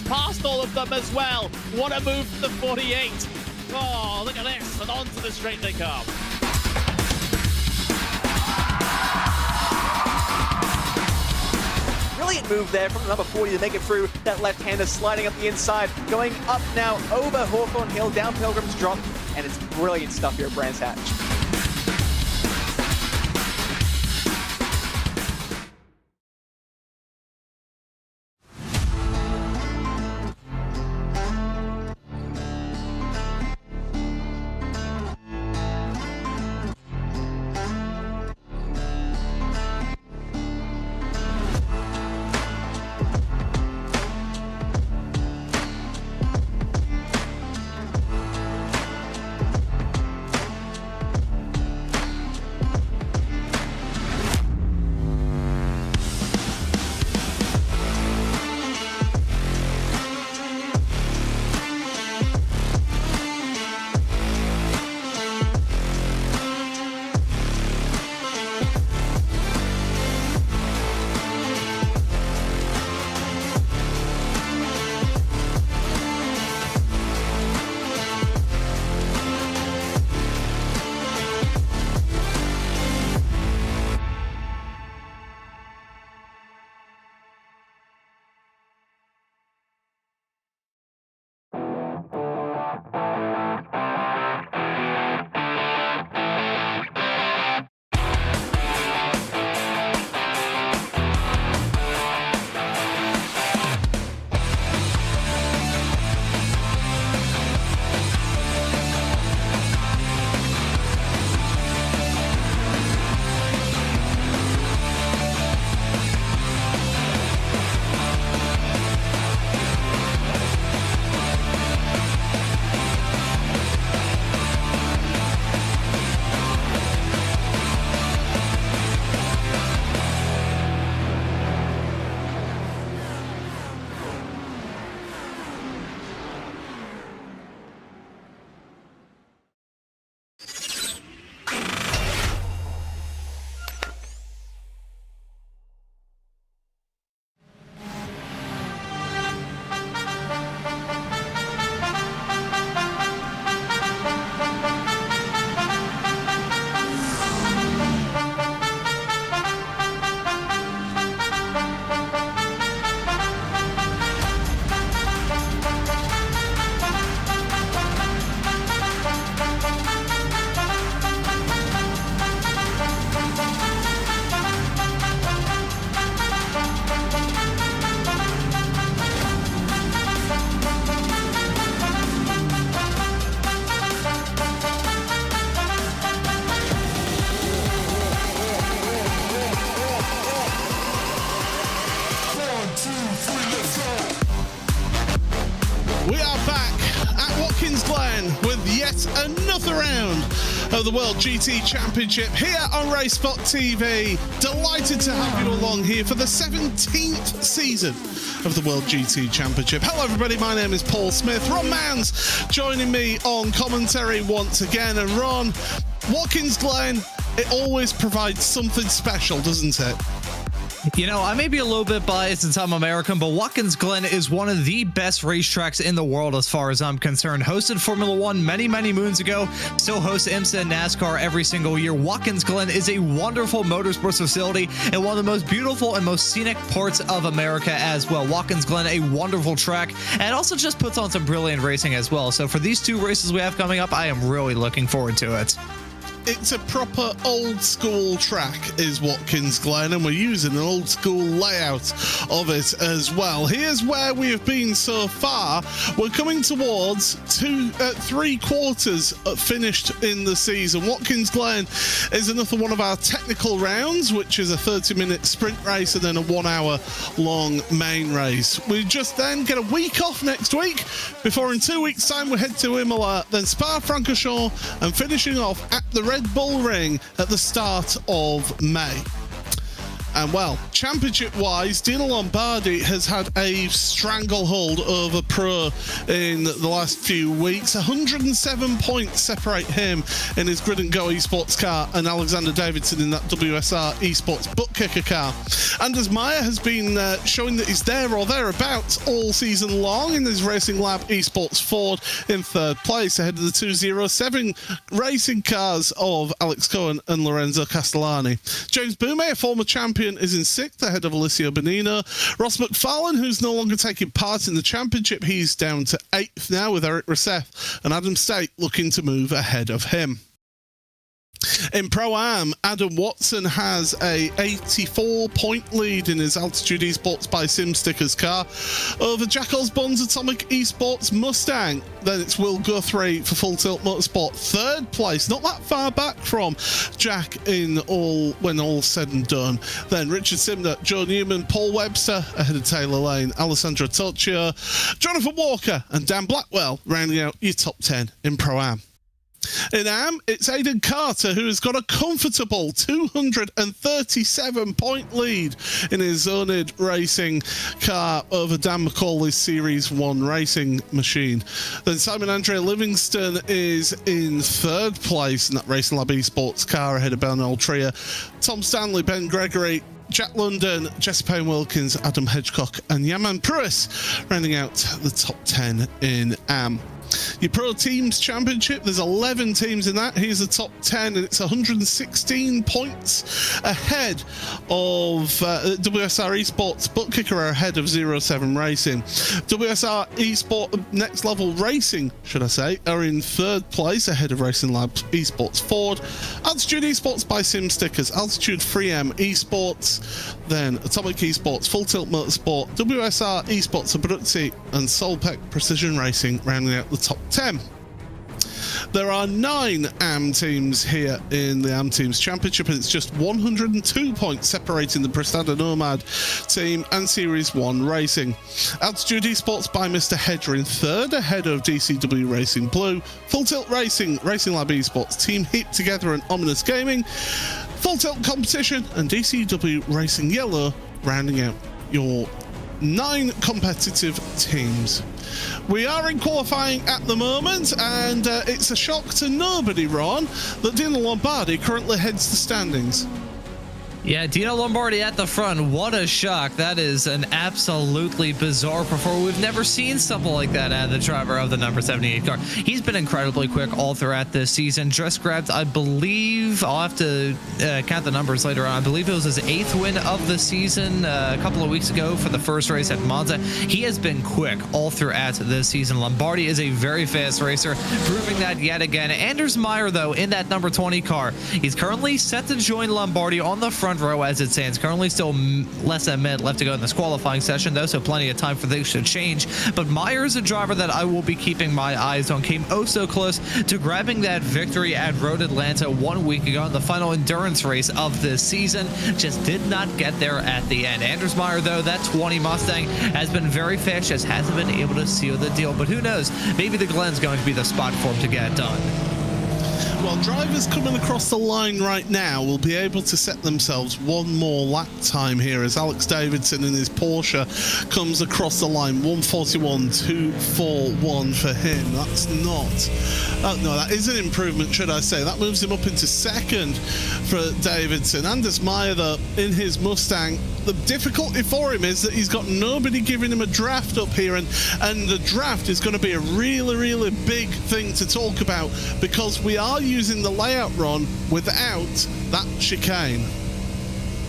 past all of them as well. What a move to the 48. Oh, look at this, and onto the straight they come. Brilliant move there from the number 40 to make it through. That left-hander sliding up the inside, going up now over Hawthorne Hill, down Pilgrim's Drop, and it's brilliant stuff here at Brands Hatch. We are back at Watkins Glen with yet another round of the World GT Championship here on RaceSpotTV. Delighted to have you along here for the 17th season of the World GT Championship. Hello everybody, my name is Paul Smith. Ron Mounds joining me on commentary once again. And Ron, Watkins Glen, it always provides something special, doesn't it? You know, I may be a little bit biased since I'm American, but Watkins Glen is one of the best racetracks in the world as far as I'm concerned. Hosted Formula One many moons ago, still hosts IMSA and NASCAR every single year. Watkins Glen is a wonderful motorsports facility and one of the most beautiful and most scenic parts of America as well. Watkins Glen, a wonderful track, and also just puts on some brilliant racing as well. So for these two races we have coming up, I am really looking forward to it. It's a proper old school track is Watkins Glen, and we're using an old school layout of it as well. Here's where we have been so far. We're coming towards 3/4 finished in the season. Watkins Glen is another one of our technical rounds, which is a 30-minute sprint race and then a 1 hour long main race. We just then get a week off next week before in 2 weeks time we head to Imola, then Spa-Francorchamps, and finishing off at the Red Bull Ring at the start of May. And well, championship-wise, Dino Lombardi has had a stranglehold over Pro in the last few weeks. 107 points separate him in his Grid and Go esports car and Alexander Davidson in that WSR esports butt kicker car. Anders Meyer has been showing that he's there or thereabouts all season long in his Racing Lab esports Ford in third place, ahead of the 207 racing cars of Alex Cohen and Lorenzo Castellani. James Boumet, a former champion, is in sixth, ahead of Alessio Bonino. Ross McFarlane, who's no longer taking part in the championship, he's down to eighth now, with Eric Rousseff and Adam State looking to move ahead of him. In Pro-Am, Adam Watson has a 84-point lead in his Altitude Esports by SimStickers car over Jack Osborne's Atomic Esports Mustang. Then it's Will Guthrie for Full Tilt Motorsport, third place, not that far back from Jack when all's said and done. Then Richard Simner, Joe Newman, Paul Webster ahead of Taylor Lane, Alessandro Toccio, Jonathan Walker and Dan Blackwell rounding out your top 10 in Pro-Am. In AM, it's Aidan Carter, who has got a comfortable 237-point lead in his Zonid Racing car over Dan McCauley's Series 1 racing machine. Then Simon Andre Livingston is in third place in that Racing Lab Esports car ahead of Bernal Trier. Tom Stanley, Ben Gregory, Jack London, Jesse Payne Wilkins, Adam Hedgecock and Yaman Pruis rounding out the top 10 in AM. Your Pro Teams Championship, there's 11 teams in that. Here's the top 10, and it's 116 points ahead of WSR Esports. Buttkicker are ahead of 07 Racing. WSR Esport Next Level Racing, should I say, are in third place ahead of Racing Labs Esports Ford. Altitude Esports by SimStickers, Altitude 3M Esports, then Atomic Esports, Full Tilt Motorsport, WSR Esports Abruzzi, and Solpec Precision Racing rounding out the top 10. There are 9 AM teams here in the AM Teams Championship, and it's just 102 points separating the Prestado Nomad team and Series 1 Racing. Altitude Esports by Mr. Hedger in third, ahead of DCW Racing Blue, Full Tilt Racing, Racing Lab Esports, Team Heat Together and Ominous Gaming, Full Tilt Competition and DCW Racing Yellow rounding out your 9 competitive teams. We are in qualifying at the moment, and it's a shock to nobody, Ron, that Dino Lombardi currently heads the standings. Yeah, Dino Lombardi at the front. What a shock. That is an absolutely bizarre performance. We've never seen something like that out of the driver of the number 78 car. He's been incredibly quick all throughout this season. Just grabbed, I believe, I'll have to count the numbers later on. I believe it was his 8th win of the season a couple of weeks ago for the first race at Monza. He has been quick all throughout this season. Lombardi is a very fast racer, proving that yet again. Anders Meyer, though, in that number 20 car, he's currently set to join Lombardi on the front row as it stands. Currently still less than a minute left to go in this qualifying session, though, so plenty of time for things to change. But Meyer is a driver that I will be keeping my eyes on. Came oh so close to grabbing that victory at Road Atlanta 1 week ago in the final endurance race of this season. Just did not get there at the end. Anders Meyer, though, that 20 Mustang has been very fast, just hasn't been able to seal the deal. But who knows? Maybe the Glen's going to be the spot for him to get it done. Well, drivers coming across the line right now will be able to set themselves one more lap time here as Alex Davidson in his Porsche comes across the line. 141.241 for him. That's not... no, that is an improvement, should I say. That moves him up into second for Davidson. Anders Meyer, though, in his Mustang, the difficulty for him is that he's got nobody giving him a draft up here, and the draft is going to be a really, really big thing to talk about because we are using the layout run without that chicane.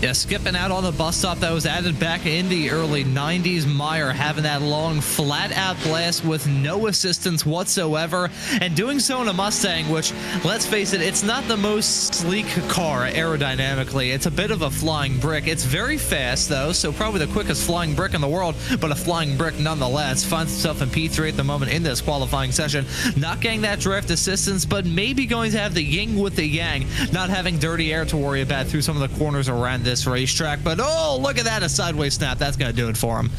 Yeah, skipping out on the bus stop that was added back in the early 90s. Meyer having that long flat-out blast with no assistance whatsoever, and doing so in a Mustang, which, let's face it, it's not the most sleek car aerodynamically. It's a bit of a flying brick. It's very fast, though, so probably the quickest flying brick in the world, but a flying brick nonetheless. Finds himself in P3 at the moment in this qualifying session. Not getting that drift assistance, but maybe going to have the yin with the yang, not having dirty air to worry about through some of the corners around this racetrack. But oh, look at that, a sideways snap. That's going to do it for him.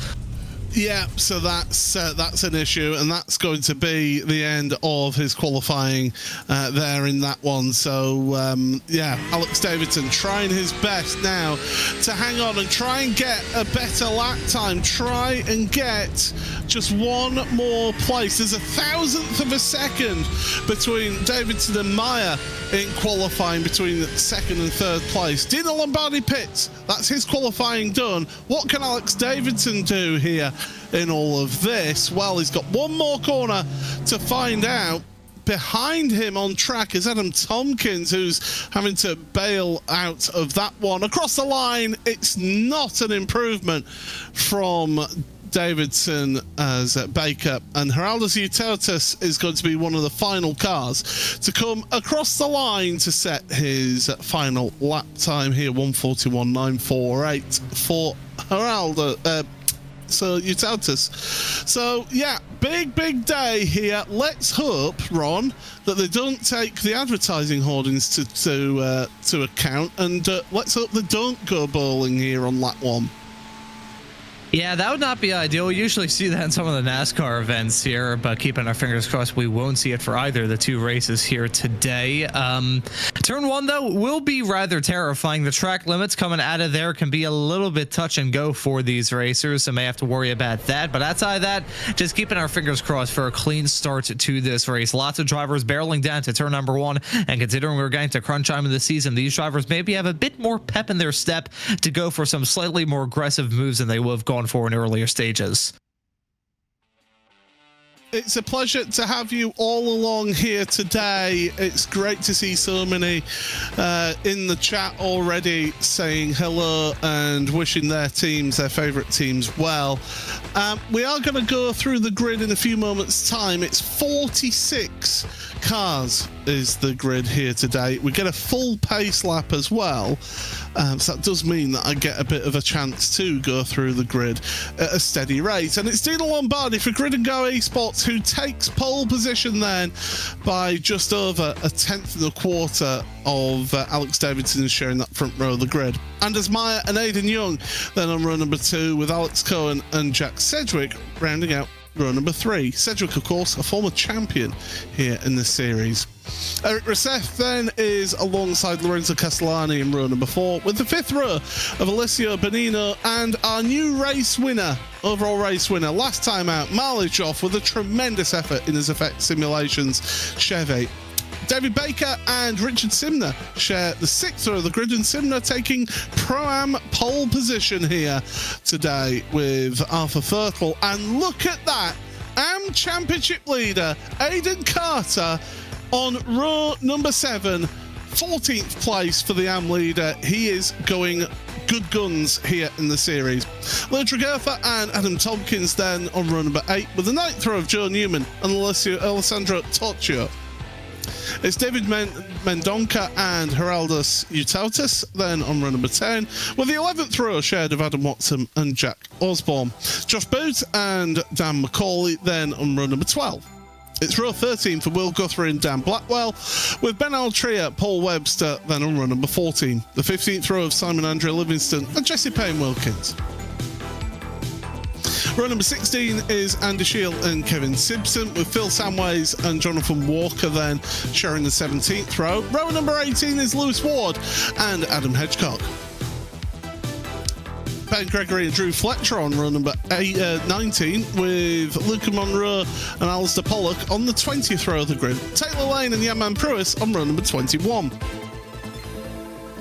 Yeah, so that's an issue, and that's going to be the end of his qualifying there in that one. So, yeah, Alex Davidson trying his best now to hang on and try and get a better lap time. Try and get just one more place. There's 1,000th of a second between Davidson and Meyer in qualifying between second and third place. Dino Lombardi pits. That's his qualifying done. What can Alex Davidson do here in all of this? Well, he's got one more corner to find out. Behind him on track is Adam Tompkins, who's having to bail out of that one. Across the line, it's not an improvement from Davidson as Baker, and Geraldus Eutertus is going to be one of the final cars to come across the line to set his final lap time here, 1:41.948 for Geraldus. So Eutertus. So yeah, big day here. Let's hope, Ron, that they don't take the advertising hoardings to account, and let's hope they don't go bowling here on lap one. Yeah, that would not be ideal. We usually see that in some of the NASCAR events here, but keeping our fingers crossed we won't see it for either of the two races here today. Turn one, though, will be rather terrifying. The track limits coming out of there can be a little bit touch and go for these racers, so may have to worry about that. But outside of that, just keeping our fingers crossed for a clean start to this race. Lots of drivers barreling down to turn number one, and considering we're getting to crunch time of the season, these drivers maybe have a bit more pep in their step to go for some slightly more aggressive moves than they would have gone for in earlier stages. It's a pleasure to have you all along here today. It's great to see so many in the chat already saying hello and wishing their favourite teams well. We are going to go through the grid in a few moments' time. It's 46 cars is the grid here today. We get a full pace lap as well. So that does mean that I get a bit of a chance to go through the grid at a steady rate. And it's Dino Lombardi for Grid and Go Esports who takes pole position then by just over a tenth and a quarter of Alex Davidson sharing that front row of the grid. Anders Meyer and Aidan Young then on row number 2 with Alex Cohen and Jack Sedgwick rounding out row number 3. Sedgwick, of course, a former champion here in this series. Eric Rousseff then is alongside Lorenzo Castellani in row number 4 with the 5th row of Alessio Bonino and our new overall race winner last time out, Marlichoff, with a tremendous effort in his effect simulations, Chevy. David Baker and Richard Simner share the 6th row of the grid, and Simner taking Pro-Am pole position here today with Arthur Fertl. And look at that, AM Championship leader Aidan Carter on row number 7, 14th place for the AM leader. He is going good guns here in the series. Leo Tragerfa and Adam Tompkins then on row number 8 with the 9th row of Joe Newman and Alessandro Toccio. It's David Mendonca and Geraldus Eutertus then on row number 10 with the 11th row shared of Adam Watson and Jack Osborne. Josh Boot and Dan McCauley then on row number 12. It's row 13 for Will Guthrie and Dan Blackwell, with Ben Altria, Paul Webster, then on row number 14. The 15th row of Simon Andrea Livingston and Jesse Payne Wilkins. Row number 16 is Andy Shield and Kevin Simpson, with Phil Samways and Jonathan Walker then sharing the 17th row. Row number 18 is Lewis Ward and Adam Hedgecock. Ben Gregory and Drew Fletcher on row number 19 with Luca Monroe and Alistair Pollock on the 20th row of the grid. Taylor Lane and Yaman Pruis on row number 21.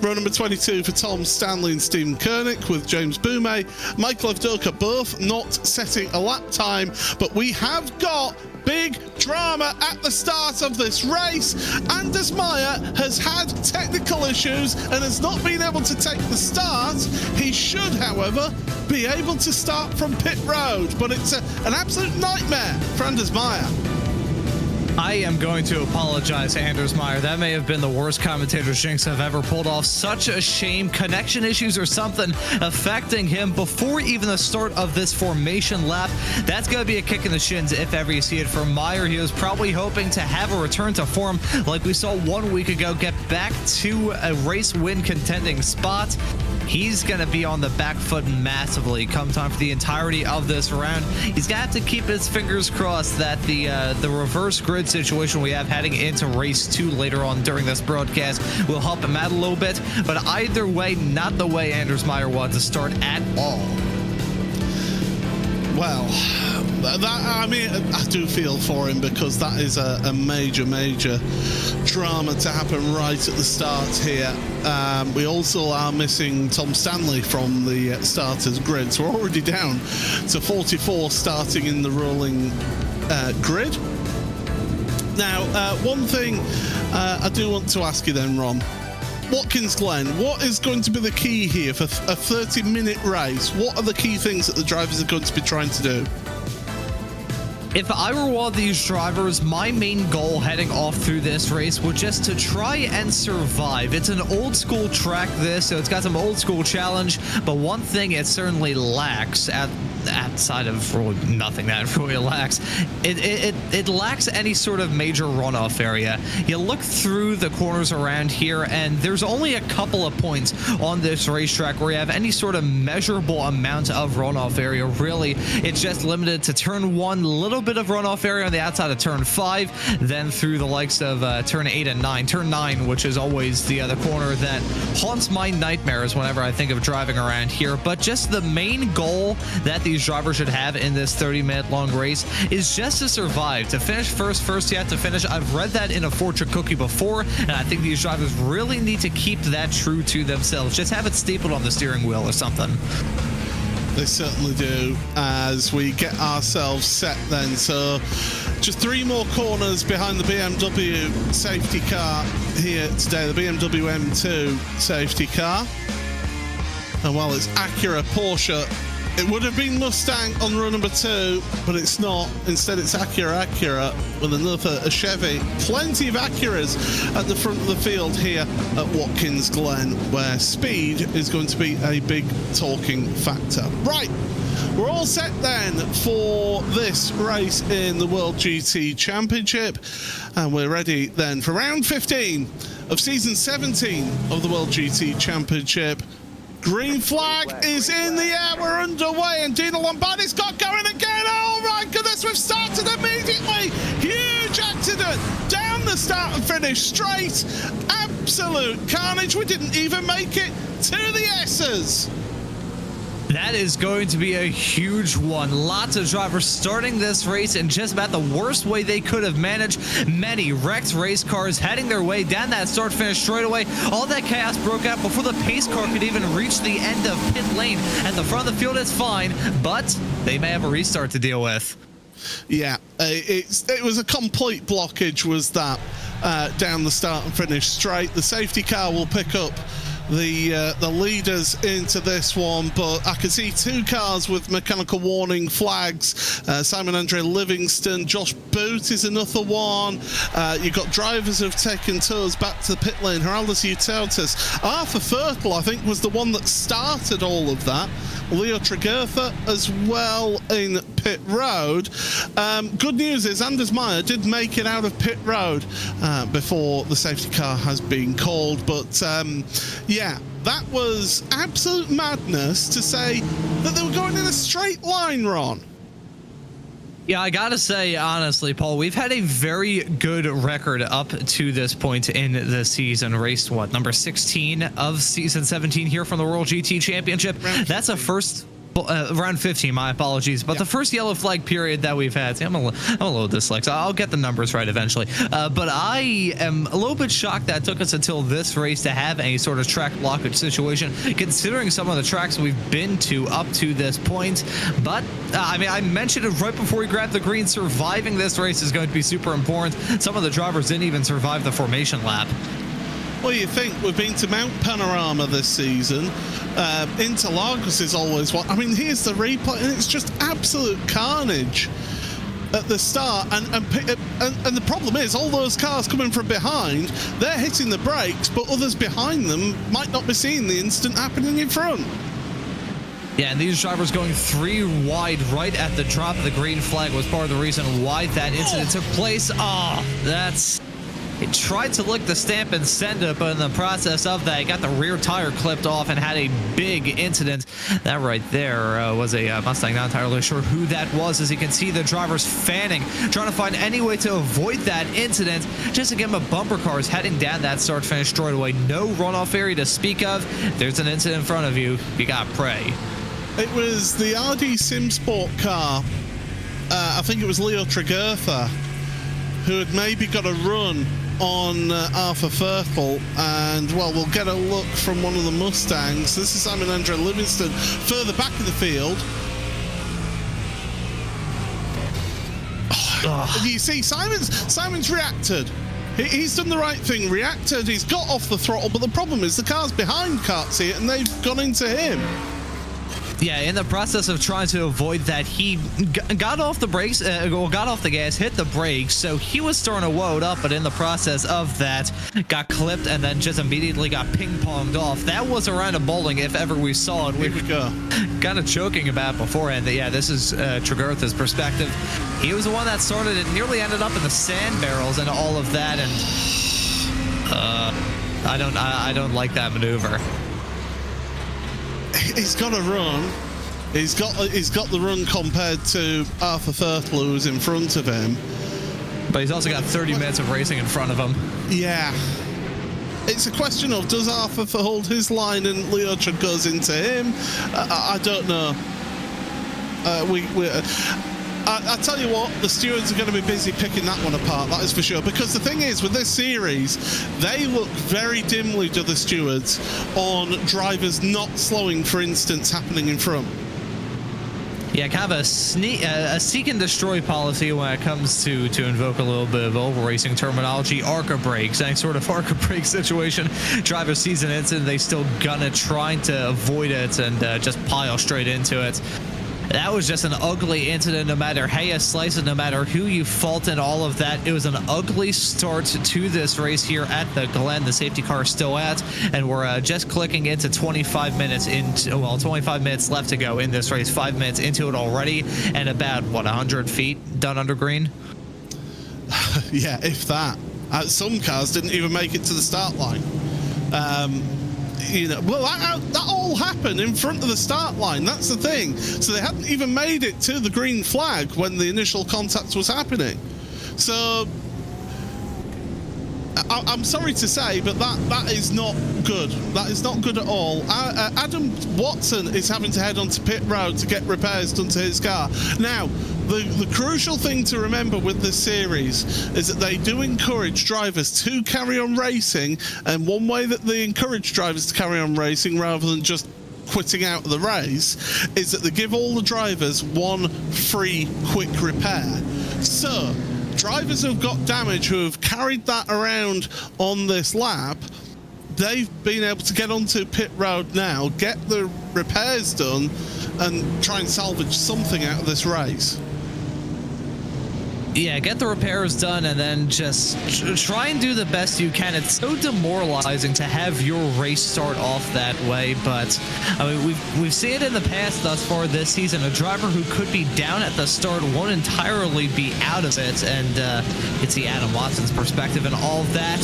Row number 22 for Tom Stanley and Stephen Koenig with James Boumet, Michael Avdoka, both not setting a lap time, but we have got big drama at the start of this race. Anders Meyer has had technical issues and has not been able to take the start. He should, however, be able to start from pit road, but it's an absolute nightmare for Anders Meyer. I am going to apologize to Anders Meyer. That may have been the worst commentator's jinx I've ever pulled off. Such a shame. Connection issues or something affecting him before even the start of this formation lap. That's going to be a kick in the shins if ever you see it from Meyer. He was probably hoping to have a return to form like we saw 1 week ago, get back to a race win contending spot. he's going to be on the back foot massively come time for the entirety of this round. He's going to have to keep his fingers crossed that the reverse grid situation we have heading into race 2 later on during this broadcast will help him out a little bit. But either way, not the way Anders Meyer wants to start at all. Well, I mean, I do feel for him because that is a major drama to happen right at the start here. We also are missing Tom Stanley from the starters grid, so we're already down to 44 starting in the rolling grid. Now, one thing I do want to ask you then, Ron. Watkins Glen, what is going to be the key here for a 30-minute race? What are the key things that the drivers are going to be trying to do? If I were one of these drivers, my main goal heading off through this race was just to try and survive. It's an old school track, so it's got some old school challenge, but one thing it certainly lacks outside of really nothing that really lacks, it lacks any sort of major runoff area. You look through the corners around here, and there's only a couple of points on this racetrack where you have any sort of measurable amount of runoff area. Really, it's just limited to turn 1, little bit of runoff area on the outside of turn 5, then through the likes of turn 8 and 9. Turn 9, which is always the other corner that haunts my nightmares whenever I think of driving around here. But just the main goal that these drivers should have in this 30-minute long race is just to survive. To finish first you have to finish. I've read that in a fortune cookie before, and I think these drivers really need to keep that true to themselves. Just have it stapled on the steering wheel or something. They certainly do, as we get ourselves set then. So just 3 more corners behind the BMW safety car here today, the BMW M2 safety car. And while it's Acura, Porsche, it would have been Mustang on row number 2, but it's not. Instead, it's Acura with a Chevy. Plenty of Acuras at the front of the field here at Watkins Glen, where speed is going to be a big talking factor. Right, we're all set then for this race in the World GT Championship, and we're ready then for round 15 of season 17 of the World GT Championship. Green flag is in the air. We're underway, and Dino Lombardi's got going again. Oh my goodness, we've started immediately. Huge accident down the start and finish straight. Absolute carnage. We didn't even make it to the S's. That is going to be a huge one. Lots of drivers starting this race in just about the worst way they could have managed. Many wrecked race cars heading their way down that start-finish straightaway. All that chaos broke out before the pace car could even reach the end of pit lane. At the front of the field, it's fine, but they may have a restart to deal with. Yeah, it was a complete blockage, was that, down the start and finish straight. The safety car will pick up the leaders into this one, but I can see 2 cars with mechanical warning flags. Simon Andre Livingston, Josh Boot is another one. You've got drivers who've taken tours back to the pit lane. Heraldus Utautas. Arthur Fertel, I think, was the one that started all of that. Leo Tregurtha as well in pit road. Good news is Anders Meyer did make it out of pit road before the safety car has been called, but yeah, that was absolute madness to say that they were going in a straight line, Ron. Yeah, I gotta say, honestly, Paul, we've had a very good record up to this point in the season. Raced, what, number 16 of season 17 here from the World GT Championship. That's a first... round 15, my apologies, but the first yellow flag period that we've had. See, I'm a little dyslexic. I'll get the numbers right eventually, but I am a little bit shocked that it took us until this race to have any sort of track blockage situation, considering some of the tracks we've been to up to this point. But I mean, I mentioned it right before we grabbed the green. Surviving this race is going to be super important. Some of the drivers didn't even survive the formation lap. Well, you think we've been to Mount Panorama this season. Interlagos is always what. I mean, here's the replay, and it's just absolute carnage at the start. And the problem is, all those cars coming from behind, they're hitting the brakes, but others behind them might not be seeing the incident happening in front. Yeah, and these drivers going 3 wide right at the drop of the green flag was part of the reason why that incident took place. Oh, that's... He tried to lick the stamp and send it, but in the process of that, he got the rear tire clipped off and had a big incident. That right there was a Mustang. Not entirely sure who that was, as you can see the drivers fanning, trying to find any way to avoid that incident. Just again, the bumper cars heading down that start-finish straightaway. No runoff area to speak of. There's an incident in front of you. You got to pray. It was the RD Sim Sport car. I think it was Leo Tregurtha who had maybe got a run on Arthur Firtle, and well, we'll get a look from one of the Mustangs. This is Simon Andre Livingston further back in the field. You see, Simon's reacted. He's done the right thing, reacted, he's got off the throttle, but the problem is the cars behind can't see it and they've gone into him. Yeah, in the process of trying to avoid that, he got off the brakes, got off the gas, hit the brakes, so he was starting to load up, but in the process of that, got clipped and then just immediately got ping-ponged off. That was a round of bowling, if ever we saw it. Here we go. Kind of joking about beforehand that, yeah, this is Tregurtha's perspective. He was the one that started it, nearly ended up in the sand barrels and all of that, and I don't like that maneuver. He's got a run. He's got the run compared to Arthur Firtle, who was in front of him. But he's also got 30 minutes of racing in front of him. Yeah. It's a question of, does Arthur hold his line and Leotra goes into him? I don't know. I tell you what, the stewards are going to be busy picking that one apart, that is for sure. Because the thing is, with this series, they look very dimly to the stewards on drivers not slowing, for instance, happening in front. Yeah, kind of a seek and destroy policy when it comes to invoke a little bit of oval racing terminology. ARCA brakes, any sort of ARCA brake situation. Driver sees an incident, they still gun it, trying to avoid it and just pile straight into it. That was just an ugly incident, no matter how you slice it, no matter who you fault in all of that. It was an ugly start to this race here at the Glen. The safety car is still out, and we're just clicking into 25 minutes into, well, 25 minutes left to go in this race. 5 minutes into it already, and about, what, 100 feet done under green? Yeah, if that. Some cars didn't even make it to the start line. You know, well, that all happened in front of the start line. That's the thing. So they hadn't even made it to the green flag when the initial contact was happening. So I'm sorry to say, but that is not good. That is not good at all. Adam Watson is having to head onto pit road to get repairs done to his car. Now, the crucial thing to remember with this series is that they do encourage drivers to carry on racing, and one way that they encourage drivers to carry on racing rather than just quitting out of the race is that they give all the drivers one free quick repair. So drivers who've got damage, who have carried that around on this lap, they've been able to get onto pit road now, get the repairs done, and try and salvage something out of this race. Yeah, get the repairs done and then just try and do the best you can. It's so demoralizing to have your race start off that way, but I mean, we've seen it in the past thus far this season. A driver who could be down at the start won't entirely be out of it, and it's the Adam Watson's perspective and all of that.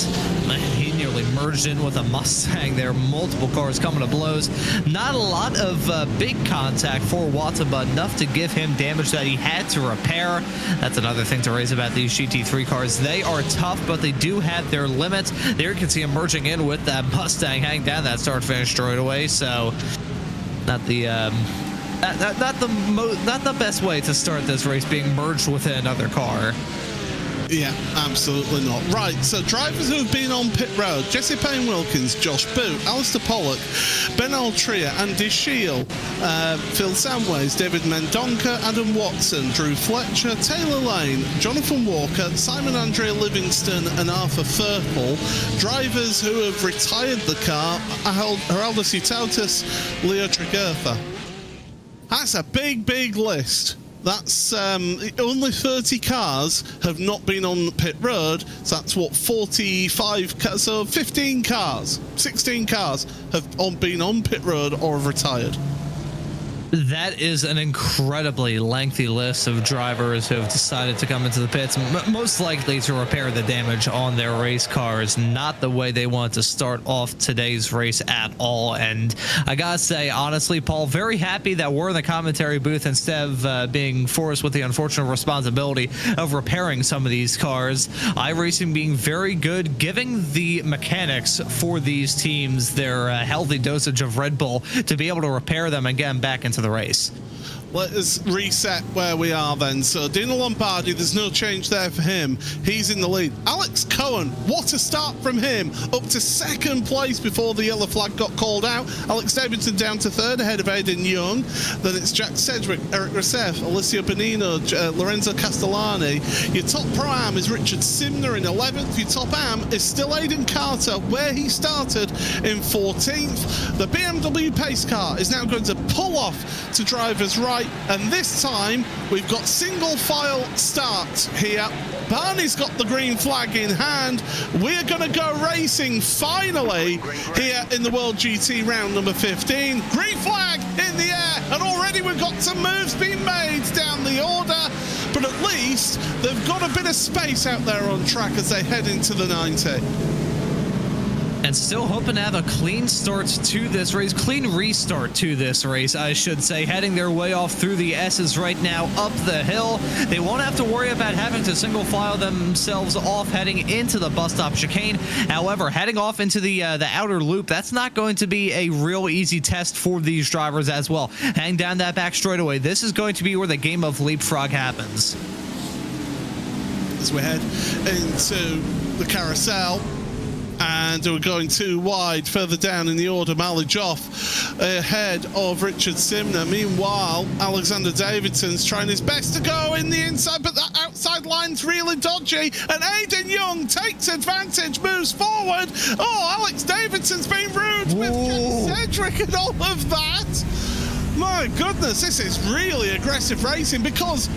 He nearly merged in with a Mustang there. Multiple cars coming to blows. Not a lot of big contact for Watson, but enough to give him damage that he had to repair. That's another thing to raise about these GT3 cars. They are tough, but they do have their limits. There you can see him merging in with that Mustang, hanging down that start-finish straightaway. So, not the best way to start this race, being merged with another car. Yeah, absolutely not. Right, so drivers who have been on pit road: Jesse Payne-Wilkins, Josh Boot, Alistair Pollock, Ben Altria, Andy Shield, Phil Samways, David Mendonca, Adam Watson, Drew Fletcher, Taylor Lane, Jonathan Walker, Simon Andrea Livingston, and Arthur Firtle. Drivers who have retired the car: Geraldo Sutautis, Leo Tregurtha. That's a big list. That's only 30 cars have not been on pit road. So that's what, 45 cars, so 15 cars, 16 cars have been on pit road or have retired. That is an incredibly lengthy list of drivers who have decided to come into the pits, most likely to repair the damage on their race cars. Not the way they want to start off today's race at all. And I gotta say, honestly, Paul, very happy that we're in the commentary booth instead of being forced with the unfortunate responsibility of repairing some of these cars. iRacing being very good, giving the mechanics for these teams their healthy dosage of Red Bull to be able to repair them and get them back into the race. Let us reset where we are then. So Dino Lombardi, there's no change there for him. He's in the lead. Alex Cohen, what a start from him. Up to second place before the yellow flag got called out. Alex Davidson down to third ahead of Aidan Young. Then it's Jack Sedgwick, Eric Rousseff, Alessio Bonino, Lorenzo Castellani. Your top pro-am is Richard Simner in 11th. Your top am is still Aidan Carter, where he started in 14th. The BMW pace car is now going to pull off to drivers right. And this time we've got single file start here. Barney's got the green flag in hand. We're going to go racing finally here in the World GT round number 15. Green flag in the air, and already we've got some moves being made down the order, but at least they've got a bit of space out there on track as they head into the 90. And still hoping to have a clean start to this race, clean restart to this race, I should say, heading their way off through the S's right now up the hill. They won't have to worry about having to single file themselves off heading into the bus stop chicane. However, heading off into the outer loop, that's not going to be a real easy test for these drivers as well. Hang down that back straightaway. This is going to be where the game of leapfrog happens. As we head into the carousel, and we're going too wide further down in the order. Malijoff ahead of Richard Simner. Meanwhile, Alexander Davidson's trying his best to go in the inside, but that outside line's really dodgy, and Aidan Young takes advantage, moves forward. Oh, Alex Davidson's been rude with Jack Sedgwick and all of that. My goodness, this is really aggressive racing, because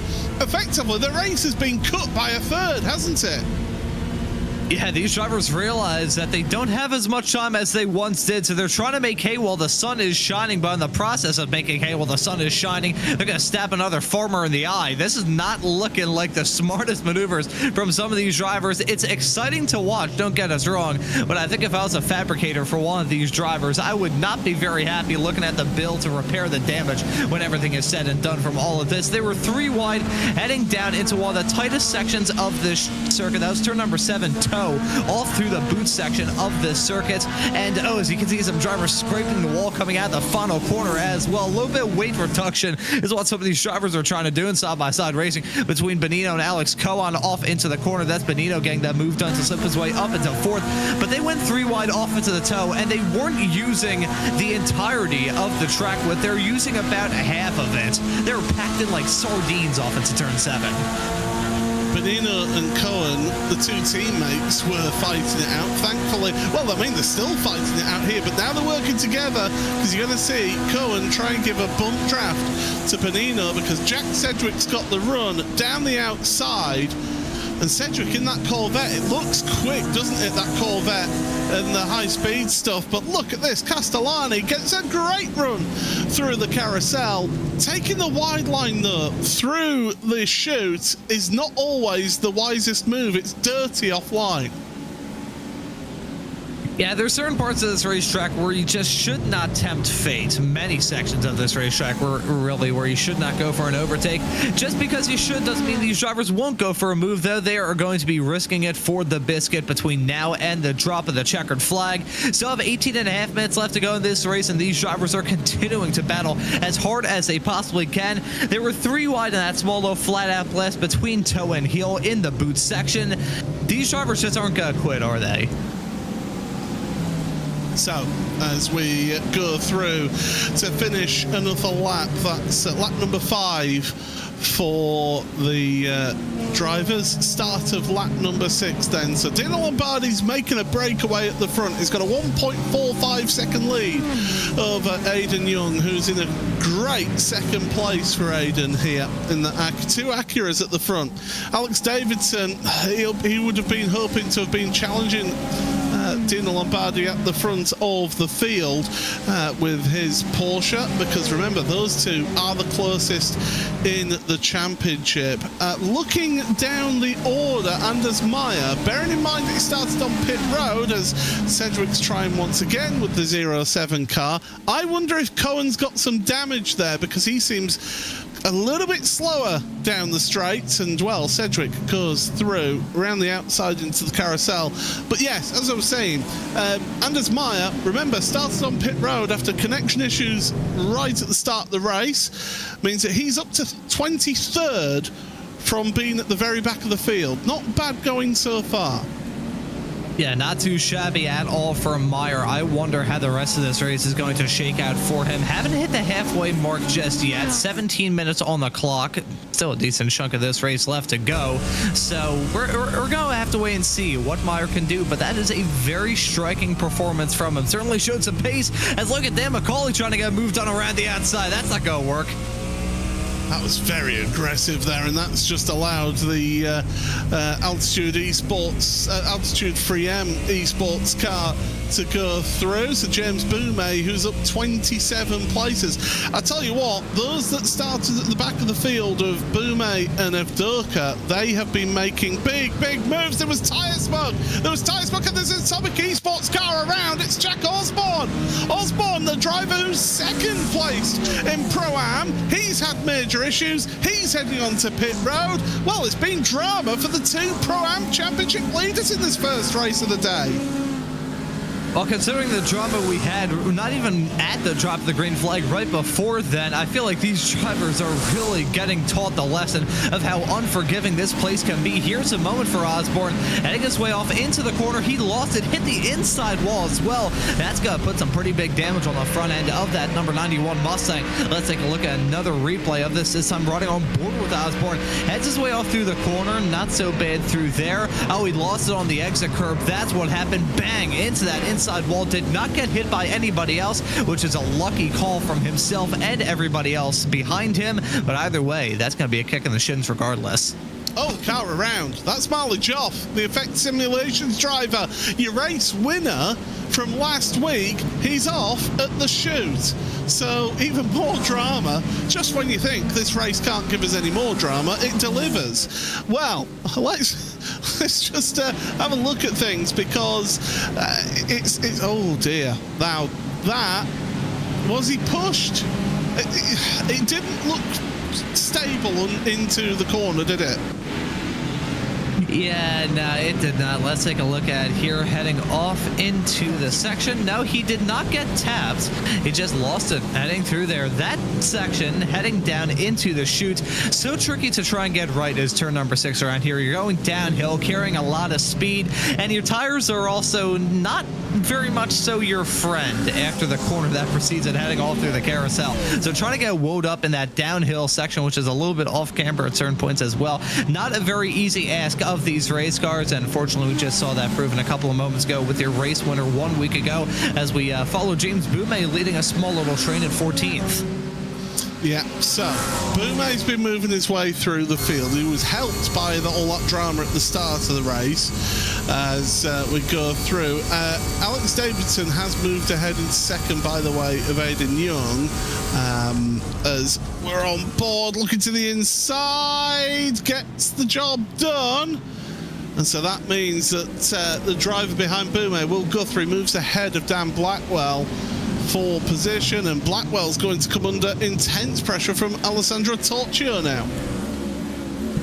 effectively the race has been cut by a third, hasn't it? Yeah, these drivers realize that they don't have as much time as they once did, so they're trying to make hay while the sun is shining, but in the process of making hay while the sun is shining, they're going to stab another farmer in the eye. This is not looking like the smartest maneuvers from some of these drivers. It's exciting to watch, don't get us wrong, but I think if I was a fabricator for one of these drivers, I would not be very happy looking at the bill to repair the damage when everything is said and done from all of this. They were 3 wide, heading down into one of the tightest sections of this circuit. That was turn number 7, all through the boot section of this circuit. And as you can see, some drivers scraping the wall coming out the final corner as well. A little bit of weight reduction is what some of these drivers are trying to do in side-by-side racing between Bonino and Alex Cohen off into the corner. That's Bonino getting that move done to slip his way up into 4th, but they went 3 wide off into the toe, and they weren't using the entirety of the track width. They're using about half of it. They were packed in like sardines off into turn 7. Bonino and Cohen, the two teammates, were fighting it out. Thankfully, well, I mean, they're still fighting it out here, but now they're working together, because you're going to see Cohen try and give a bump draft to Bonino, because Jack Sedgwick's got the run down the outside. And Sedgwick in that Corvette, it looks quick, doesn't it, that Corvette and the high-speed stuff. But look at this, Castellani gets a great run through the carousel. Taking the wide line, though, through the chute is not always the wisest move. It's dirty offline. Yeah, there's certain parts of this racetrack where you just should not tempt fate. Many sections of this racetrack were really where you should not go for an overtake. Just because you should doesn't mean these drivers won't go for a move, though. They are going to be risking it for the biscuit between now and the drop of the checkered flag. Still have 18 and a half minutes left to go in this race, and these drivers are continuing to battle as hard as they possibly can. They were 3 wide in that small, low, flat-out blast between toe and heel in the boot section. These drivers just aren't going to quit, are they? So, as we go through to finish another lap, that's lap number 5 for the drivers. Start of lap number 6 then. So Dino Lombardi's making a breakaway at the front. He's got a 1.45 second lead over Aidan Young, who's in a great second place for Aidan here in the 2 Acuras at the front. Alex Davidson, he would have been hoping to have been challenging Dino Lombardi at the front of the field with his Porsche, because remember, those two are the closest in the championship. Looking down the order, Anders Meyer, bearing in mind it started on pit road as Cedric's trying once again with the 07 car. I wonder if Cohen's got some damage there, because he seems a little bit slower down the straight, and well, Cedric goes through around the outside into the carousel. But yes, as I was saying, Anders Meyer, remember, started on pit road after connection issues right at the start of the race, means that he's up to 23rd from being at the very back of the field. Not bad going so far. Yeah, not too shabby at all for Meyer. I wonder how the rest of this race is going to shake out for him. Haven't hit the halfway mark just yet. 17 minutes on the clock. Still a decent chunk of this race left to go. So we're going to have to wait and see what Meyer can do. But that is a very striking performance from him. Certainly showed some pace. As look at Dan McCauley trying to get moved on around the outside. That's not going to work. That was very aggressive there, and that's just allowed the Altitude Esports, Altitude 3M Esports car to go through. So James Boumé, who's up 27 places. I tell you what, those that started at the back of the field of Boumé and of Doka, they have been making big moves. There was tyre smoke. And there's an Atomic Esports car around. It's Jack Osborne. Osborne, the driver who's second placed in Pro-Am. He's had major issues. He's heading on to pit road. Well, it's been drama for the two Pro-Am championship leaders in this first race of the day. Well, considering the drama we had, not even at the drop of the green flag, right before then, I feel like these drivers are really getting taught the lesson of how unforgiving this place can be. Here's a moment for Osborne, heading his way off into the corner. He lost it, hit the inside wall as well. That's going to put some pretty big damage on the front end of that number 91 Mustang. Let's take a look at another replay of this time running on board with Osborne. Heads his way off through the corner, not so bad through there. Oh, he lost it on the exit curb. That's what happened. Bang, into that inside wall. Did not get hit by anybody else, which is a lucky call from himself and everybody else behind him. But either way, that's going to be a kick in the shins regardless. Oh, car around. That's Marley Joff, the Effect Simulations driver. Your race winner from last week. He's off at the chute. So even more drama. Just when you think this race can't give us any more drama, it delivers. Well, let's just have a look at things, because it's oh dear. Now that was he pushed? It didn't look stable into the corner, did it? Yeah, no, it did not. Let's take a look at it here, heading off into the section. No, he did not get tapped. He just lost it heading through there. That section heading down into the chute. So tricky to try and get right as turn number 6 around here. You're going downhill, carrying a lot of speed, and your tires are also not very much so your friend after the corner that precedes it, heading all through the carousel. So trying to get woed up in that downhill section, which is a little bit off camber at certain points as well. Not a very easy ask of these race cars, and unfortunately we just saw that proven a couple of moments ago with your race winner 1 week ago, as we follow James Boumé leading a small little train at 14th. Yeah, so Boumé's been moving his way through the field. He was helped by all that drama at the start of the race as we go through. Alex Davidson has moved ahead in second, by the way, of Aidan Young, as we're on board, looking to the inside, gets the job done. And so that means that the driver behind Boumé, Will Guthrie, moves ahead of Dan Blackwell for position, and Blackwell's going to come under intense pressure from Alessandro Torchio now.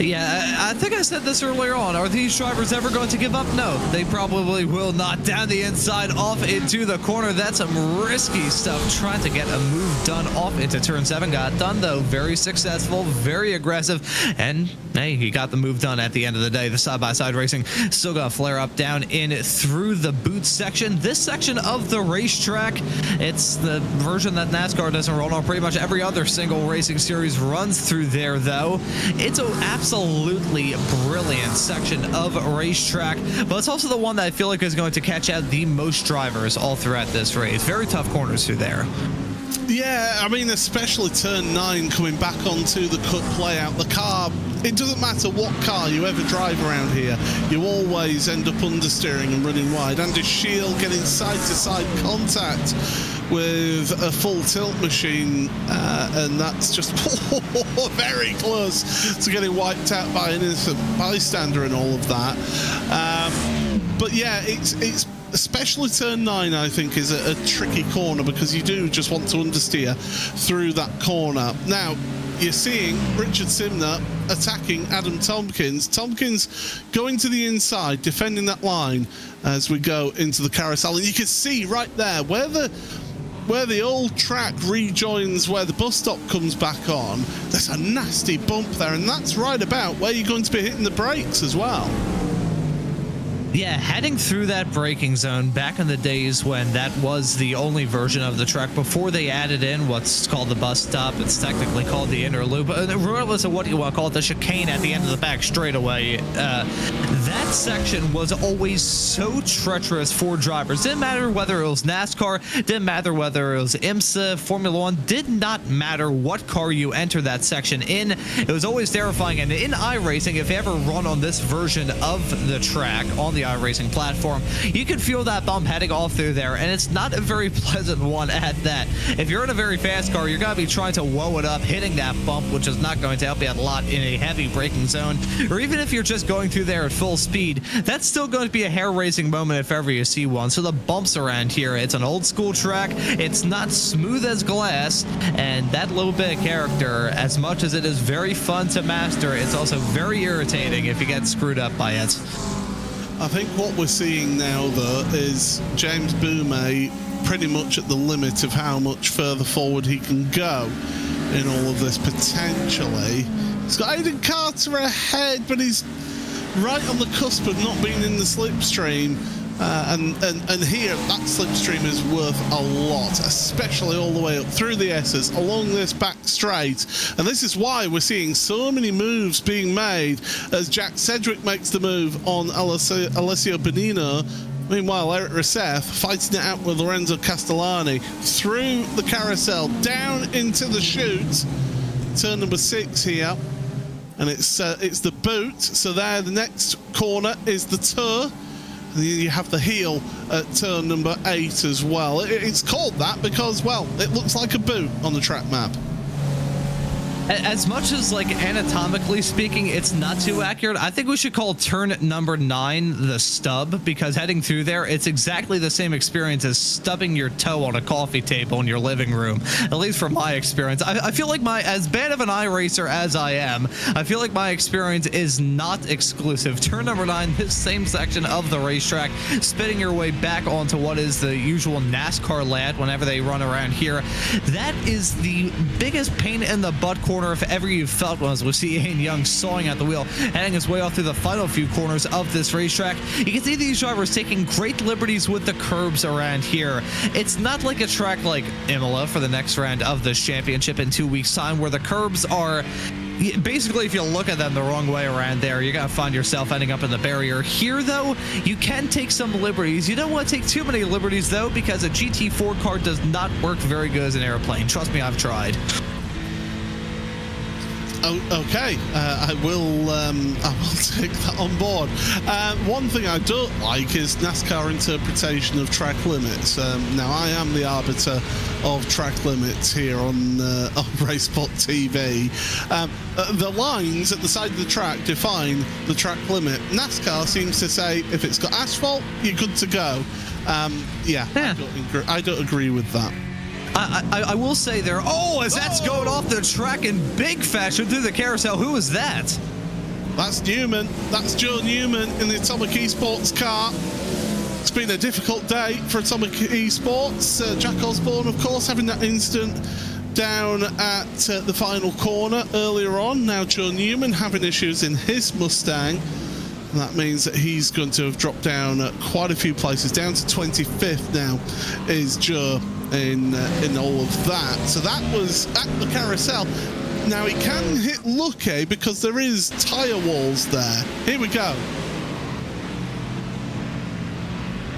Yeah, I think I said this earlier on. Are these drivers ever going to give up? No, they probably will not. Down the inside, off into the corner. That's some risky stuff, trying to get a move done off into turn 7. Got done, though. Very successful, very aggressive, and hey, he got the move done at the end of the day. The side-by-side racing still got to flare up down in through the boot section. This section of the racetrack, it's the version that NASCAR doesn't run on. Pretty much every other single racing series runs through there, though. It's an absolutely brilliant section of racetrack, but it's also the one that I feel like is going to catch out the most drivers all throughout this race. Very tough corners through there. Yeah, I mean, especially turn 9 coming back onto the cut layout. The car, it doesn't matter what car you ever drive around here, you always end up understeering and running wide. And his shield getting side-to-side contact with a full tilt machine, and that's just very close to getting wiped out by an innocent bystander and all of that. But yeah, it's especially turn 9, I think, is a tricky corner because you do just want to understeer through that corner. Now, you're seeing Richard Simner attacking Adam Tompkins. Tompkins going to the inside, defending that line as we go into the carousel. And you can see right there where the old track rejoins where the bus stop comes back on. There's a nasty bump there, and that's right about where you're going to be hitting the brakes as well. Yeah, heading through that braking zone back in the days when that was the only version of the track before they added in what's called the bus stop. It's technically called the inner loop. Regardless of what you want to call it, the chicane at the end of the back straightaway. That section was always so treacherous for drivers. Didn't matter whether it was NASCAR, didn't matter whether it was IMSA, Formula One, did not matter what car you enter that section in. It was always terrifying. And in iRacing, if you ever run on this version of the track on the iRacing platform, you can feel that bump heading off through there, and it's not a very pleasant one at that. If you're in a very fast car, you're going to be trying to whoa it up, hitting that bump, which is not going to help you out a lot in a heavy braking zone. Or even if you're just going through there at full speed, that's still going to be a hair-raising moment if ever you see one. So the bumps around here, it's an old school track, it's not smooth as glass, and that little bit of character, as much as it is very fun to master, it's also very irritating if you get screwed up by it. I think what we're seeing now, though, is James Boumé pretty much at the limit of how much further forward he can go in all of this, potentially. He's got Aiden Carter ahead, but he's right on the cusp of not being in the slipstream. And here, that slipstream is worth a lot, especially all the way up through the S's, along this back straight. And this is why we're seeing so many moves being made as Jack Sedgwick makes the move on Alessio Bonino. Meanwhile, Eric Rousseff fighting it out with Lorenzo Castellani through the carousel, down into the chute. Turn number 6 here. And it's the boot. So there, the next corner is the tour. You have the heel at turn number 8 as well. It's called that because, well, it looks like a boot on the track map. As much as, like, anatomically speaking, it's not too accurate, I think we should call turn number 9 the stub, because heading through there, it's exactly the same experience as stubbing your toe on a coffee table in your living room, at least from my experience. I feel like as bad of an iRacer as I am, I feel like my experience is not exclusive. Turn number 9, this same section of the racetrack, spinning your way back onto what is the usual NASCAR layout whenever they run around here. That is the biggest pain in the butt corner if ever you felt one, as we see Ian Young sawing at the wheel, heading his way off through the final few corners of this racetrack. You can see these drivers taking great liberties with the curbs around here. It's not like a track like Imola for the next round of this championship in 2 weeks' time, where the curbs are basically, if you look at them the wrong way around there, you're going to find yourself ending up in the barrier. Here, though, you can take some liberties. You don't want to take too many liberties, though, because a GT4 car does not work very good as an airplane. Trust me, I've tried. Okay, I will take that on board. One thing I don't like is NASCAR interpretation of track limits. Now, I am the arbiter of track limits here on RaceSpotTV. The lines at the side of the track define the track limit. NASCAR seems to say if it's got asphalt, you're good to go. Yeah. I don't agree with that. I will say there, as that's going off the track in big fashion through the carousel, who is that? That's Newman. That's Joe Newman in the Atomic Esports car. It's been a difficult day for Atomic Esports. Jack Osborne, of course, having that incident down at the final corner earlier on. Now Joe Newman having issues in his Mustang. And that means that he's going to have dropped down quite a few places. Down to 25th now is Joe in all of that. So that was at the carousel. Now he can hit lucky because there is tyre walls there. Here we go.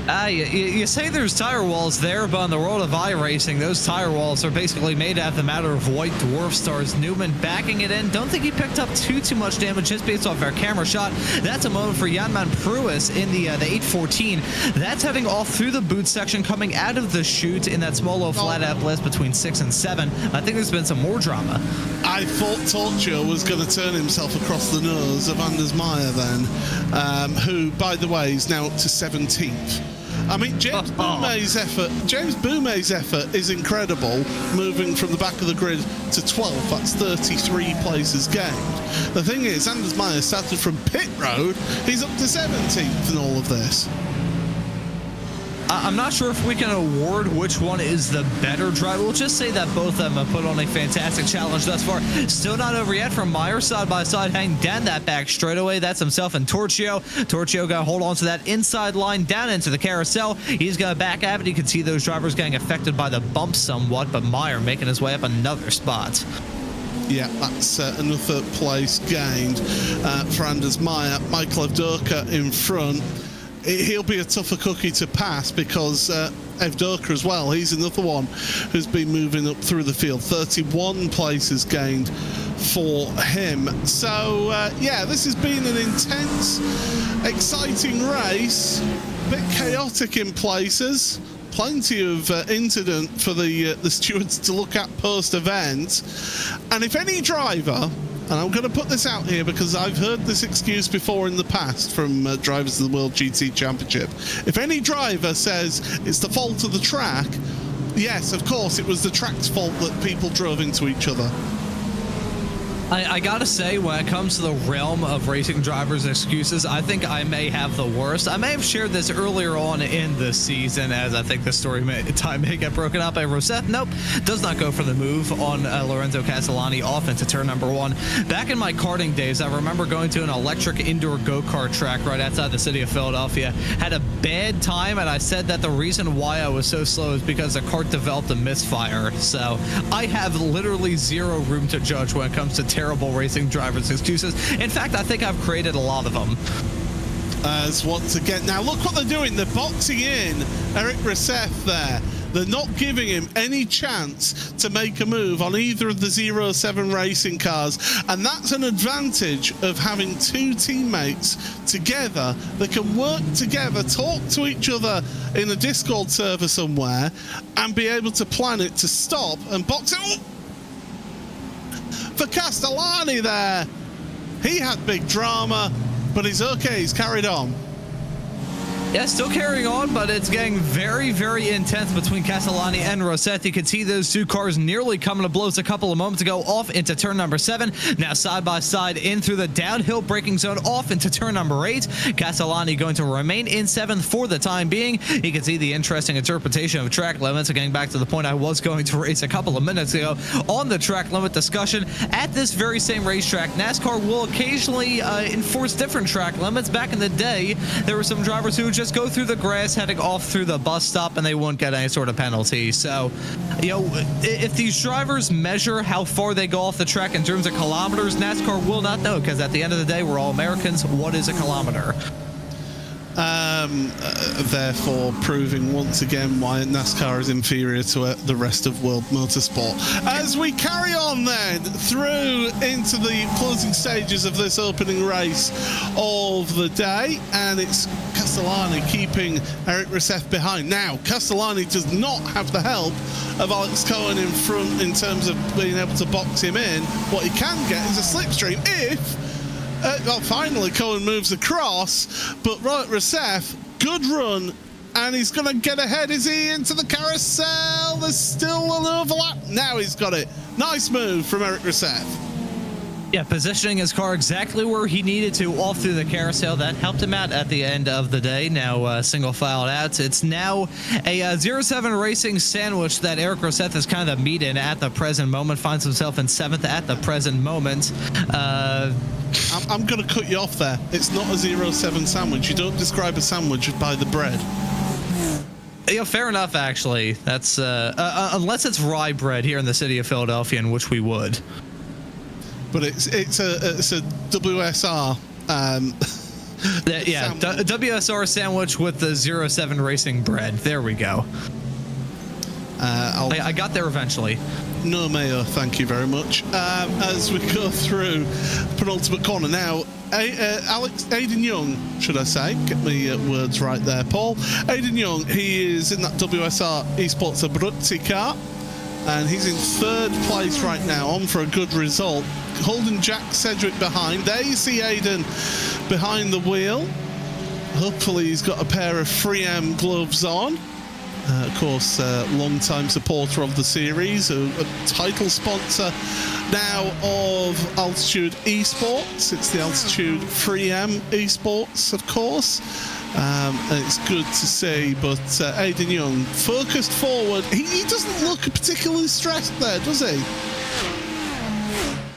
You say there's tire walls there, but in the world of iRacing, those tire walls are basically made out of the matter of white dwarf stars. Newman backing it in. Don't think he picked up too much damage just based off our camera shot. That's a moment for Jan-Man Pruis in the 814. That's heading off through the boot section, coming out of the chute in that small low flat out blitz between 6 and 7. I think there's been some more drama. I thought Torchio was going to turn himself across the nose of Anders Meyer then, who, by the way, is now up to 17th. I mean, James Boumet's effort is incredible, moving from the back of the grid to 12th. That's 33 places gained. The thing is, Anders Meyer started from pit road. He's up to 17th in all of this. I'm not sure if we can award which one is the better driver. We'll just say that both of them have put on a fantastic challenge thus far. Still not over yet from Meyer, side by side, hanging down that back straightaway. That's himself and Torchio. Torchio got to hold on to that inside line down into the carousel. He's going to back up, and you can see those drivers getting affected by the bump somewhat, but Meyer making his way up another spot. Yeah, that's another place gained for Anders Meyer. Michael Evdoka in front. He'll be a tougher cookie to pass because Evdoka as well, he's another one who's been moving up through the field. 31 places gained for him. So, yeah, this has been an intense, exciting race. A bit chaotic in places. Plenty of incident for the stewards to look at post-event. And if any driver... And I'm going to put this out here because I've heard this excuse before in the past from drivers of the World GT Championship. If any driver says it's the fault of the track, yes, of course, it was the track's fault that people drove into each other. I gotta say, when it comes to the realm of racing drivers' excuses, I think I may have the worst. I may have shared this earlier on in the season, as I think the story may get broken up by Rosette. Nope, does not go for the move on Lorenzo Castellani off into turn number 1. Back in my karting days, I remember going to an electric indoor go-kart track right outside the city of Philadelphia. Had a bad time, and I said that the reason why I was so slow is because the kart developed a misfire. So I have literally zero room to judge when it comes to terrible racing drivers' excuses. In fact, I think I've created a lot of them. As once again, now look what they're doing. They're boxing in Eric Rousseff there. They're not giving him any chance to make a move on either of the 07 racing cars, and that's an advantage of having two teammates together that can work together, talk to each other in a Discord server somewhere, and be able to plan it to stop and box it. Oh! For Castellani there, he had big drama, but he's okay, he's carried on. Yeah, still carrying on, but it's getting very, very intense between Castellani and Rossetti. You can see those two cars nearly coming to blows a couple of moments ago off into turn number 7. Now side by side in through the downhill braking zone off into turn number 8. Castellani going to remain in 7th for the time being. You can see the interesting interpretation of track limits. Getting back to the point I was going to race a couple of minutes ago on the track limit discussion. At this very same racetrack, NASCAR will occasionally enforce different track limits. Back in the day, there were some drivers who would just go through the grass heading off through the bus stop and they won't get any sort of penalty. So, you know, if these drivers measure how far they go off the track in terms of kilometers, NASCAR will not know, because at the end of the day, we're all Americans. What is a kilometer? Therefore proving once again why NASCAR is inferior to the rest of world motorsport. As we carry on then through into the closing stages of this opening race of the day, and it's Castellani keeping Eric Rousseff behind. Now, Castellani does not have the help of Alex Cohen in front in terms of being able to box him in. What he can get is a slipstream if well, finally Cohen moves across, but Robert Rousseff, good run, and he's going to get ahead. Is he into the carousel? There's still an overlap. Now he's got it. Nice move from Eric Rousseff. Yeah, positioning his car exactly where he needed to off through the carousel. That helped him out at the end of the day. Now single filed out. It's now a 07 racing sandwich that Eric Rousseff is kind of the meat in at the present moment. Finds himself in 7th at the present moment. I'm going to cut you off there. It's not a 07 sandwich. You don't describe a sandwich by the bread. Yeah, fair enough, actually. That's unless it's rye bread here in the city of Philadelphia, in which we would. But it's a WSR Yeah, WSR sandwich with the 07 Racing bread. There we go. I got there eventually. No mayo, thank you very much. As we go through penultimate corner now, Aiden Young, should I say? Get me words right there, Paul. Aiden Young, he is in that WSR Esports Abruzzi car, and he's in third place right now, on for a good result, holding Jack Sedgwick behind. There you see Aiden behind the wheel. Hopefully he's got a pair of 3M gloves on. Of course, long-time supporter of the series, a title sponsor now of Altitude Esports. It's the Altitude 3M Esports, of course. And it's good to see, but Aiden Young focused forward. He doesn't look particularly stressed there, does he?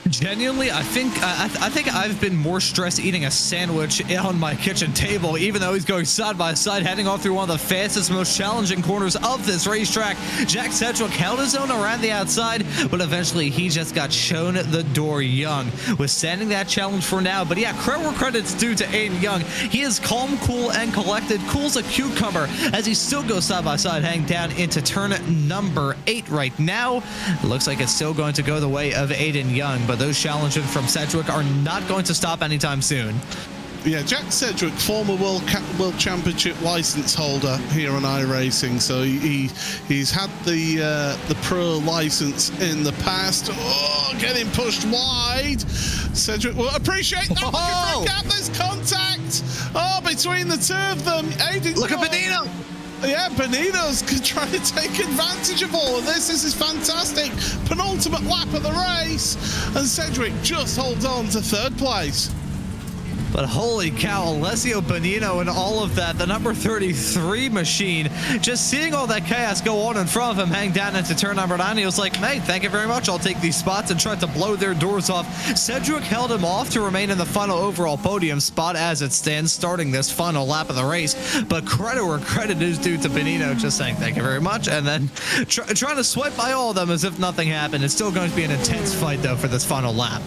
Genuinely, I think I've been more stressed eating a sandwich on my kitchen table, even though he's going side by side, heading off through one of the fastest, most challenging corners of this racetrack. Jack Sedgwick held his own around the outside, but eventually he just got shown the door. Young withstanding that challenge for now. But yeah, credit where credit's due to Aiden Young. He is calm, cool, and collected, cool as a cucumber, as he still goes side by side, heading down into turn number 8 right now. It looks like it's still going to go the way of Aiden Young, but those challenges from Sedgwick are not going to stop anytime soon. Yeah, Jack Sedgwick, former World Championship license holder here on iRacing, so he's had the pro license in the past. Oh, getting pushed wide. Sedgwick will appreciate that. Oh! Looking for a gap. There's contact. Oh, between the two of them. Aiden, look at Benito. Yeah, Benito's trying to take advantage of all of this. This is fantastic. Penultimate lap of the race, and Sedgwick just holds on to third place. But holy cow, Alessio Benito and all of that, the number 33 machine, just seeing all that chaos go on in front of him, hang down into turn number 9, he was like, hey, thank you very much, I'll take these spots, and tried to blow their doors off. Sedgwick held him off to remain in the final overall podium spot as it stands, starting this final lap of the race. But credit where credit is due to Benito, just saying thank you very much, and then trying to swipe by all of them as if nothing happened. It's still going to be an intense fight, though, for this final lap.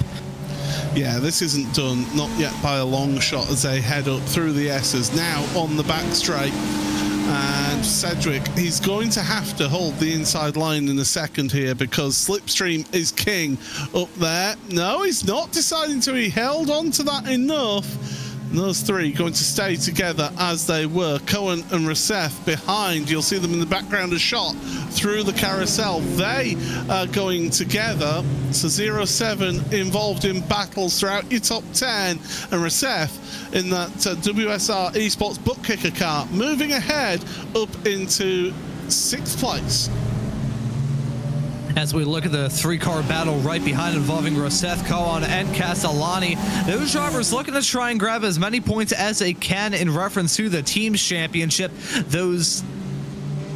Yeah, this isn't done, not yet by a long shot, as they head up through the S's. Now on the back straight, and Sedgwick, he's going to have to hold the inside line in a second here, because Slipstream is king up there. No, he's not deciding to. He held on to that enough. And those three going to stay together as they were. Cohen and Rousseff behind. You'll see them in the background, a shot through the carousel. They are going together. So 07 involved in battles throughout your top 10. And Rousseff in that WSR Esports butt kicker car, moving ahead up into 6th place. As we look at the 3-car battle right behind, involving Rousseff, Cohen, and Castellani, those drivers looking to try and grab as many points as they can in reference to the team's championship. Those,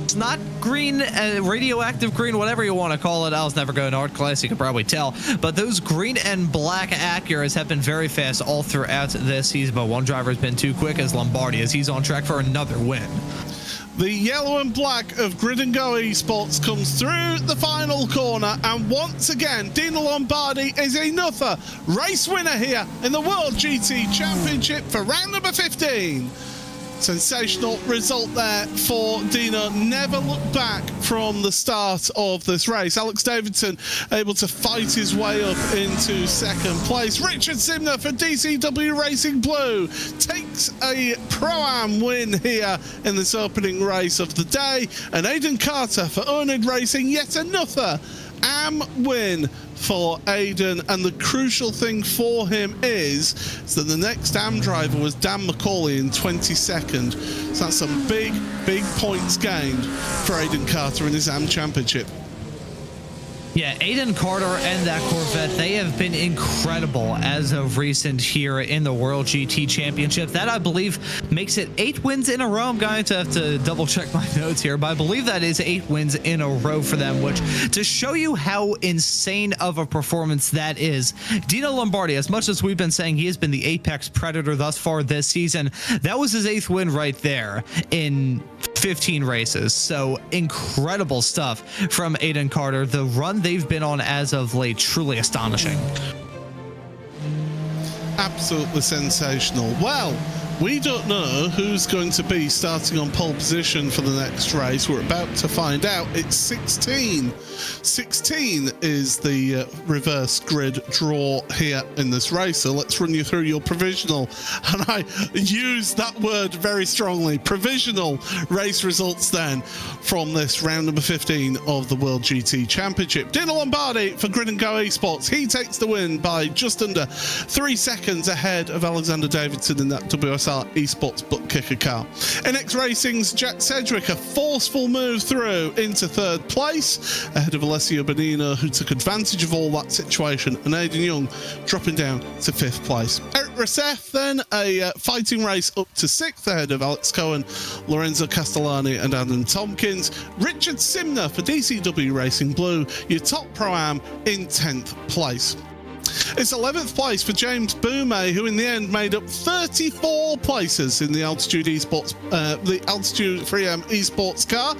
it's not green, radioactive green, whatever you want to call it. I was never going to art class, you can probably tell. But those green and black Acuras have been very fast all throughout this season. But one driver has been too quick, as Lombardi, as he's on track for another win. The yellow and black of Grid and Go Esports comes through the final corner, and once again, Dino Lombardi is another race winner here in the World GT Championship for round number 15. Sensational result there for Dino. Never looked back from the start of this race. Alex Davidson able to fight his way up into 2nd place. Richard Simner for DCW Racing Blue takes a Pro-Am win here in this opening race of the day. And Aidan Carter for Onid Racing, yet another AM win for Aiden, and the crucial thing for him is that the next AM driver was Dan McCauley in 22nd. So that's some big points gained for Aiden Carter in his AM championship. Yeah, Aiden Carter and that Corvette, they have been incredible as of recent here in the World GT Championship. That, I believe, makes it 8 wins in a row. I'm going to have to double check my notes here, but I believe that is 8 wins in a row for them, which, to show you how insane of a performance that is, Dino Lombardi, as much as we've been saying he has been the apex predator thus far this season, that was his 8th win right there in 15 races. So incredible stuff from Aiden Carter. The run they've been on as of late, truly astonishing. Absolutely sensational. Well, we don't know who's going to be starting on pole position for the next race. We're about to find out. It's 16. 16 is the reverse grid draw here in this race. So let's run you through your provisional, and I use that word very strongly, provisional race results then from this round number 15 of the World GT Championship. Dino Lombardi for Grid and Go Esports. He takes the win by just under 3 seconds ahead of Alexander Davidson in that WSR Esports butt kicker car. NX Racing's Jack Sedgwick, a forceful move through into third place ahead of Alessio Bonino, who took advantage of all that situation, and Aidan Young dropping down to 5th place. Eric Rousseff then a fighting race up to 6th ahead of Alex Cohen, Lorenzo Castellani and Adam Tompkins. Richard Simner for DCW Racing Blue, your top pro-am, in 10th place. It's 11th place for James Boumet, who in the end made up 34 places in the Altitude Esports, the Altitude 3M Esports car,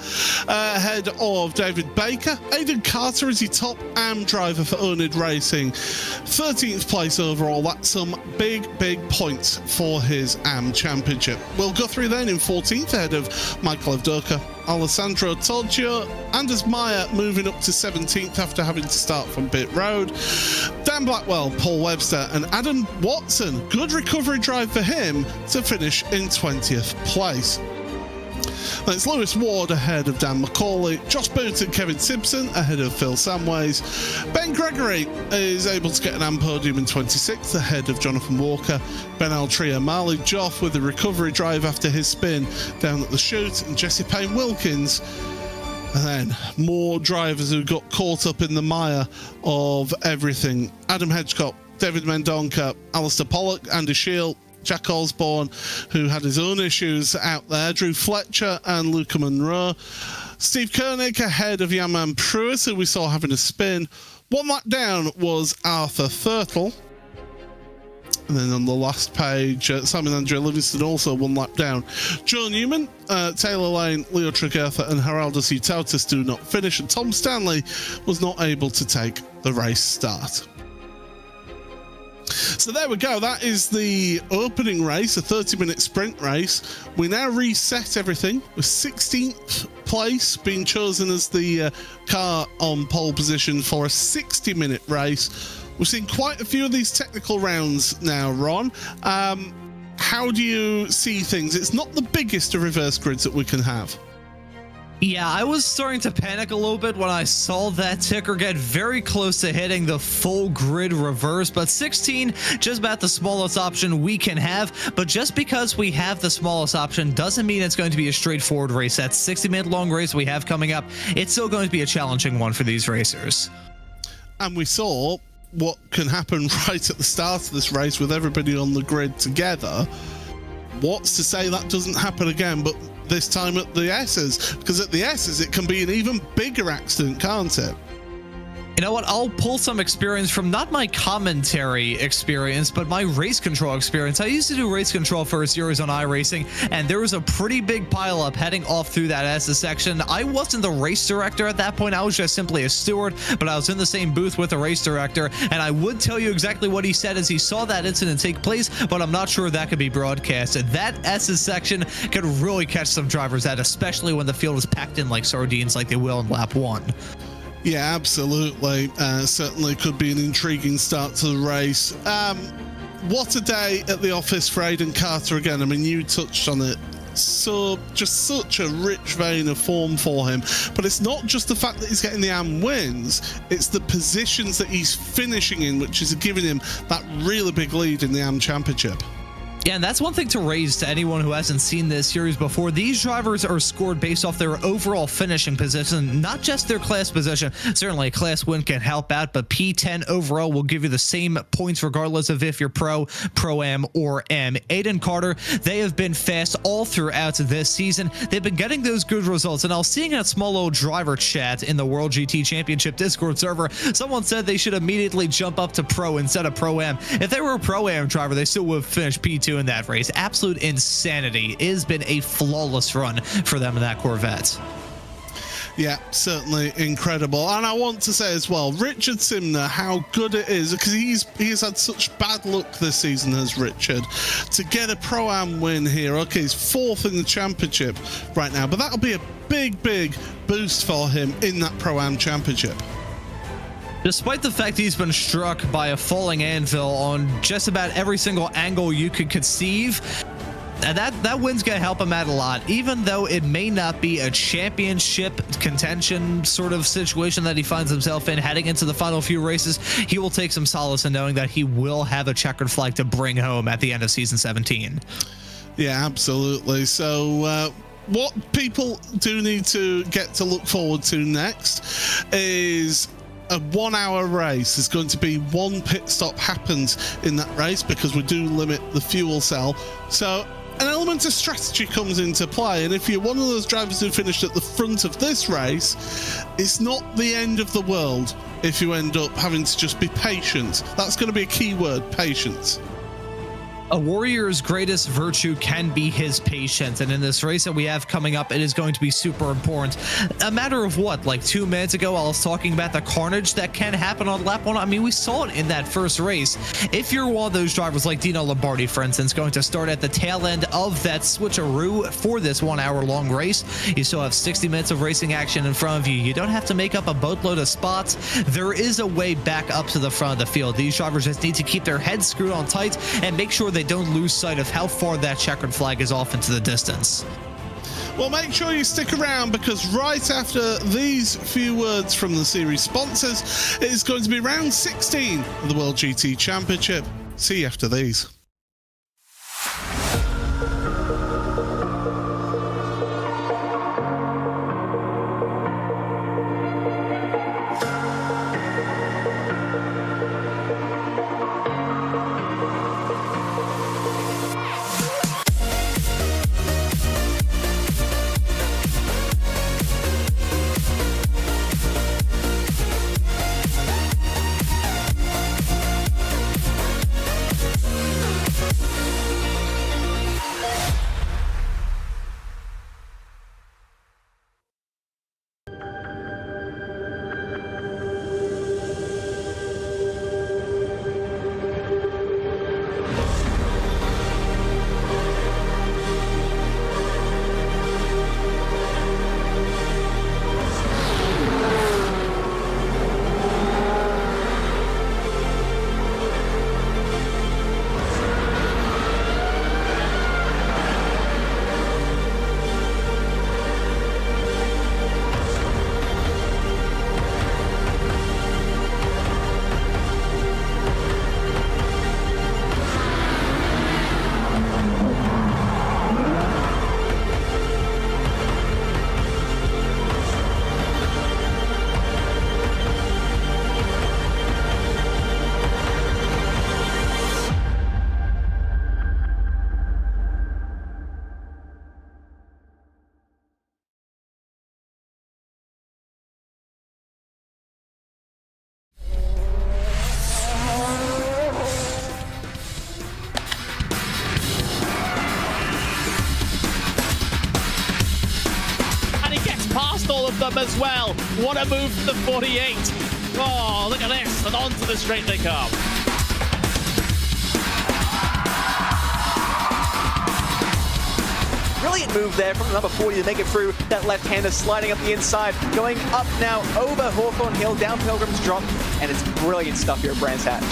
ahead of David Baker. Aidan Carter is your top AM driver for Onid Racing, 13th place overall. That's some big points for his AM championship. We'll go through then in 14th ahead of Michael Evdoka, Alessandro Toggio, Anders Meyer moving up to 17th after having to start from pit road. Dan Blackwell, Paul Webster and Adam Watson, good recovery drive for him to finish in 20th place. It's Lewis Ward ahead of Dan McCauley, Josh Booth and Kevin Simpson ahead of Phil Samways. Ben Gregory is able to get an AM podium in 26th ahead of Jonathan Walker. Ben Altria Marley Joff with a recovery drive after his spin down at the chute, and Jesse Payne Wilkins. And then more drivers who got caught up in the mire of everything. Adam Hedgecock, David Mendonca, Alistair Pollock, Andy Shield, Jack Osborne, who had his own issues out there, Drew Fletcher and Luca Monroe. Steve Koenig ahead of Yaman Pruitt, who we saw having a spin. One lap down was Arthur Thurtle. And then on the last page, Simon Andrea Livingston also 1 lap down. Joe Newman, Taylor Lane, Leo Trigurtha and Geraldo Ciutautas do not finish, and Tom Stanley was not able to take the race start. So there we go. That is the opening race, a 30-minute sprint race. We now reset everything with 16th place being chosen as the car on pole position for a 60-minute race. We've seen quite a few of these technical rounds now, Ron. How do you see things? It's not the biggest of reverse grids that we can have. Yeah, I was starting to panic a little bit when I saw that ticker get very close to hitting the full grid reverse, but 16, just about the smallest option we can have. But just because we have the smallest option doesn't mean it's going to be a straightforward race. That 60-minute long race we have coming up, it's still going to be a challenging one for these racers. And we saw what can happen right at the start of this race with everybody on the grid together. What's to say that doesn't happen again, but this time at the S's? Because at the S's it can be an even bigger accident, can't it? You know what? I'll pull some experience from not my commentary experience, but my race control experience. I used to do race control for a series on iRacing, and there was a pretty big pileup heading off through that S's section. I wasn't the race director at that point. I was just simply a steward, but I was in the same booth with the race director, and I would tell you exactly what he said as he saw that incident take place, but I'm not sure that could be broadcasted. That S's section could really catch some drivers out, especially when the field is packed in like sardines like they will in lap 1. Yeah, absolutely. Certainly could be an intriguing start to the race. What a day at the office for Aidan Carter again. I mean, you touched on it. So just such a rich vein of form for him. But it's not just the fact that he's getting the AM wins, it's the positions that he's finishing in, which is giving him that really big lead in the AM Championship. Yeah, and that's one thing to raise to anyone who hasn't seen this series before. These drivers are scored based off their overall finishing position, not just their class position. Certainly a class win can help out, but P10 overall will give you the same points regardless of if you're pro, pro-am, or am. Aidan Carter, they have been fast all throughout this season. They've been getting those good results, and I was seeing a small little driver chat in the World GT Championship Discord server. Someone said they should immediately jump up to pro instead of pro-am. If they were a pro-am driver, they still would have finished P2 in that race. Absolute insanity. It has been a flawless run for them in that Corvette. Yeah, certainly incredible. And I want to say as well, Richard Simner, how good it is, because he's had such bad luck this season as Richard, to get a Pro-Am win here. Okay, he's 4th in the championship right now, but that'll be a big boost for him in that Pro-Am championship. Despite the fact he's been struck by a falling anvil on just about every single angle you could conceive, and that win's gonna help him out a lot, even though it may not be a championship contention sort of situation that he finds himself in heading into the final few races. He will take some solace in knowing that he will have a checkered flag to bring home at the end of season 17. Yeah, absolutely. So what people do need to get to look forward to next is a 1 hour race. There's going to be one pit stop happens in that race because we do limit the fuel cell. So an element of strategy comes into play, and if you're one of those drivers who finished at the front of this race, it's not the end of the world if you end up having to just be patient. That's going to be a key word, patience. A warrior's greatest virtue can be his patience, and in this race that we have coming up, it is going to be super important. A matter of what, like 2 minutes ago, I was talking about the carnage that can happen on lap 1. I mean, we saw it in that first race. If you're one of those drivers like Dino Lombardi, for instance, going to start at the tail end of that switcheroo for this 1 hour long race, you still have 60 minutes of racing action in front of you. You don't have to make up a boatload of spots. There is a way back up to the front of the field. These drivers just need to keep their heads screwed on tight and make sure they don't lose sight of how far that checkered flag is off into the distance. Well, make sure you stick around, because right after these few words from the series sponsors, it is going to be round 16 of the World GT Championship. See you after these. All of them as well. What a move to the 48. Oh, look at this. And onto the straight they come. Brilliant move there from the number 40 to make it through. That left-hander sliding up the inside, going up now over Hawthorne Hill, down Pilgrim's Drop, and it's brilliant stuff here at Brands Hatch.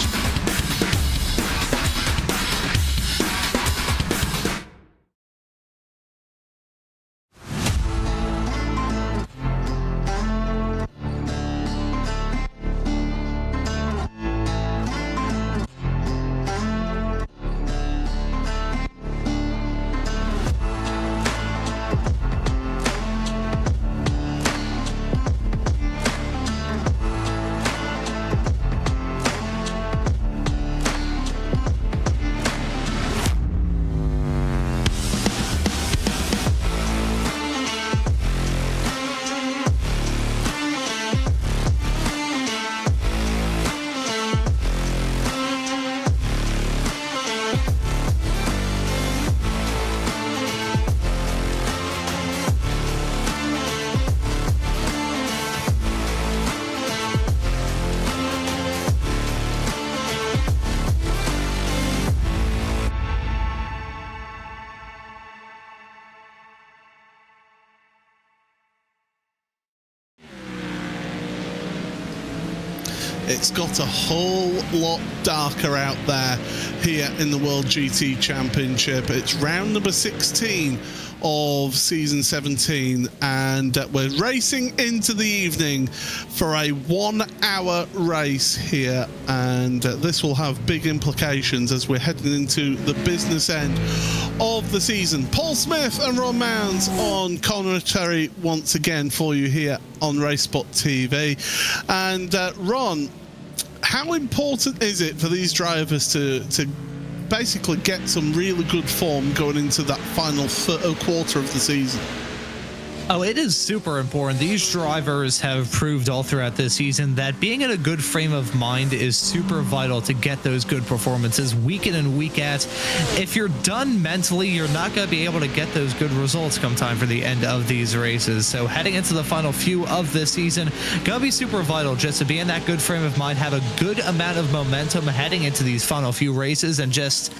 it's got a whole lot darker out there here in the World GT Championship. It's round number 16 of season 17, and we're racing into the evening for a 1-hour race here, and this will have big implications as we're heading into the business end of the season. Paul Smith and Ron Mounds on commentary once again for you here on RaceSpotTV. And Ron, how important is it for these drivers to basically get some really good form going into that final quarter of the season? Oh, it is super important. These drivers have proved all throughout this season that being in a good frame of mind is super vital to get those good performances week in and week out. If you're done mentally, you're not going to be able to get those good results come time for the end of these races. So heading into the final few of this season, going to be super vital just to be in that good frame of mind, have a good amount of momentum heading into these final few races, and just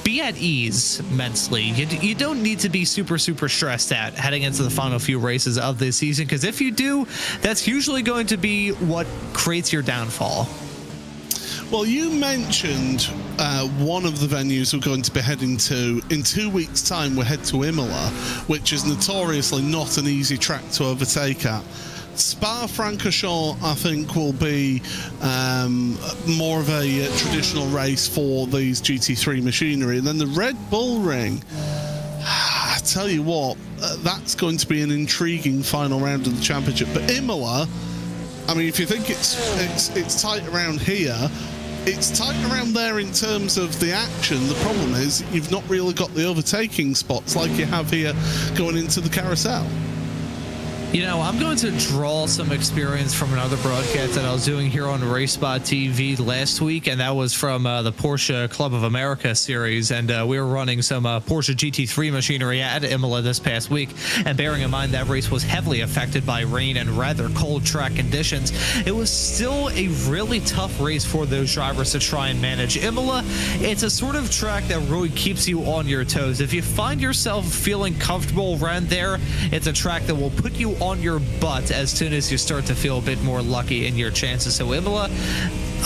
be at ease mentally. You don't need to be super stressed out heading into the final few races of this season, because if you do, that's usually going to be what creates your downfall. Well, you mentioned one of the venues we're going to be heading to. In 2 weeks' time, we'll head to Imola, which is notoriously not an easy track to overtake at. Spa-Francorchamps, I think, will be more of a traditional race for these GT3 machinery. And then the Red Bull Ring, I tell you what, that's going to be an intriguing final round of the championship. But Imola, I mean, if you think it's tight around here, it's tight around there in terms of the action. The problem is you've not really got the overtaking spots like you have here going into the carousel. You know, I'm going to draw some experience from another broadcast that I was doing here on RaceSpotTV last week, and that was from the Porsche Club of America series, and we were running some Porsche GT3 machinery at Imola this past week, and bearing in mind that race was heavily affected by rain and rather cold track conditions, it was still a really tough race for those drivers to try and manage. Imola, it's a sort of track that really keeps you on your toes. If you find yourself feeling comfortable around there, it's a track that will put you on your butt as soon as you start to feel a bit more lucky in your chances. So Imola,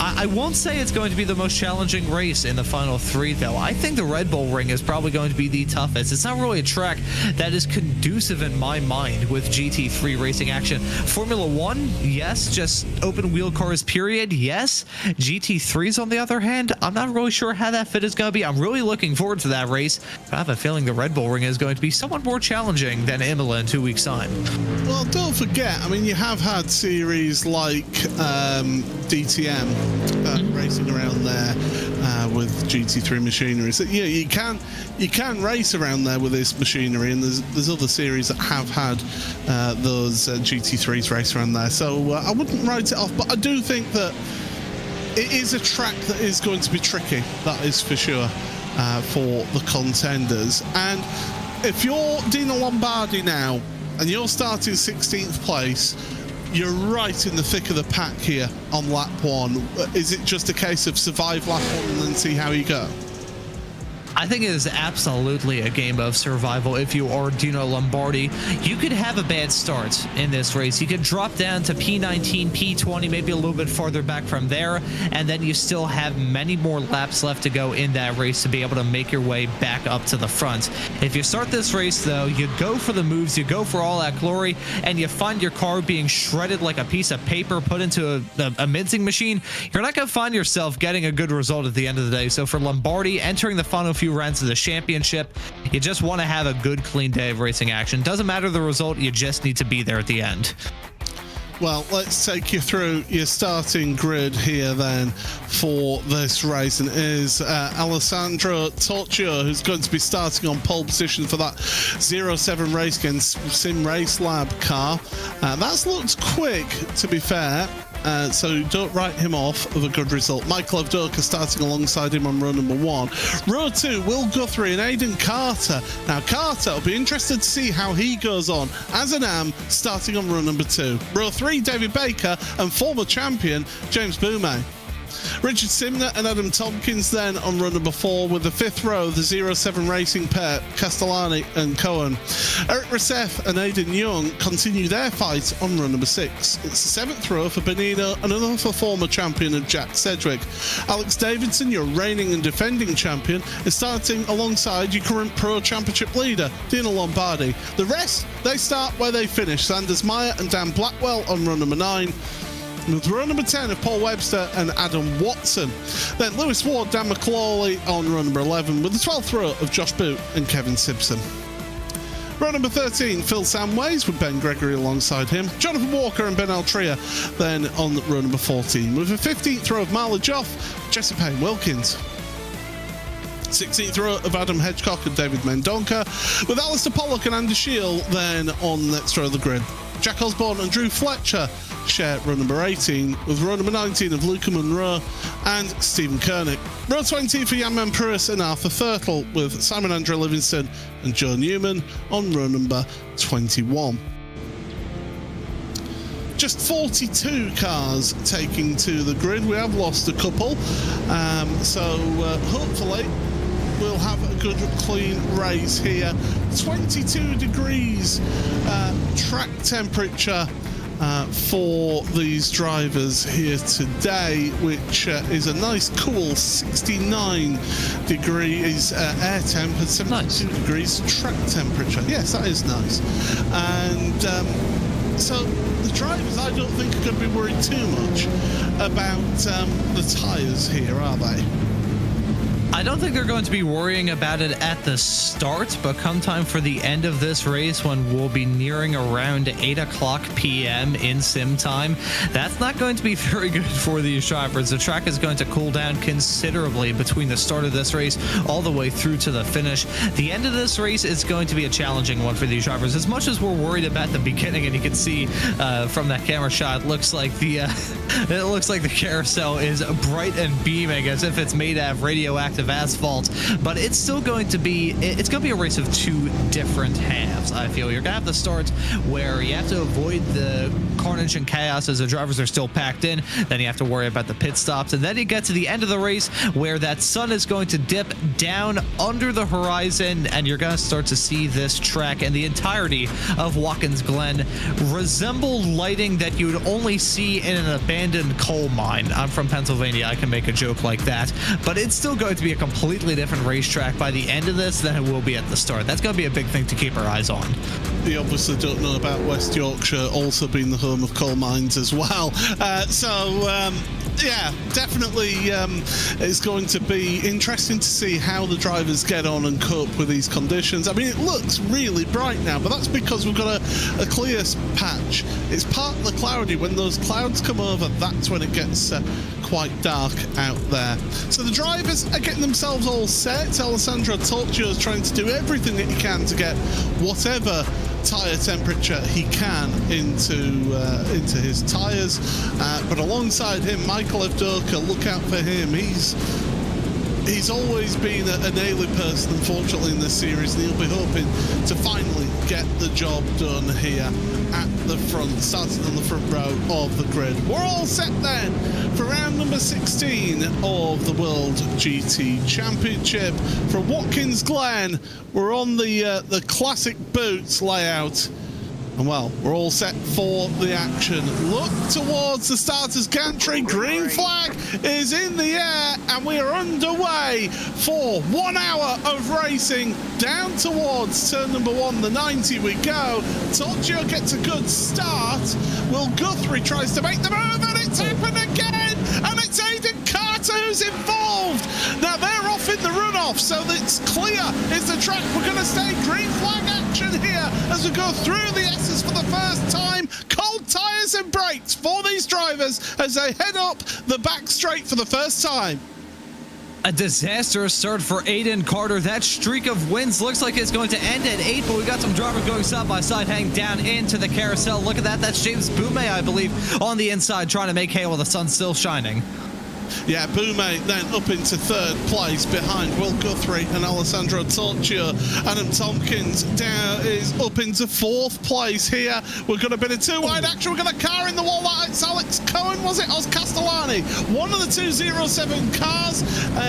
I won't say it's going to be the most challenging race in the final three, though. I think the Red Bull Ring is probably going to be the toughest. It's not really a track that is conducive in my mind with GT3 racing action. Formula One, yes. Just open wheel cars, period, yes. GT3s, on the other hand, I'm not really sure how that fit is going to be. I'm really looking forward to that race, but I have a feeling the Red Bull Ring is going to be somewhat more challenging than Imola in 2 weeks' time. Well, don't forget, I mean, you have had series like DTM racing around there with GT3 machinery. So yeah, you can race around there with this machinery, and there's other series that have had those GT3s race around there. So I wouldn't write it off, but I do think that it is a track that is going to be tricky. That is for sure for the contenders. And if you're Dino Lombardi now, and you're starting 16th place, you're right in the thick of the pack here on lap one. Is it just a case of survive lap one and then see how you go? I think it is absolutely a game of survival. If you are Dino Lombardi, you could have a bad start in this race. You could drop down to P19, P20, maybe a little bit farther back from there, and then you still have many more laps left to go in that race to be able to make your way back up to the front. If you start this race, though, you go for the moves, you go for all that glory, and you find your car being shredded like a piece of paper put into a mincing machine, you're not going to find yourself getting a good result at the end of the day. So for Lombardi, entering the final few rounds of the championship, you just want to have a good, clean day of racing action. Doesn't matter the result, you just need to be there at the end. Well, let's take you through your starting grid here then for this race, and it is Alessandro Torchio who's going to be starting on pole position for that 07 race against Sim Race Lab car. That's looked quick, to be fair. So don't write him off of a good result. Michael Avdoka starting alongside him on row number 1. Row 2, Will Guthrie and Aidan Carter. Now, Carter, I'll be interested to see how he goes on as an AM starting on row number 2. Row 3, David Baker and former champion James Boumé. Richard Simner and Adam Tompkins then on run number 4, with the 5th row, the 07 Racing pair, Castellani and Cohen. Eric Rousseff and Aidan Young continue their fight on run number 6. It's the 7th row for Benino and another former champion of Jack Sedgwick. Alex Davidson, your reigning and defending champion, is starting alongside your current Pro Championship leader, Dino Lombardi. The rest, they start where they finish. Sanders Meyer and Dan Blackwell on run number 9. With run number 10 of Paul Webster and Adam Watson. Then Lewis Ward, Dan McClawley on run number 11, with the 12th row of Josh Boot and Kevin Simpson. Row number 13, Phil Samways with Ben Gregory alongside him. Jonathan Walker and Ben Altria then on row number 14. With the 15th row of Marla Joff, Jesse Payne Wilkins. 16th row of Adam Hedgecock and David Mendonca, with Alistair Pollock and Andy Shield then on the next row of the grid. Jack Osborne and Drew Fletcher share row number 18, with row number 19 of Luca Munro and Stephen Koenig. Row 20 for Jan-Man Pruis and Arthur Thurtle, with Simon Andrew Livingston and Joe Newman on row number 21. Just 42 cars taking to the grid. We have lost a couple, so hopefully we'll have a good clean race here. 22 degrees track temperature for these drivers here today, which is a nice cool 69 degrees air temp and 72 degrees track temperature. Yes, that is nice. And so the drivers, I don't think, are going to be worried too much about the tyres here, are they? I don't think they're going to be worrying about it at the start, but come time for the end of this race, when we'll be nearing around 8 o'clock p.m. in sim time, that's not going to be very good for these drivers. The track is going to cool down considerably between the start of this race all the way through to the finish. The end of this race is going to be a challenging one for these drivers. As much as we're worried about the beginning, and you can see from that camera shot, it looks like the carousel is bright and beaming as if it's made out of radioactive asphalt, but it's still going to be a race of two different halves. I feel you're gonna have the start where you have to avoid the carnage and chaos as the drivers are still packed in, then you have to worry about the pit stops, and then you get to the end of the race where that sun is going to dip down under the horizon, and you're going to start to see this track and the entirety of Watkins Glen resemble lighting that you would only see in an abandoned coal mine. I'm from Pennsylvania, I can make a joke like that, but it's still going to be a completely different racetrack by the end of this than it will be at the start. That's going to be a big thing to keep our eyes on. You obviously don't know about West Yorkshire also being the home of coal mines as well. Yeah, definitely it's going to be interesting to see how the drivers get on and cope with these conditions. I mean, it looks really bright now, but that's because we've got a clear patch. It's partly cloudy. When those clouds come over, that's when it gets quite dark out there. So the drivers are getting themselves all set. Alessandro Torchio is trying to do everything that he can to get whatever tyre temperature he can into his tyres, but alongside him, Michael Evdoka, look out for him. He's always been an ailing person, unfortunately, in this series, and he'll be hoping to finally get the job done here at the front, starting on the front row of the grid. We're all set then for round number 16 of the World GT Championship. For Watkins Glen, we're on the classic boots layout. And well, we're all set for the action. Look towards the starter's gantry. Green flag is in the air, and we are underway for 1 hour of racing. Down towards turn number 1, the 90 we go. Torchio gets a good start. Will Guthrie tries to make the move, and it's happened again. And it's Aidan Carter who's involved. Now they're off in the runoff, so it's clear. It's the track. We're going to stay green flag action here as we go through the S's for the first time. Cold tyres and brakes for these drivers as they head up the back straight for the first time. A disastrous start for Aidan Carter. That streak of wins looks like it's going to end at 8, but we got some drivers going side by side, heading down into the carousel. Look at that. That's James Boumet, I believe, on the inside, trying to make hay while the sun's still shining. Yeah, Boumet then up into third place behind Will Guthrie and Alessandro Torchio. Adam Tompkins down is up into fourth place here. We've got a bit of two-wide action. We've got a car in the wall. It's Alex Cohen, was it? Or was Castellani? One of the 207 cars.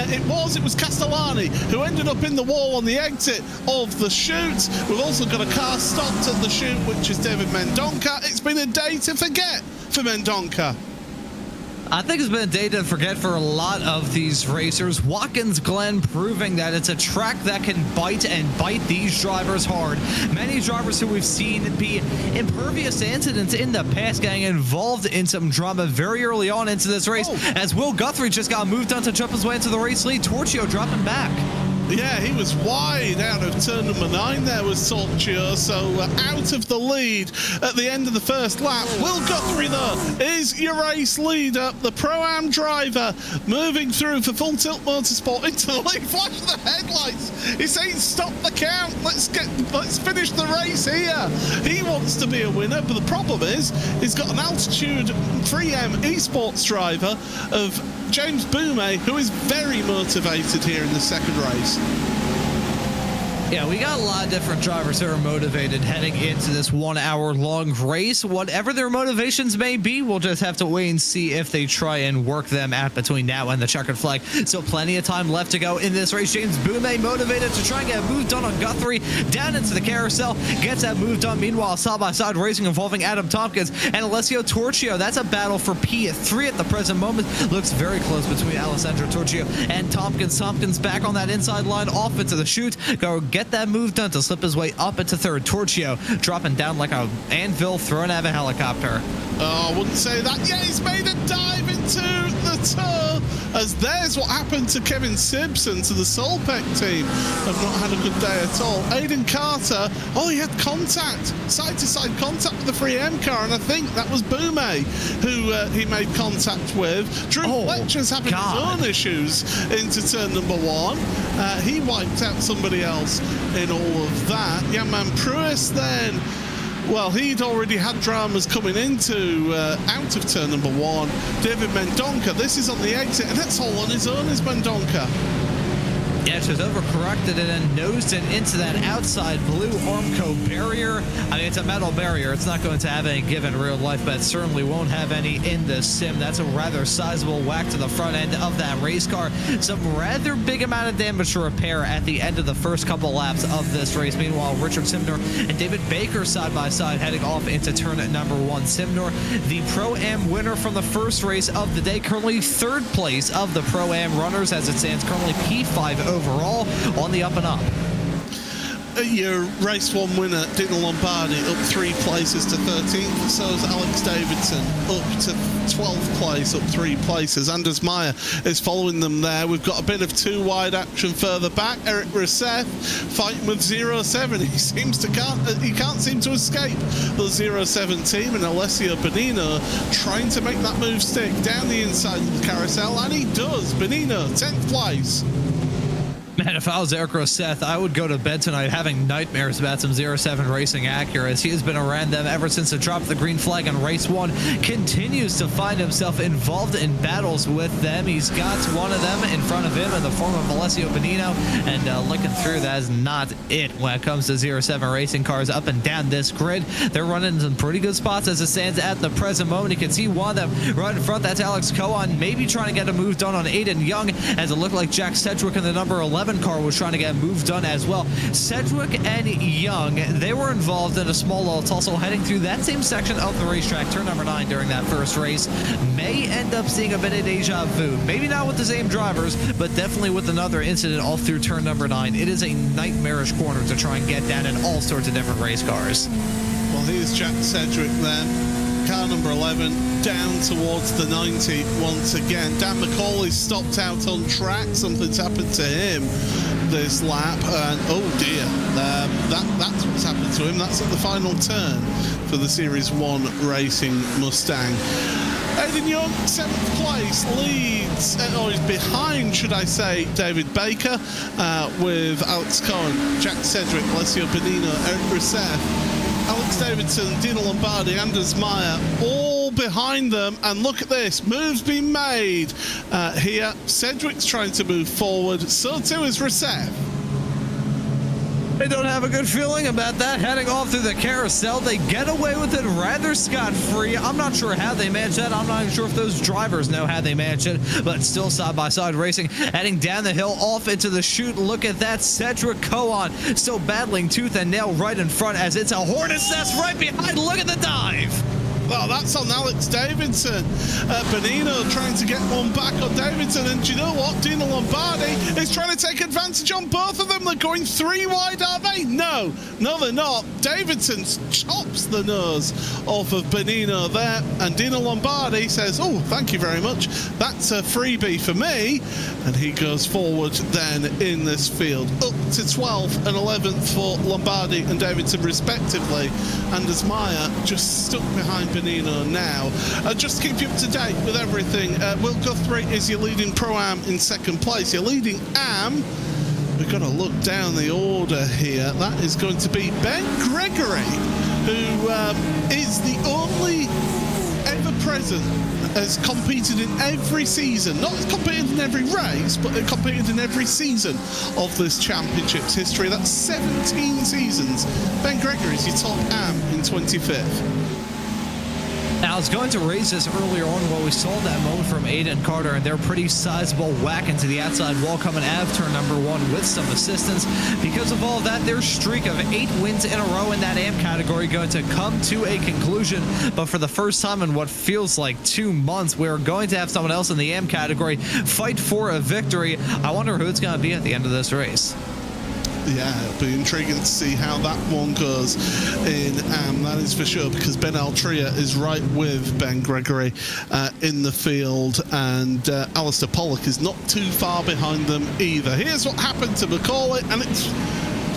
It was Castellani who ended up in the wall on the exit of the chute. We've also got a car stopped at the chute, which is David Mendonca. It's been a day to forget for Mendonca. I think it's been a day to forget for a lot of these racers. Watkins Glen proving that it's a track that can bite these drivers hard. Many drivers who we've seen be impervious to incidents in the past getting involved in some drama very early on into this race, as Will Guthrie just got moved on to jump his way into the race lead. Torchio dropping back. Yeah, he was wide out of turn number 9 there was Torchio, so out of the lead at the end of the first lap. Will Guthrie, though, is your race leader, the Pro-Am driver, moving through for Full Tilt Motorsport into the lead. Flash the headlights. He's saying, stop the count. Let's finish the race here. He wants to be a winner, but the problem is he's got an Altitude 3M esports driver of James Boumet, who is very motivated here in the second race. Yeah, we got a lot of different drivers who are motivated heading into this 1 hour long race. Whatever their motivations may be, we'll just have to wait and see if they try and work them out between now and the checkered flag. So plenty of time left to go in this race. James Boumet motivated to try and get a move done on Guthrie down into the carousel. Gets that move done. Meanwhile, side-by-side racing involving Adam Tompkins and Alessio Torchio. That's a battle for P3 at the present moment. Looks very close between Alessandro Torchio and Tompkins. Tompkins back on that inside line, off into the chute. Get that move done to slip his way up into third. Torchio dropping down like a anvil thrown out of a helicopter. Oh, I wouldn't say that. Yeah, he's made a dive into the turn, as there's what happened to Kevin Simpson, to the Solpec team. Have not had a good day at all. Aidan Carter, he had contact, side-to-side contact with the 3M car, and I think that was Boumet who he made contact with. Drew Fletcher's having his own issues into turn number 1. He wiped out somebody else in all of that. Jan-Man Pruis then, well, he'd already had dramas coming into out of turn number 1. David Mendonca, this is on the exit, and that's all on his own is Mendonca. Yeah, just overcorrected it and nosed it into that outside blue Armco barrier. I mean, it's a metal barrier. It's not going to have any give in real life, but it certainly won't have any in the sim. That's a rather sizable whack to the front end of that race car. Some rather big amount of damage to repair at the end of the first couple laps of this race. Meanwhile, Richard Simnor and David Baker side by side heading off into turn number 1. Simnor, the Pro-Am winner from the first race of the day, currently third place of the Pro-Am runners as it stands, currently P5 overall, on the up and up. Your race 1 winner, Dino Lombardi, up 3 places to 13th. So is Alex Davidson, up to 12th place, up 3 places. Anders Meyer is following them there. We've got a bit of 2-wide action further back. Eric Rousseff fighting with 07. He can't seem to escape the 07 team. And Alessio Bonino trying to make that move stick down the inside of the carousel, and he does. Bonino, 10th place. Man, if I was Eric Rousseff, I would go to bed tonight having nightmares about some 07 Racing Acuras. He has been around them ever since the drop of the green flag in race 1. Continues to find himself involved in battles with them. He's got one of them in front of him in the form of Alessio Bonino, and looking through, that is not it when it comes to 07 racing cars up and down this grid. They're running in some pretty good spots as it stands at the present moment. You can see one of them right in front. That's Alex Cohen, maybe trying to get a move done on Aiden Young, as it looked like Jack Sedgwick in the number 11 car was trying to get a move done as well. Sedgwick and Young, they were involved in a small little tussle heading through that same section of the racetrack, turn number 9 during that first race. May end up seeing a bit of deja vu. Maybe not with the same drivers, but definitely with another incident all through turn number 9. It is a nightmarish corner to try and get down in all sorts of different race cars. Well, here's Jack Sedgwick then. Car number 11 down towards the 90 once again. Dan McCauley stopped out on track. Something's happened to him this lap, and oh dear, that's what's happened to him. That's at the final turn for the Series 1 Racing Mustang. Aiden Young, 7th place, leads, or is behind, should I say, David Baker, with Alex Cohen, Jack Sedgwick, Alessio Bonino, Eric Rousseff, Alex Davidson, Dino Lombardi, Anders Meyer, all behind them, and look at this, moves being made here. Cedric's trying to move forward, so too is Recep. They don't have a good feeling about that. Heading off through the carousel, they get away with it rather scot-free. I'm not sure how they managed that. I'm not even sure if those drivers know how they managed it, but still side-by-side racing. Heading down the hill, off into the chute. Look at that. Cedric Cohen still battling tooth and nail right in front as it's a hornet's nest right behind. Look at the dive. Well, that's on Alex Davidson. Bonino trying to get one back on Davidson, and do you know what? Dino Lombardi is trying to take advantage on both of them. They're going 3 wide, are they? No, they're not. Davidson chops the nose off of Bonino there, and Dino Lombardi says, oh, thank you very much. That's a freebie for me. And he goes forward then in this field, up to 12th and 11th for Lombardi and Davidson respectively. Anders Meyer just stuck behind Bonino now. Just to keep you up to date with everything, Will Guthrie is your leading Pro-Am in second place. Your leading Am, we've got to look down the order here. That is going to be Ben Gregory, who is the only ever present, has competed in every season, not competed in every race, but competed in every season of this championship's history. That's 17 seasons. Ben Gregory is your top Am in 25th. Now, I was going to raise this earlier on where we saw that moment from Aiden Carter and their pretty sizable whack into the outside wall coming out of turn number 1 with some assistance. Because of all of that, their streak of 8 wins in a row in that AM category going to come to a conclusion. But for the first time in what feels like 2 months, we're going to have someone else in the AM category fight for a victory. I wonder who it's going to be at the end of this race. Yeah, it'll be intriguing to see how that one goes in that is for sure, because Ben Altria is right with Ben Gregory in the field, and Alistair Pollock is not too far behind them either. Here's what happened to Macaulay, and it's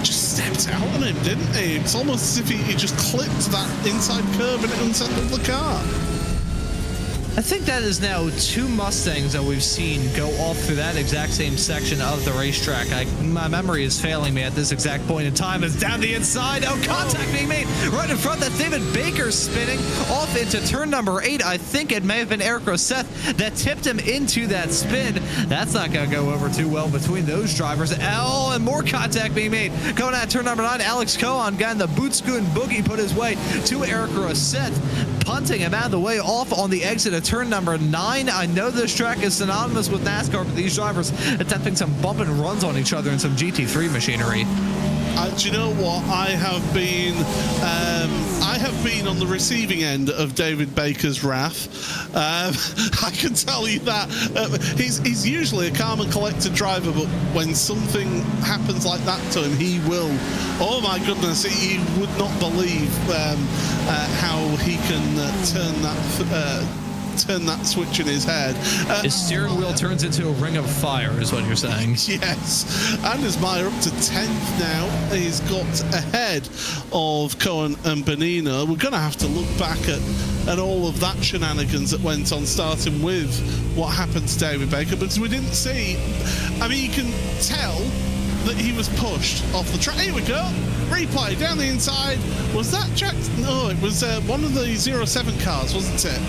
just stepped out on him, didn't he? It's almost as if he just clipped that inside curve and it unsettled the car. I think that is now 2 Mustangs that we've seen go off through that exact same section of the racetrack. My memory is failing me at this exact point in time. It's down the inside. Oh, contact being made right in front. That's David Baker spinning off into turn number 8. I think it may have been Eric Rosseth that tipped him into that spin. That's not going to go over too well between those drivers. Oh, and more contact being made. Going at turn number 9, Alex Cohen got in the boot scoot and boogie, put his way to Eric Rosseth, punting him out of the way off on the exit of turn number 9. I know this track is synonymous with NASCAR, but these drivers attempting some bump and runs on each other in some GT3 machinery. Do you know what? I have been on the receiving end of David Baker's wrath. I can tell you that. He's usually a calm and collected driver, but when something happens like that to him, he will. Oh my goodness, he would not believe how he can turn that switch in his head. His steering wheel turns into a ring of fire, is what you're saying. Yes. Anders Meyer up to 10th now. He's got ahead of Cohen and Bonino. We're going to have to look back at all of that shenanigans that went on, starting with what happened to David Baker, because we didn't see. I mean, you can tell that he was pushed off the track. Here we go. Replay down the inside. Was that Jack? No, it was one of the 07 cars, wasn't it?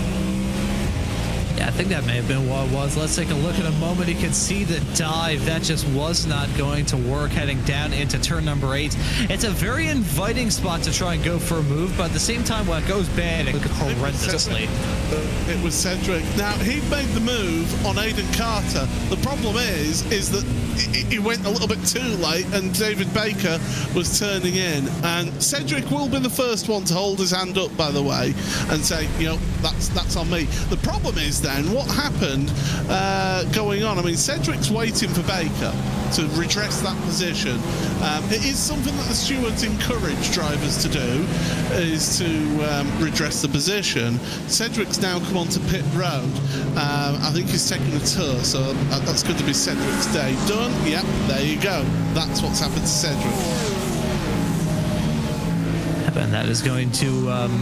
Yeah, I think that may have been what it was. Let's take a look in a moment. You can see the dive. That just was not going to work heading down into turn number 8. It's a very inviting spot to try and go for a move, but at the same time, when it goes bad, it goes horrendously. It was Cedric. Now, he made the move on Aiden Carter. The problem is that he went a little bit too late, and David Baker was turning in. And Cedric will be the first one to hold his hand up, by the way, and say, you know, that's on me. The problem is then what happened going on. I mean, Cedric's waiting for Baker to redress that position. It is something that the stewards encourage drivers to do, is to redress the position. Cedric's now come onto pit road. I think he's taking a tour, so that's going to be Cedric's day. Done? Yep, there you go. That's what's happened to Cedric. lap, and that is going to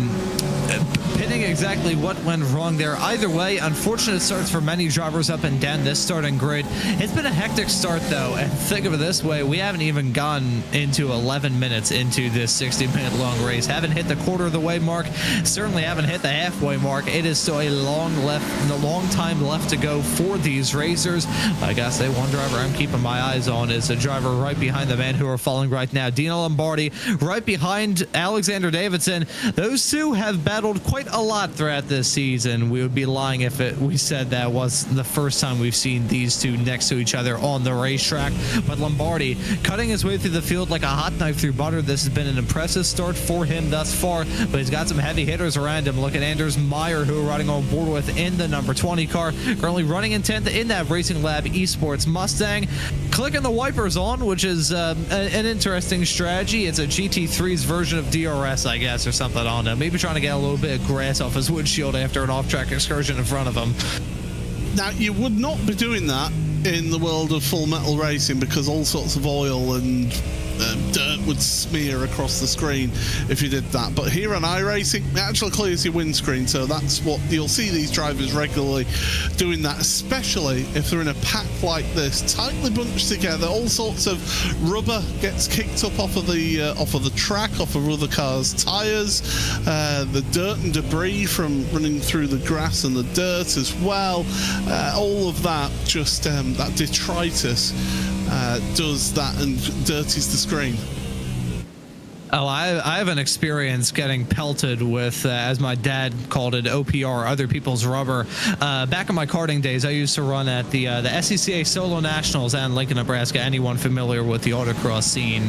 pinning exactly what went wrong there. Either way, unfortunate starts for many drivers up and down this starting grid. It's been a hectic start though, and think of it this way, we haven't even gone into 11 minutes into this 60-minute long race. Haven't hit the quarter of the way mark, certainly haven't hit the halfway mark. It is still a long time left to go for these racers. I gotta say, one driver I'm keeping my eyes on is a driver right behind the man who are falling right now, Dino Lombardi, right behind Alexander Davidson. Those two have battled quite a lot throughout this season. We would be lying if we said that was the first time we've seen these two next to each other on the racetrack. But Lombardi cutting his way through the field like a hot knife through butter. This has been an impressive start for him thus far, but he's got some heavy hitters around him. Look at Anders Meyer, who we're riding on board with in the number 20 car, currently running in 10th in that Racing Lab Esports Mustang. Clicking the wipers on, which is an interesting strategy. It's a GT3's version of DRS, I guess, or something. I don't know. Maybe trying to get a little bit of grass off his windshield after an off-track excursion in front of him. Now, you would not be doing that in the world of full metal racing, because all sorts of oil and dirt would smear across the screen if you did that. But here on iRacing, it actually clears your windscreen, so that's what you'll see these drivers regularly doing, that especially if they're in a pack like this, tightly bunched together. All sorts of rubber gets kicked up off of the track, off of other cars' tires, the dirt and debris from running through the grass and the dirt as well. All of that, just that detritus does that and dirties the screen. Oh, I have an experience getting pelted with, as my dad called it, OPR, other people's rubber. Back in my karting days, I used to run at the SCCA Solo Nationals out in Lincoln, Nebraska. Anyone familiar with the autocross scene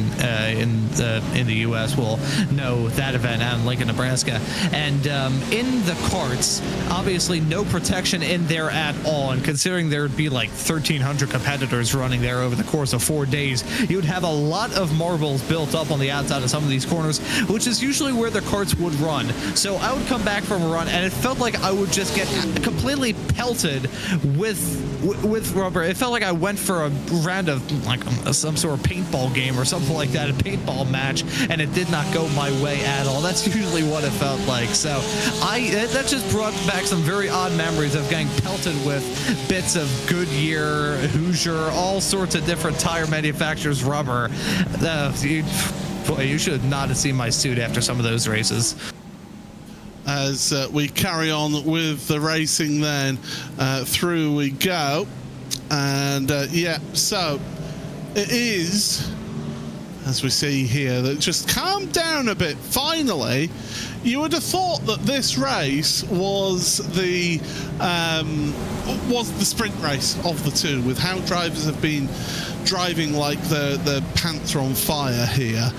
in the U.S. will know that event out in Lincoln, Nebraska. And in the karts, obviously no protection in there at all. And considering there would be like 1,300 competitors running there over the course of 4 days, you would have a lot of marbles built up on the outside of some of these corners, which is usually where the karts would run. So I would come back from a run and it felt like I would just get completely pelted with rubber. It felt like I went for a round of like some sort of paintball game or something like that, a paintball match, and it did not go my way at all. That's usually what it felt like. So that just brought back some very odd memories of getting pelted with bits of Goodyear, Hoosier, all sorts of different tire manufacturers' rubber. Boy, you should not have seen my suit after some of those races. As we carry on with the racing then, through we go. And yeah, so it is, as we see here, that just calmed down a bit. Finally, you would have thought that this race was the sprint race of the two, with how drivers have been driving like the pants are on fire here.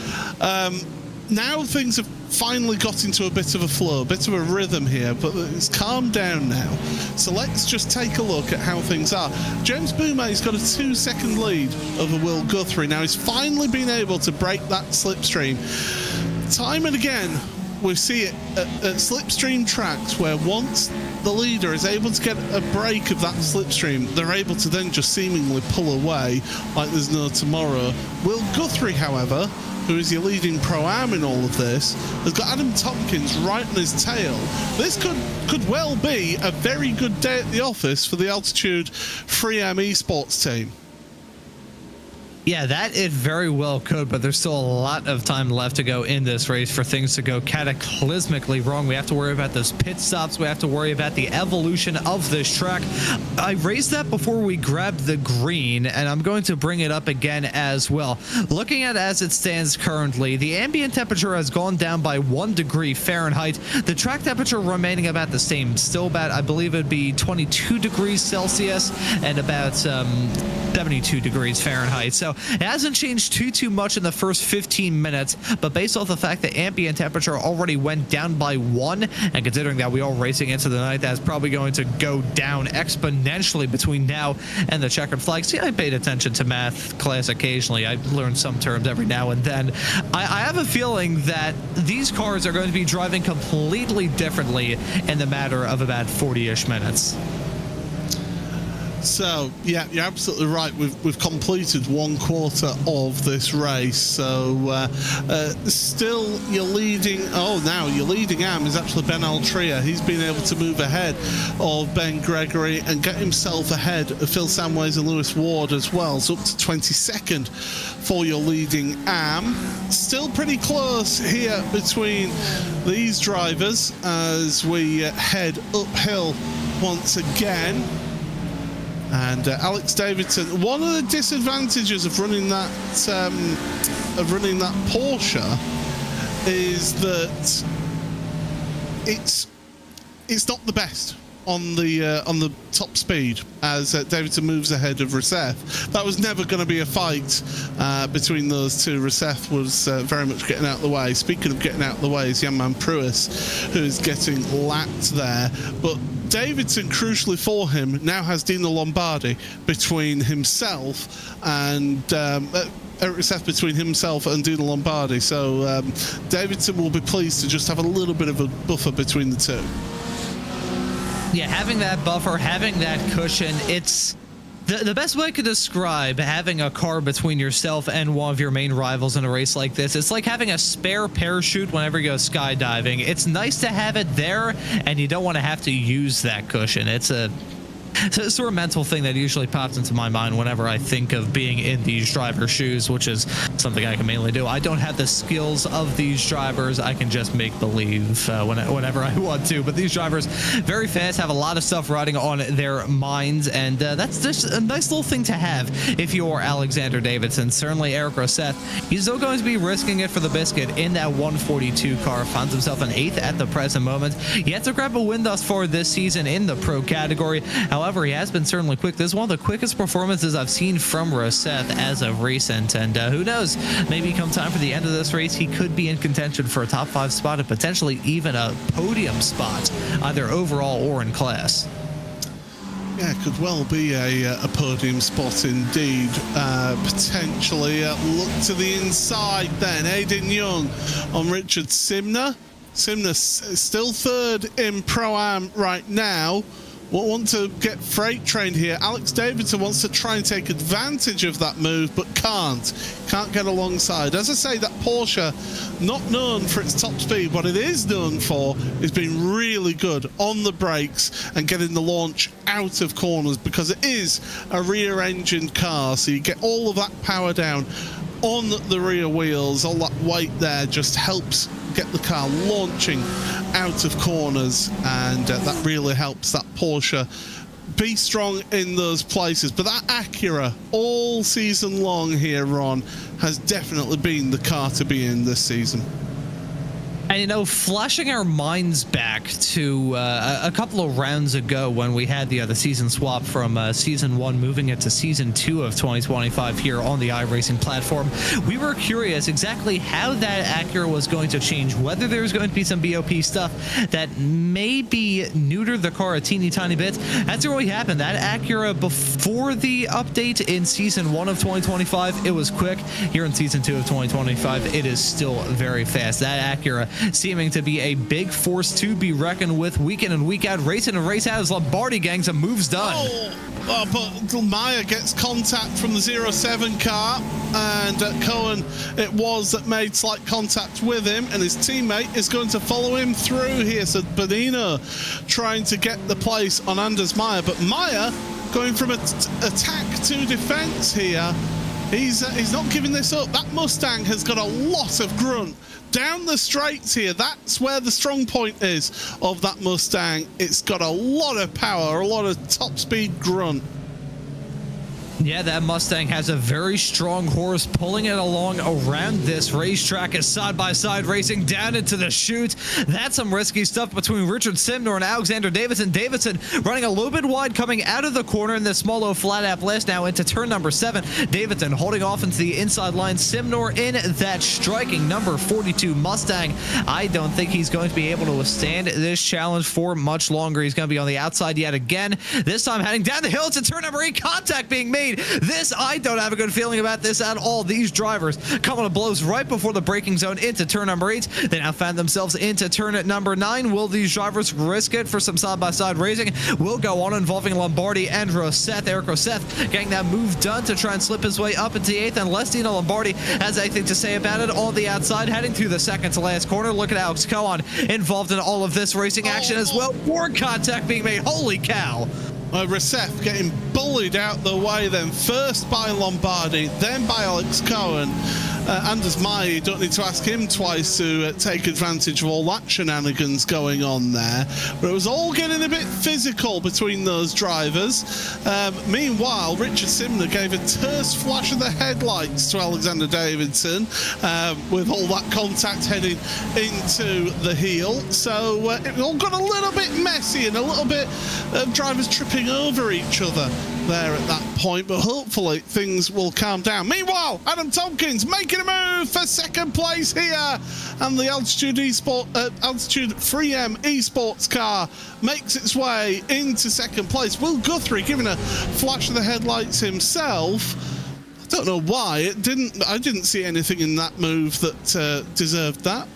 Now things have finally got into a bit of a flow, a bit of a rhythm here, but it's calmed down now. So let's just take a look at how things are. James Boumet's got a 2-second lead over Will Guthrie. Now he's finally been able to break that slipstream. Time and again, we see it at slipstream tracks where once the leader is able to get a break of that slipstream, they're able to then just seemingly pull away like there's no tomorrow. Will Guthrie, however, who is your leading pro-am in all of this, has got Adam Tompkins right on his tail. This could well be a very good day at the office for the Altitude 3M esports team. Yeah, that it very well could, but there's still a lot of time left to go in this race for things to go cataclysmically wrong. We have to worry about those pit stops. We have to worry about the evolution of this track. I raised that before we grabbed the green, and I'm going to bring it up again as well. Looking at as it stands currently, the ambient temperature has gone down by 1 degree Fahrenheit. The track temperature remaining about the same. Still about, I believe it'd be 22 degrees Celsius and about 72 degrees Fahrenheit. So it hasn't changed too much in the first 15 minutes, but based off the fact that ambient temperature already went down by 1, and considering that we are racing into the night, that's probably going to go down exponentially between now and the checkered flag. See, I paid attention to math class occasionally. I learned some terms every now and then. I have a feeling that these cars are going to be driving completely differently in the matter of about 40-ish minutes. So, yeah, you're absolutely right. We've completed 1/4 of this race. So, still you're leading. Oh, now your leading am is actually Ben Altria. He's been able to move ahead of Ben Gregory and get himself ahead of Phil Samways and Lewis Ward as well. So up to 22nd for your leading am. Still pretty close here between these drivers as we head uphill once again. And Alex Davidson, one of the disadvantages of running that Porsche is that it's not the best on the top speed as Davidson moves ahead of Rousseff. That was never going to be a fight between those two. Rousseff was very much getting out of the way. Speaking of getting out of the way, is Jan-Man Pruis, who is getting lapped there. But Davidson, crucially for him, now has Dino Lombardi between himself and Eric Rousseff between himself and Dino Lombardi. So Davidson will be pleased to just have a little bit of a buffer between the two. Yeah, having that buffer, having that cushion, it's the best way I could describe having a car between yourself and one of your main rivals in a race like this. It's like having a spare parachute whenever you go skydiving. It's nice to have it there, and you don't want to have to use that cushion. It's a sort of mental thing that usually pops into my mind whenever I think of being in these driver shoes, which is something I can mainly do. I don't have the skills of these drivers. I can just make believe whenever I want to. But these drivers, very fast, have a lot of stuff riding on their minds, and that's just a nice little thing to have if you're Alexander Davidson. Certainly Eric Rousseff, he's still going to be risking it for the biscuit in that 142 car. Finds himself an 8th at the present moment. He had to grab a win thus far this season in the pro category. However, he has been certainly quick. This is one of the quickest performances I've seen from Rousseff as of recent. And who knows, maybe come time for the end of this race, he could be in contention for a top 5 spot and potentially even a podium spot, either overall or in class. Yeah, it could well be a podium spot indeed. Potentially. Look to the inside then. Aidan Young on Richard Simner. Simner still 3rd in Pro-Am right now. We'll want to get freight trained here. Alex Davidson wants to try and take advantage of that move, but can't get alongside. As I say, that Porsche, not known for its top speed. What it is known for is being really good on the brakes and getting the launch out of corners, because it is a rear-engined car, so you get all of that power down on the rear wheels. All that weight there just helps get the car launching out of corners, and that really helps that Porsche be strong in those places. But that Acura all season long here, Ron, has definitely been the car to be in this season. And, you know, flashing our minds back to a couple of rounds ago when we had the season swap from Season 1 moving it to Season 2 of 2025 here on the iRacing platform, we were curious exactly how that Acura was going to change, whether there's going to be some BOP stuff that maybe neutered the car a teeny tiny bit. That's really happened. That Acura before the update in Season 1 of 2025, it was quick. Here in Season 2 of 2025, it is still very fast. That Acura seeming to be a big force to be reckoned with week in and week out, race in and race out as Lombardi gangs and moves done. But Meyer gets contact from the 07 car, and Cohen it was that made slight contact with him, and his teammate is going to follow him through here. So Bonino trying to get the place on Anders Meyer, but Meyer going from attack to defense here. He's not giving this up. That Mustang has got a lot of grunt down the straights here. That's where the strong point is of that Mustang. It's got a lot of power, a lot of top speed grunt. Yeah, that Mustang has a very strong horse pulling it along around this racetrack as side-by-side racing down into the chute. That's some risky stuff between Richard Simnor and Alexander Davidson. Davidson running a little bit wide coming out of the corner in this small low flat app list now into turn number 7. Davidson holding off into the inside line. Simnor in that striking number 42 Mustang. I don't think he's going to be able to withstand this challenge for much longer. He's going to be on the outside yet again. This time heading down the hill to turn number 8. Contact being made made. This, I don't have a good feeling about this at all. These drivers coming to blows right before the braking zone into turn number 8. They now found themselves into turn at number 9. Will these drivers risk it for some side-by-side racing? Will go on involving Lombardi and Roseth. Eric Roseth getting that move done to try and slip his way up into the 8th, and Lestino Lombardi has anything to say about it on the outside, heading through the second to last corner. Look at Alex Cohen involved in all of this racing action as well. More contact being made. Holy cow. Roseth getting bullied out the way then, first by Lombardi, then by Alex Cohen. Anders Meyer, you don't need to ask him twice to take advantage of all that shenanigans going on there. But it was all getting a bit physical between those drivers. Meanwhile, Richard Simner gave a terse flash of the headlights to Alexander Davidson with all that contact heading into the heel. So it all got a little bit messy and a little bit of drivers tripping over each other there at that point, but hopefully things will calm down. Meanwhile, Adam Tompkins making a move for second place here, and the Altitude 3M esports car makes its way into second place. Will Guthrie giving a flash of the headlights himself. I don't know why I didn't see anything in that move that deserved that.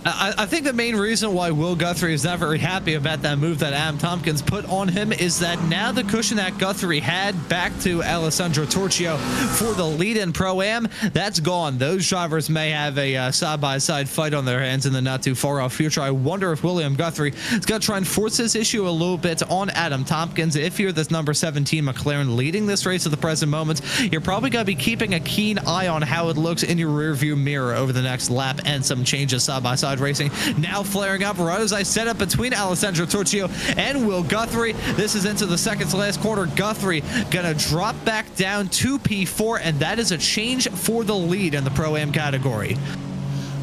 I think the main reason why Will Guthrie is not very happy about that move that Adam Tompkins put on him is that now the cushion that Guthrie had back to Alessandro Torchio for the lead in Pro-Am, that's gone. Those drivers may have a side-by-side fight on their hands in the not too far off future. I wonder if William Guthrie is going to try and force this issue a little bit on Adam Tompkins. If you're this number 17 McLaren leading this race at the present moment, you're probably going to be keeping a keen eye on how it looks in your rearview mirror over the next lap, and some changes side-by-side racing now flaring up right as I set up between Alessandro Torchio and Will Guthrie. This is into the second to last quarter. Guthrie gonna drop back down to P4, and that is a change for the lead in the Pro-Am category.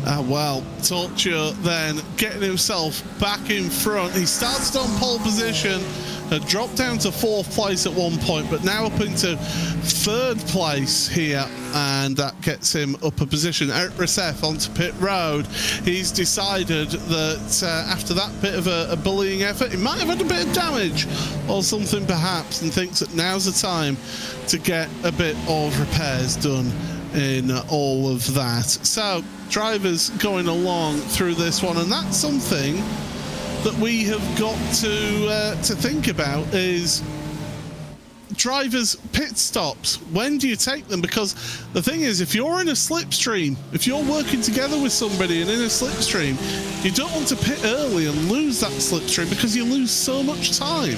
Well, Torchio then getting himself back in front. He started on pole position, had dropped down to 4th place at one point, but now up into 3rd place here, and that gets him up a position. Eric Roseth onto pit road. He's decided that after that bit of a bullying effort, he might have had a bit of damage or something perhaps, and thinks that now's the time to get a bit of repairs done in all of that. So drivers going along through this one, and that's something that we have got to think about, is drivers' pit stops. When do you take them? Because the thing is, if you're in a slipstream, if you're working together with somebody and in a slipstream, you don't want to pit early and lose that slipstream, because you lose so much time.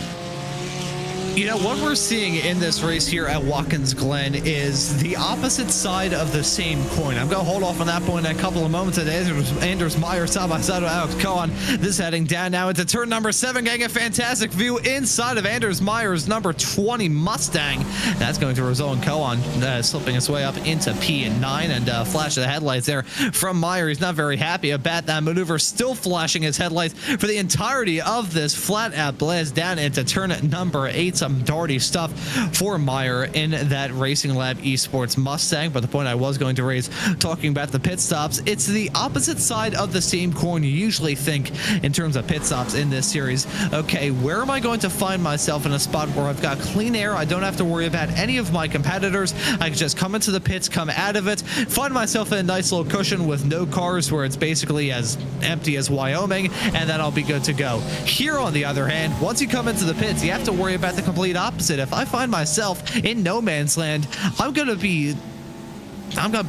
You know, what we're seeing in this race here at Watkins Glen is the opposite side of the same coin. I'm going to hold off on that point in a couple of moments. Anders Meyer side by side with Alex Cohen. This heading down now into turn number 7, getting a fantastic view inside of Anders Meyer's number 20 Mustang. That's going to result in Cohen slipping his way up into P9, and flash of the headlights there from Meyer. He's not very happy about that maneuver, still flashing his headlights for the entirety of this flat out blast down into turn number 8. Some dirty stuff for Meyer in that Racing Lab Esports Mustang. But the point I was going to raise, talking about the pit stops, it's the opposite side of the same coin you usually think in terms of pit stops in this series. Okay, where am I going to find myself in a spot where I've got clean air? I don't have to worry about any of my competitors. I can just come into the pits, come out of it, find myself in a nice little cushion with no cars, where it's basically as empty as Wyoming, and then I'll be good to go. Here, on the other hand, once you come into the pits, you have to worry about the complete opposite. If I find myself in no man's land, I'm gonna be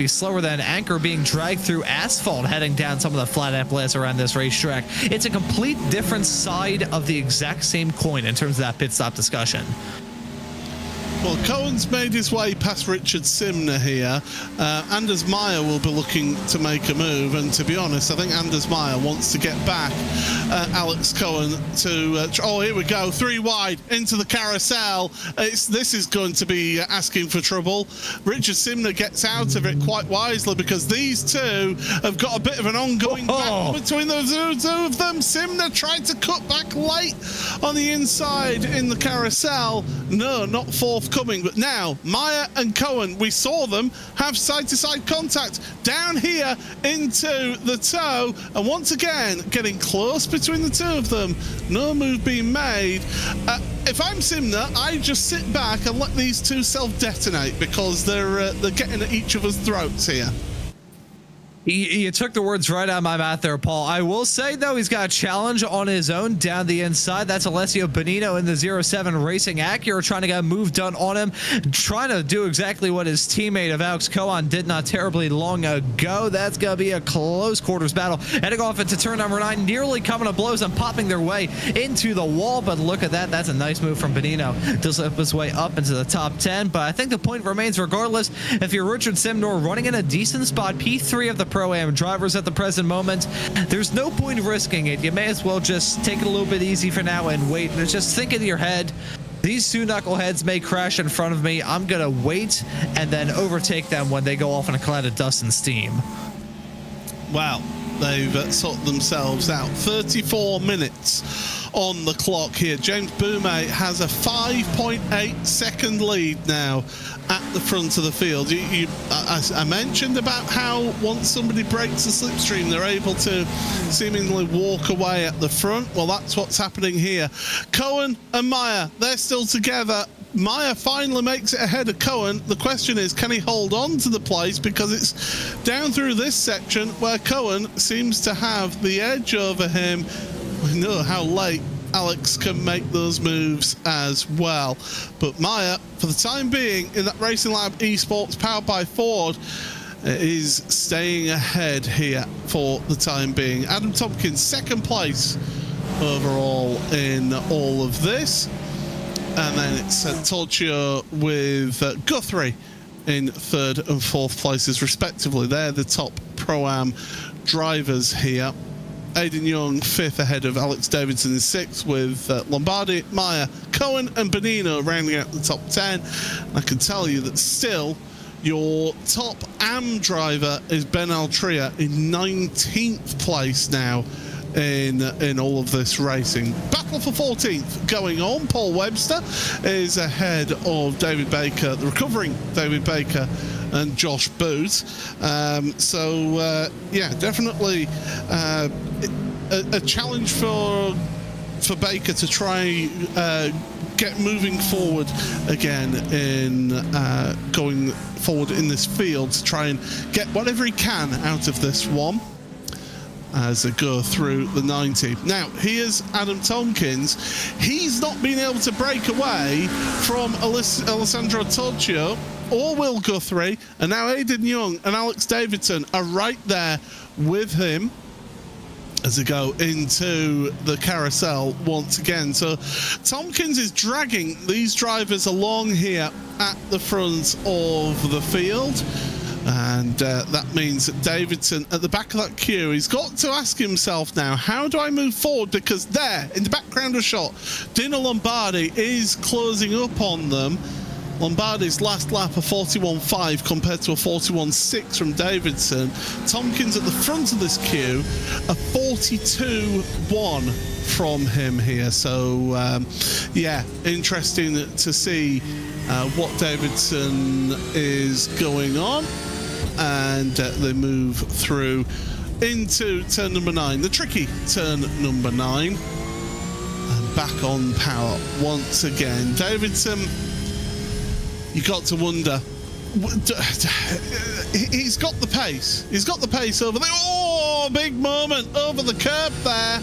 slower than an anchor being dragged through asphalt heading down some of the flat out blasts around this racetrack. It's a complete different side of the exact same coin in terms of that pit stop discussion. Well, Cohen's made his way past Richard Simner here. Anders Meyer will be looking to make a move, and to be honest, I think Anders Meyer wants to get back Alex Cohen to... oh, here we go, 3 wide into the carousel. This is going to be asking for trouble. Richard Simner gets out of it quite wisely, because these two have got a bit of an ongoing battle between the two of them. Simner tried to cut back late on the inside in the carousel. No, not forthcoming. But now Meyer and Cohen, we saw them have side-to-side contact down here into the toe, and once again getting close between the two of them. No move being made. if I'm Simner, I just sit back and let these two self-detonate because they're getting at each other's throats here. You took the words right out of my mouth there, Paul. I will say, though, he's got a challenge on his own down the inside. That's Alessio Bonino in the 07 Racing Acura trying to get a move done on him, trying to do exactly what his teammate of Alex Cohen did not terribly long ago. That's going to be a close quarters battle. Heading off into turn number 9, nearly coming to blows and popping their way into the wall. But look at that. That's a nice move from Bonino. Does slip his way up into the top 10. But I think the point remains, regardless, if you're Richard Simnor running in a decent spot, P3 of the Pro-Am drivers at the present moment, there's no point risking it. You may as well just take it a little bit easy for now and wait. And just think in your head, these two knuckleheads may crash in front of me. I'm going to wait and then overtake them when they go off in a cloud of dust and steam. Wow, they've sorted themselves out. 34 minutes on the clock here. James Boumet has a 5.8 second lead now at the front of the field. I mentioned about how once somebody breaks the slipstream, they're able to seemingly walk away at the front. Well, that's what's happening here. Cohen and Meyer, they're still together. Meyer finally makes it ahead of Cohen. The question is, can he hold on to the place? Because it's down through this section where Cohen seems to have the edge over him. We know how late Alex can make those moves as well. But Meyer, for the time being, in that Racing Lab Esports powered by Ford, is staying ahead here for the time being. Adam Tompkins, second place overall in all of this. And then it's Torchio with Guthrie in third and fourth places, respectively. They're the top Pro-Am drivers here. Aidan Young, fifth ahead of Alex Davidson in sixth, with Lombardi, Meyer, Cohen and Bonino rounding out the top 10. I can tell you that still your top AM driver is Ben Altria in 19th place now in all of this racing. Battle for 14th going on. Paul Webster is ahead of David Baker, the recovering David Baker, and Josh Booth. Yeah, definitely a challenge for Baker to try get moving forward again in going forward in this field to try and get whatever he can out of this one as they go through the 90. Now, here's Adam Tompkins. He's not been able to break away from Alessandro Torchio or Will Guthrie, and now Aidan Young and Alex Davidson are right there with him as they go into the carousel once again. So Tompkins is dragging these drivers along here at the front of the field. And that means that Davidson at the back of that queue, he's got to ask himself now, how do I move forward? Because there, in the background of shot, Dino Lombardi is closing up on them. Lombardi's last lap, a 41.5 compared to a 41.6 from Davidson. Tompkins at the front of this queue, a 42.1 from him here. So, yeah, interesting to see what Davidson is going on. And they move through into turn number 9, the tricky turn number 9, and back on power once again. Davidson, you got to wonder, he's got the pace. He's got the pace over there. Oh, big moment over the curb there,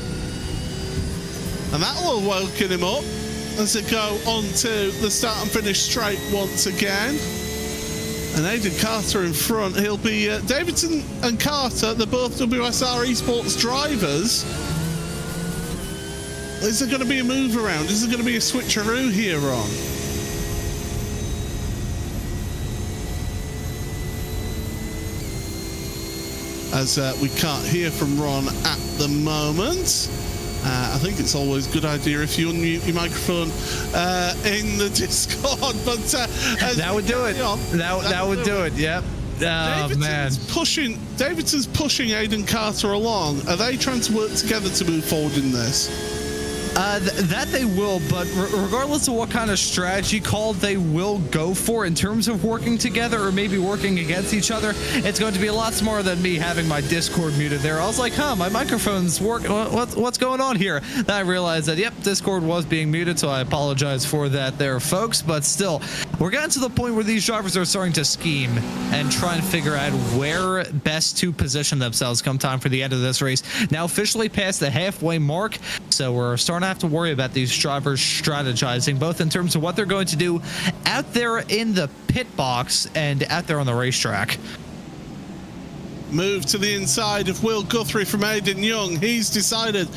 and that will woken him up as they go on to the start and finish straight once again. And Aidan Carter in front. He'll be Davidson and Carter. They're both WSR Esports drivers. Is there going to be a move around? Is there going to be a switcheroo here on? As we can't hear from Ron at the moment. I think it's always a good idea if you unmute your microphone in the Discord, but that would do it. That would do it. Yep. Oh, man. Davidson's pushing Aidan Carter along. Are they trying to work together to move forward in this? That they will, but regardless of what kind of strategy call they will go for in terms of working together or maybe working against each other, it's going to be a lot smarter than me having my Discord muted there. I was like, my microphone's working. What's going on here? Then I realized that, yep, Discord was being muted, so I apologize for that there, folks. But still, we're getting to the point where these drivers are starting to scheme and try and figure out where best to position themselves come time for the end of this race. Now officially past the halfway mark, so we're starting to have to worry about these drivers strategizing, both in terms of what they're going to do out there in the pit box and out there on the racetrack. Move to the inside of Will Guthrie from Aidan Young. He's decided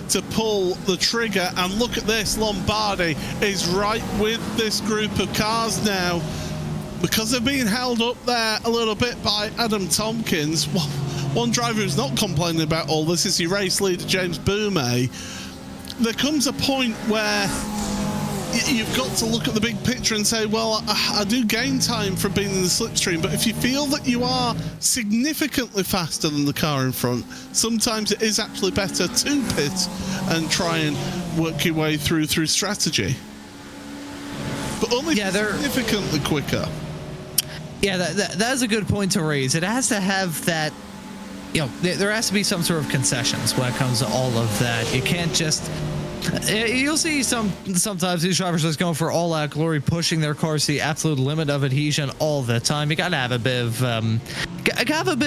to pull the trigger, and look at this. Lombardi is right with this group of cars now, because they're being held up there a little bit by Adam Tompkins. One driver who's not complaining about all this is your race leader, James Boumé. There comes a point where you've got to look at the big picture and say, well, I do gain time from being in the slipstream, but if you feel that you are significantly faster than the car in front, sometimes it is actually better to pit and try and work your way through strategy. But only significantly quicker. Yeah, that is a good point to raise. It has to have that, there has to be some sort of concessions when it comes to all of that. You can't just... You'll see sometimes these drivers just going for all-out glory, pushing their cars to the absolute limit of adhesion all the time. You gotta have a bit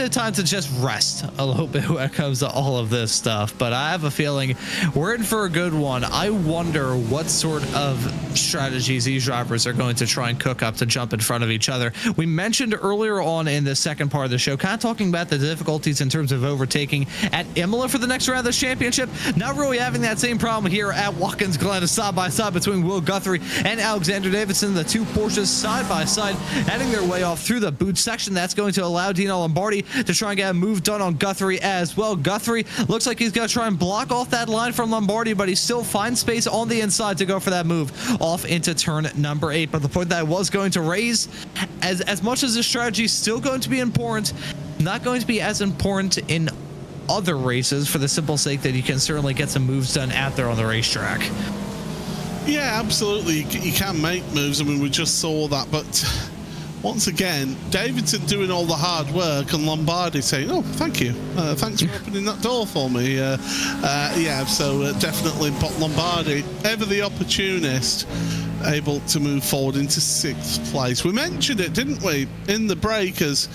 of time to just rest a little bit when it comes to all of this stuff. But I have a feeling we're in for a good one. I wonder what sort of strategies these drivers are going to try and cook up to jump in front of each other. We mentioned earlier on in the second part of the show, kind of talking about the difficulties in terms of overtaking at Imola for the next round of the championship. Not really having that same problem here at Watkins Glen, side by side between Will Guthrie and Alexander Davidson, the two Porsches side by side, heading their way off through the boot section. That's going to allow Dino Lombardi to try and get a move done on Guthrie as well. Guthrie looks like he's going to try and block off that line from Lombardi, but he still finds space on the inside to go for that move off into turn number 8. But the point that I was going to raise, as much as this strategy is still going to be important, not going to be as important in other races, for the simple sake that you can certainly get some moves done out there on the racetrack. Yeah, absolutely. You can make moves. I mean, we just saw that, but once again, Davidson doing all the hard work and Lombardi saying, oh, thank you. Thanks for opening that door for me. So definitely Lombardi, ever the opportunist, able to move forward into 6th place. We mentioned it, didn't we, in the break, as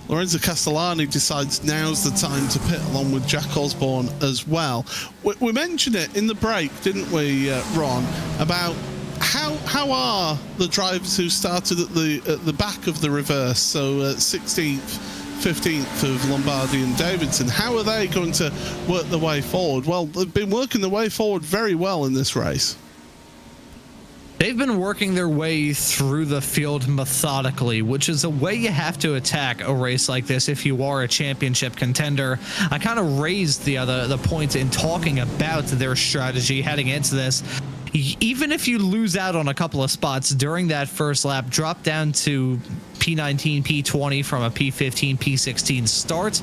Lorenzo Castellani decides now's the time to pit, along with Jack Osborne as well. We mentioned it in the break, didn't we, Ron, about how are the drivers who started at the back of the reverse, so 16th, 15th of Lombardi and Davidson, how are they going to work their way forward? Well, they've been working their way forward very well in this race. They've been working their way through the field methodically, which is a way you have to attack a race like this if you are a championship contender. I kind of raised the point in talking about their strategy heading into this. Even if you lose out on a couple of spots during that first lap, drop down to P19, P20 from a P15, P16 start,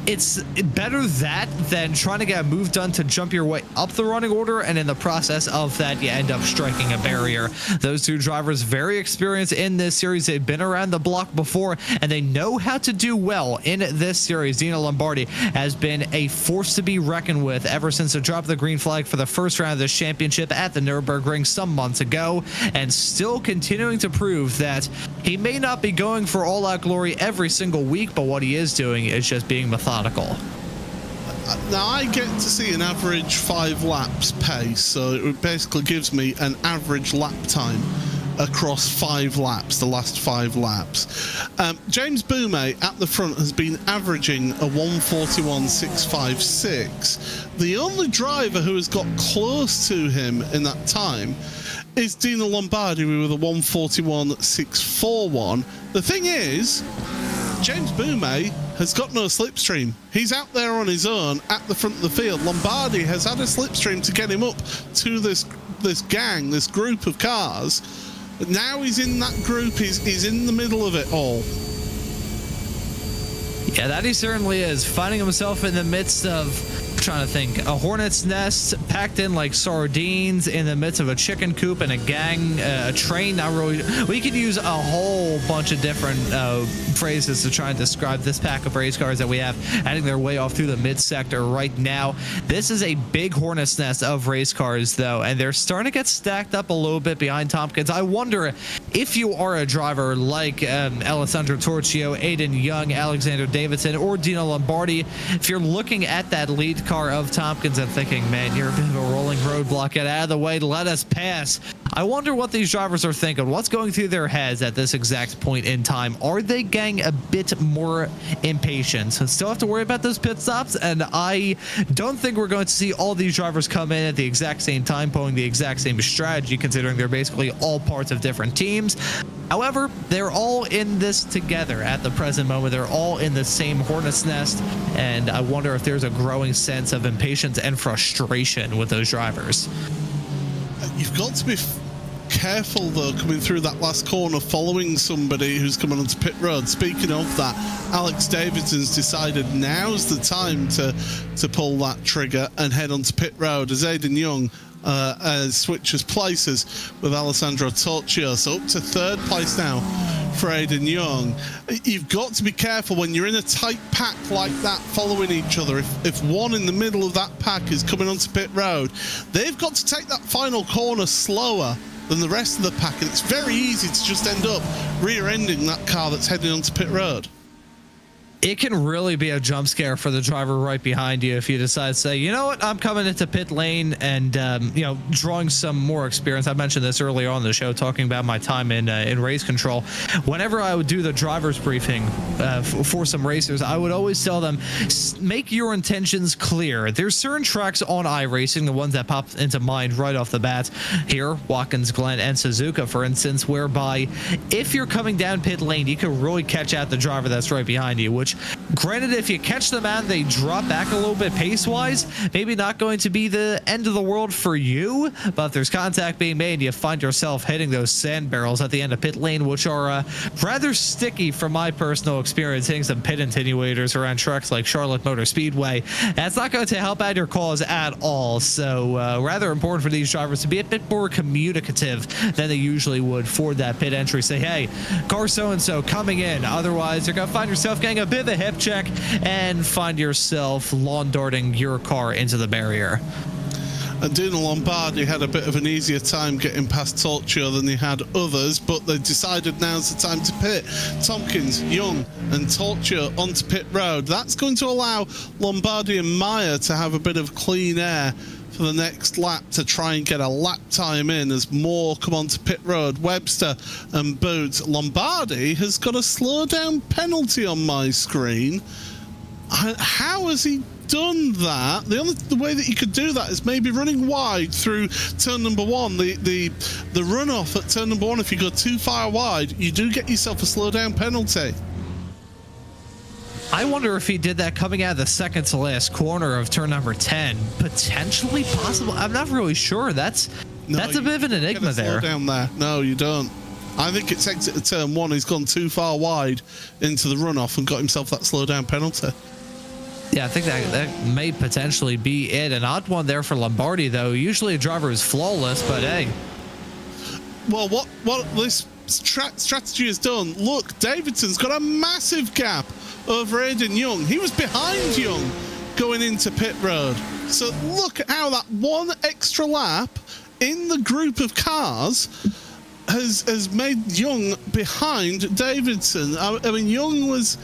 it's better that than trying to get a move done to jump your way up the running order, and in the process of that, you end up striking a barrier. Those two drivers, very experienced in this series. They've been around the block before, and they know how to do well in this series. Dino Lombardi has been a force to be reckoned with ever since the drop of the green flag for the first round of this championship at the Nürburgring some months ago, and still continuing to prove that he may not be going for all-out glory every single week, but what he is doing is just being methodical. Now, I get to see an average 5 laps pace, so it basically gives me an average lap time across 5 laps, the last 5 laps. James Boumé at the front has been averaging a 141.656. The only driver who has got close to him in that time is Dino Lombardi with a 141.641. The thing is, James Boumé has got no slipstream. He's out there on his own at the front of the field. Lombardi has had a slipstream to get him up to this gang, this group of cars. But now he's in that group. He's in the middle of it all. Yeah, that he certainly is, finding himself in the midst of trying to think, a hornet's nest packed in like sardines in the midst of a chicken coop and a gang, a train. Not really. We could use a whole bunch of different phrases to try and describe this pack of race cars that we have heading their way off through the mid sector right now. This is a big hornet's nest of race cars though, and they're starting to get stacked up a little bit behind Tompkins. I wonder if you are a driver like Alessandro Torchio, Aiden Young, Alexander Davidson, or Dino Lombardi, if you're looking at that lead car of Tompkins and thinking, man, you're a bit of a rolling roadblock, get out of the way, let us pass. I wonder what these drivers are thinking. What's going through their heads at this exact point in time? Are they getting a bit more impatient? Still have to worry about those pit stops, and I don't think we're going to see all these drivers come in at the exact same time, pulling the exact same strategy, considering they're basically all parts of different teams. However, they're all in this together at the present moment. They're all in the same hornet's nest, and I wonder if there's a growing sense of impatience and frustration with those drivers. You've got to be careful though, coming through that last corner, following somebody who's coming onto pit road. Speaking of that, Alex Davidson's decided now's the time to pull that trigger and head onto pit road as Aiden Young switches places with Alessandro Torchio. So up to third place now for Aiden Young. You've got to be careful when you're in a tight pack like that, following each other. If one in the middle of that pack is coming onto pit road, they've got to take that final corner slower than the rest of the pack, and it's very easy to just end up rear-ending that car that's heading onto pit road. It can really be a jump scare for the driver right behind you if you decide to say, you know what, I'm coming into pit lane and, you know, drawing some more experience. I mentioned this earlier on the show, talking about my time in race control. Whenever I would do the driver's briefing for some racers, I would always tell them, make your intentions clear. There's certain tracks on iRacing, the ones that pop into mind right off the bat here, Watkins, Glen, and Suzuka, for instance, whereby if you're coming down pit lane, you can really catch out the driver that's right behind you, which granted, if you catch them and they drop back a little bit pace-wise, maybe not going to be the end of the world for you, but if there's contact being made, you find yourself hitting those sand barrels at the end of pit lane, which are rather sticky from my personal experience, hitting some pit attenuators around tracks like Charlotte Motor Speedway. That's not going to help out your cause at all, so rather important for these drivers to be a bit more communicative than they usually would for that pit entry. Say, hey, car so-and-so coming in, otherwise you're going to find yourself getting a bit of a hip check and find yourself lawn darting your car into the barrier. And Dino Lombardi had a bit of an easier time getting past Torchio than he had others, but they decided now's the time to pit. Tompkins, Young, and Torchio onto pit road. That's going to allow Lombardi and Meyer to have a bit of clean air for the next lap to try and get a lap time in as more come onto pit road. Webster and Boots. Lombardi has got a slow down penalty on my screen. How has he done that? The way that you could do that is maybe running wide through turn number one. The runoff at turn number one, if you go too far wide, you do get yourself a slow down penalty. I wonder if he did that coming out of the second to last corner of turn number 10. Potentially possible. I'm not really sure. That's a bit of an enigma there. Slow down there. No, you don't. I think it's exit to turn one. He's gone too far wide into the runoff and got himself that slow down penalty. Yeah, I think that may potentially be it. An odd one there for Lombardi, though. Usually a driver is flawless, but hey. Well, what this strategy has done, look, Davidson's got a massive gap over Aiden Young. He was behind Young going into pit road. So look at how that one extra lap in the group of cars has made Young behind Davidson. I mean, Young was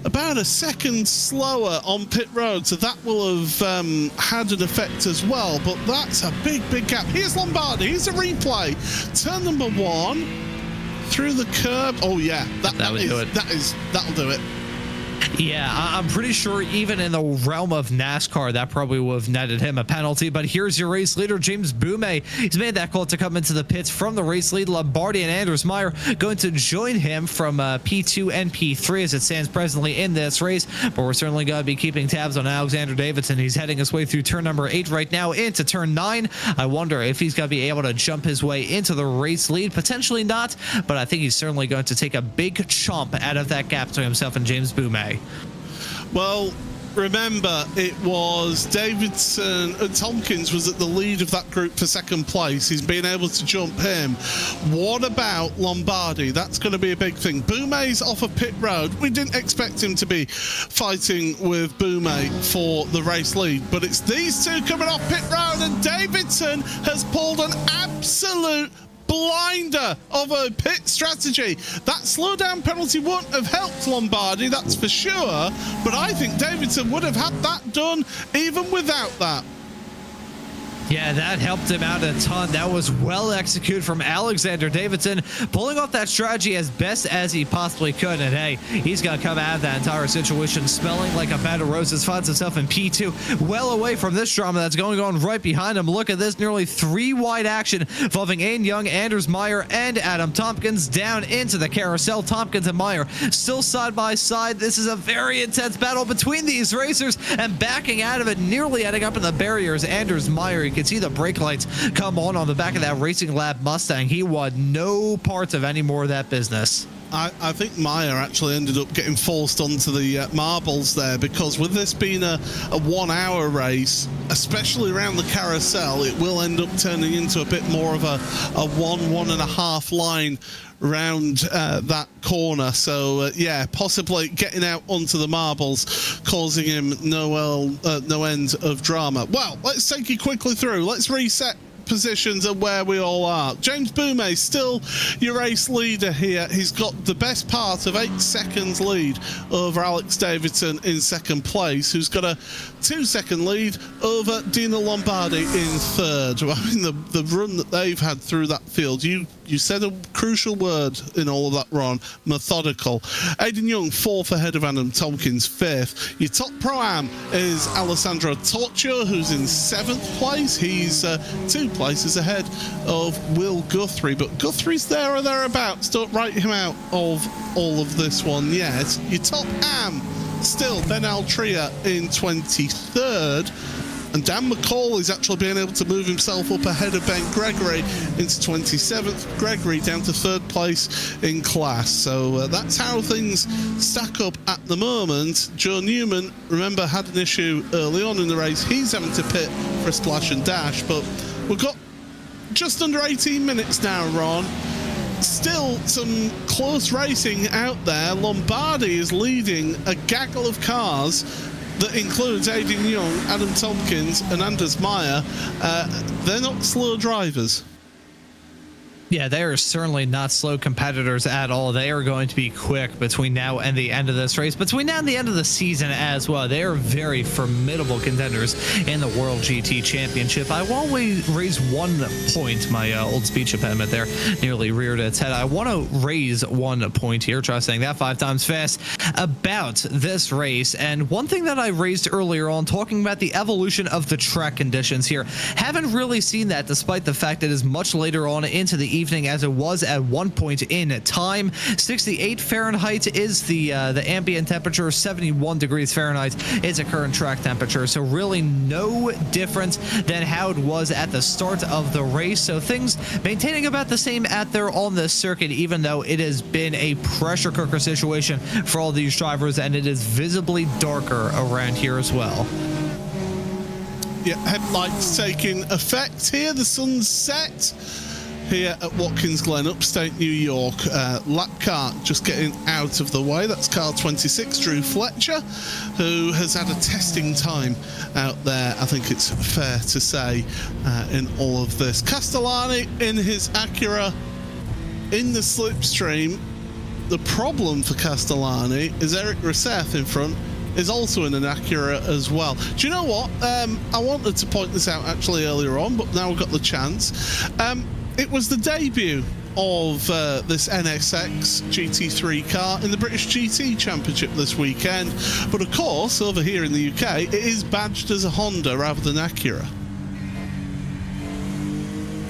about a second slower on pit road, so that will have had an effect as well, but that's a big gap. Here's Lombardi. Here's a replay. Turn number one through the curb. Oh yeah, that'll do it. Yeah, I'm pretty sure even in the realm of NASCAR, that probably would have netted him a penalty. But here's your race leader, James Boumet. He's made that call to come into the pits from the race lead. Lombardi and Anders Meyer going to join him from P2 and P3 as it stands presently in this race. But we're certainly going to be keeping tabs on Alexander Davidson. He's heading his way through turn number 8 right now into turn 9. I wonder if he's going to be able to jump his way into the race lead. Potentially not, but I think he's certainly going to take a big chomp out of that gap to himself and James Boumet. Well, remember, it was Davidson and Tompkins was at the lead of that group for second place. He's been able to jump him. What about Lombardi? That's going to be a big thing. Boumet's off of pit road. We didn't expect him to be fighting with Boumet for the race lead, but it's these two coming off pit road, and Davidson has pulled an absolute blinder of a pit strategy. That slowdown penalty wouldn't have helped Lombardi, that's for sure, but I think Davidson would have had that done even without that. Yeah, that helped him out a ton. That was well executed from Alexander Davidson, pulling off that strategy as best as he possibly could. And hey, he's going to come out of that entire situation smelling like a bed of roses, finds himself in P2, well away from this drama that's going on right behind him. Look at this, nearly 3 wide action involving Aiden Young, Anders Meyer, and Adam Tompkins down into the carousel. Tompkins and Meyer still side by side. This is a very intense battle between these racers, and backing out of it, nearly ending up in the barriers. Anders Meyer, you can see the brake lights come on the back of that Racing Lab Mustang. He wanted no parts of any more of that business. I think Meyer actually ended up getting forced onto the marbles there, because with this being a 1 hour race, especially around the carousel, it will end up turning into a bit more of a 1.5 line round that corner. So yeah, possibly getting out onto the marbles, causing him no end of drama. Well, let's take you quickly through. Let's reset positions and where we all are. James Boumet still your race leader here. He's got the best part of 8 seconds lead over Alex Davidson in second place, who's got a 2-second lead over Dino Lombardi in third. I mean, the run that they've had through that field, you said a crucial word in all of that run: methodical. Aiden Young fourth ahead of Adam Tompkins, fifth. Your top pro-am is Alessandro Torcio, who's in 7th place. He's 2 places ahead of Will Guthrie, but Guthrie's there or thereabouts. Don't write him out of all of this one yet. Your top am still Ben Altria in 23rd, and Dan McCall is actually being able to move himself up ahead of Ben Gregory into 27th. Gregory down to 3rd place in class. So that's how things stack up at the moment. Joe Newman, remember, had an issue early on in the race. He's having to pit for a splash and dash, but we've got just under 18 minutes now, Ron. Still some close racing out there. Lombardi is leading a gaggle of cars that includes Aiden Young, Adam Tompkins, and Anders Meyer. They're not slow drivers. Yeah, they are certainly not slow competitors at all. They are going to be quick between now and the end of this race, between now and the end of the season as well. They are very formidable contenders in the World GT Championship. I want to raise 1 point. My old speech impediment there nearly reared its head. I want to raise 1 point here. Try saying that 5 times fast about this race. And one thing that I raised earlier on, talking about the evolution of the track conditions here, haven't really seen that, despite the fact that it is much later on into the evening as it was at one point in time. 68 Fahrenheit is the ambient temperature. 71 degrees Fahrenheit is a current track temperature. So really no difference than how it was at the start of the race. So things maintaining about the same out there on this circuit, even though it has been a pressure cooker situation for all these drivers, and it is visibly darker around here as well. Yeah, headlights taking effect here. The sun's set here at Watkins Glen, upstate New York. Lap car just getting out of the way. That's car 26, Drew Fletcher, who has had a testing time out there, I think it's fair to say, in all of this. Castellani in his Acura in the slipstream. The problem for Castellani is Eric Rousseff in front is also in an Acura as well. Do you know what? I wanted to point this out actually earlier on, but now we've got the chance. It was the debut of this NSX GT3 car in the British GT Championship this weekend. But of course, over here in the UK, it is badged as a Honda rather than Acura.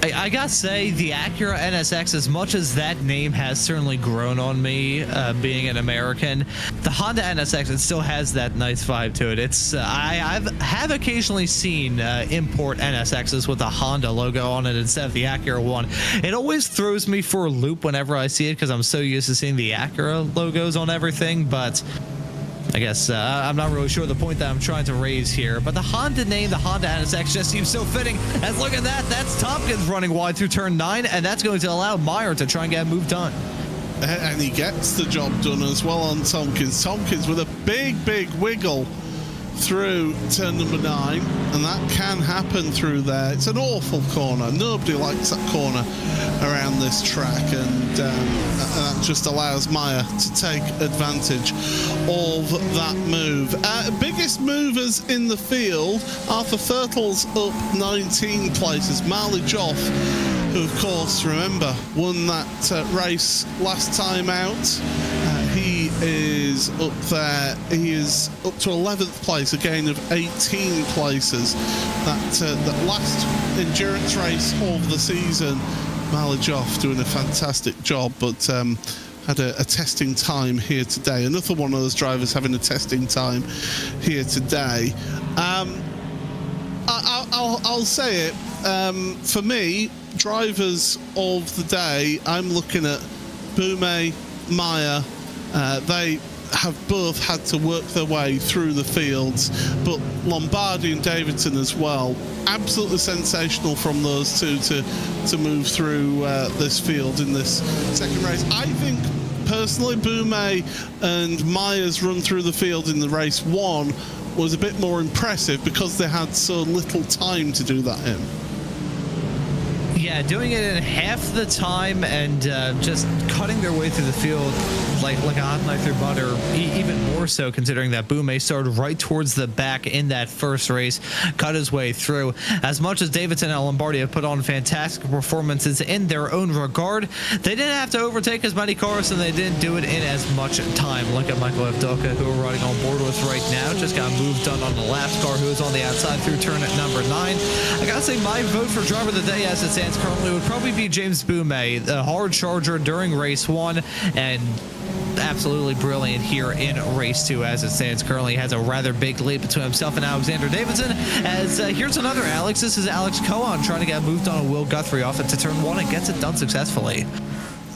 I gotta say, the Acura NSX, as much as that name has certainly grown on me, being an American, the Honda NSX, it still has that nice vibe to it. It's I have occasionally seen import NSXs with the Honda logo on it instead of the Acura one. It always throws me for a loop whenever I see it, because I'm so used to seeing the Acura logos on everything, but I guess I'm not really sure the point that I'm trying to raise here, but the Honda name, the Honda NSX, just seems so fitting. As look at that, that's Tompkins running wide through turn 9, and that's going to allow Meyer to try and get a move done. And he gets the job done as well on Tompkins. Tompkins with a big wiggle through turn number 9, and that can happen through there. It's an awful corner. Nobody likes that corner around this track, and that just allows Meyer to take advantage of that move. Biggest movers in the field, Arthur Thurtle's up 19 places. Marley Joff, who of course, remember, won that race last time out. He is up there. He is up to 11th place, a gain of 18 places. That last endurance race of the season, Marley Joff doing a fantastic job, but had a testing time here today. Another one of those drivers having a testing time here today. I'll say it. For me, drivers of the day, I'm looking at Boumet, Meyer. They have both had to work their way through the fields, but Lombardi and Davidson as well. Absolutely sensational from those two to move through this field in this second race. I think personally Boumet and Meyer's run through the field in the race 1 was a bit more impressive because they had so little time to do that in. Yeah, doing it in half the time and just cutting their way through the field like a hot knife through butter, even more so considering that Boumet started right towards the back in that first race, cut his way through. As much as Davidson and Lombardi have put on fantastic performances in their own regard, they didn't have to overtake as many cars and they didn't do it in as much time. Look at Michael Evdoka, who we're riding on board with right now, just got a move done on the last car, who was on the outside through turn at number 9. I gotta say, my vote for driver of the day as it stands currently would probably be James Boumet, the hard charger during race 1 and absolutely brilliant here in race 2 as it stands currently. Has a rather big lead between himself and Alexander Davidson. As here's another Alex. This is Alex Cohen trying to get moved on a Will Guthrie off into turn 1 and gets it done successfully.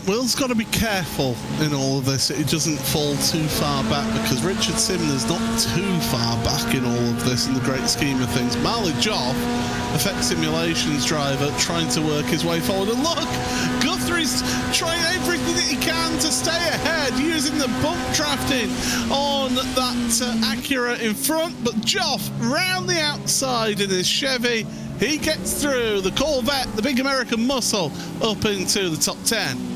Will's got to be careful in all of this. It doesn't fall too far back because Richard Simner's not too far back in all of this in the great scheme of things. Marley Joff, Effect Simulations driver, trying to work his way forward. And look, Guthrie's trying everything that he can to stay ahead, using the bump drafting on that Acura in front. But Joff round the outside in his Chevy. He gets through the Corvette, the big American muscle, up into the top 10.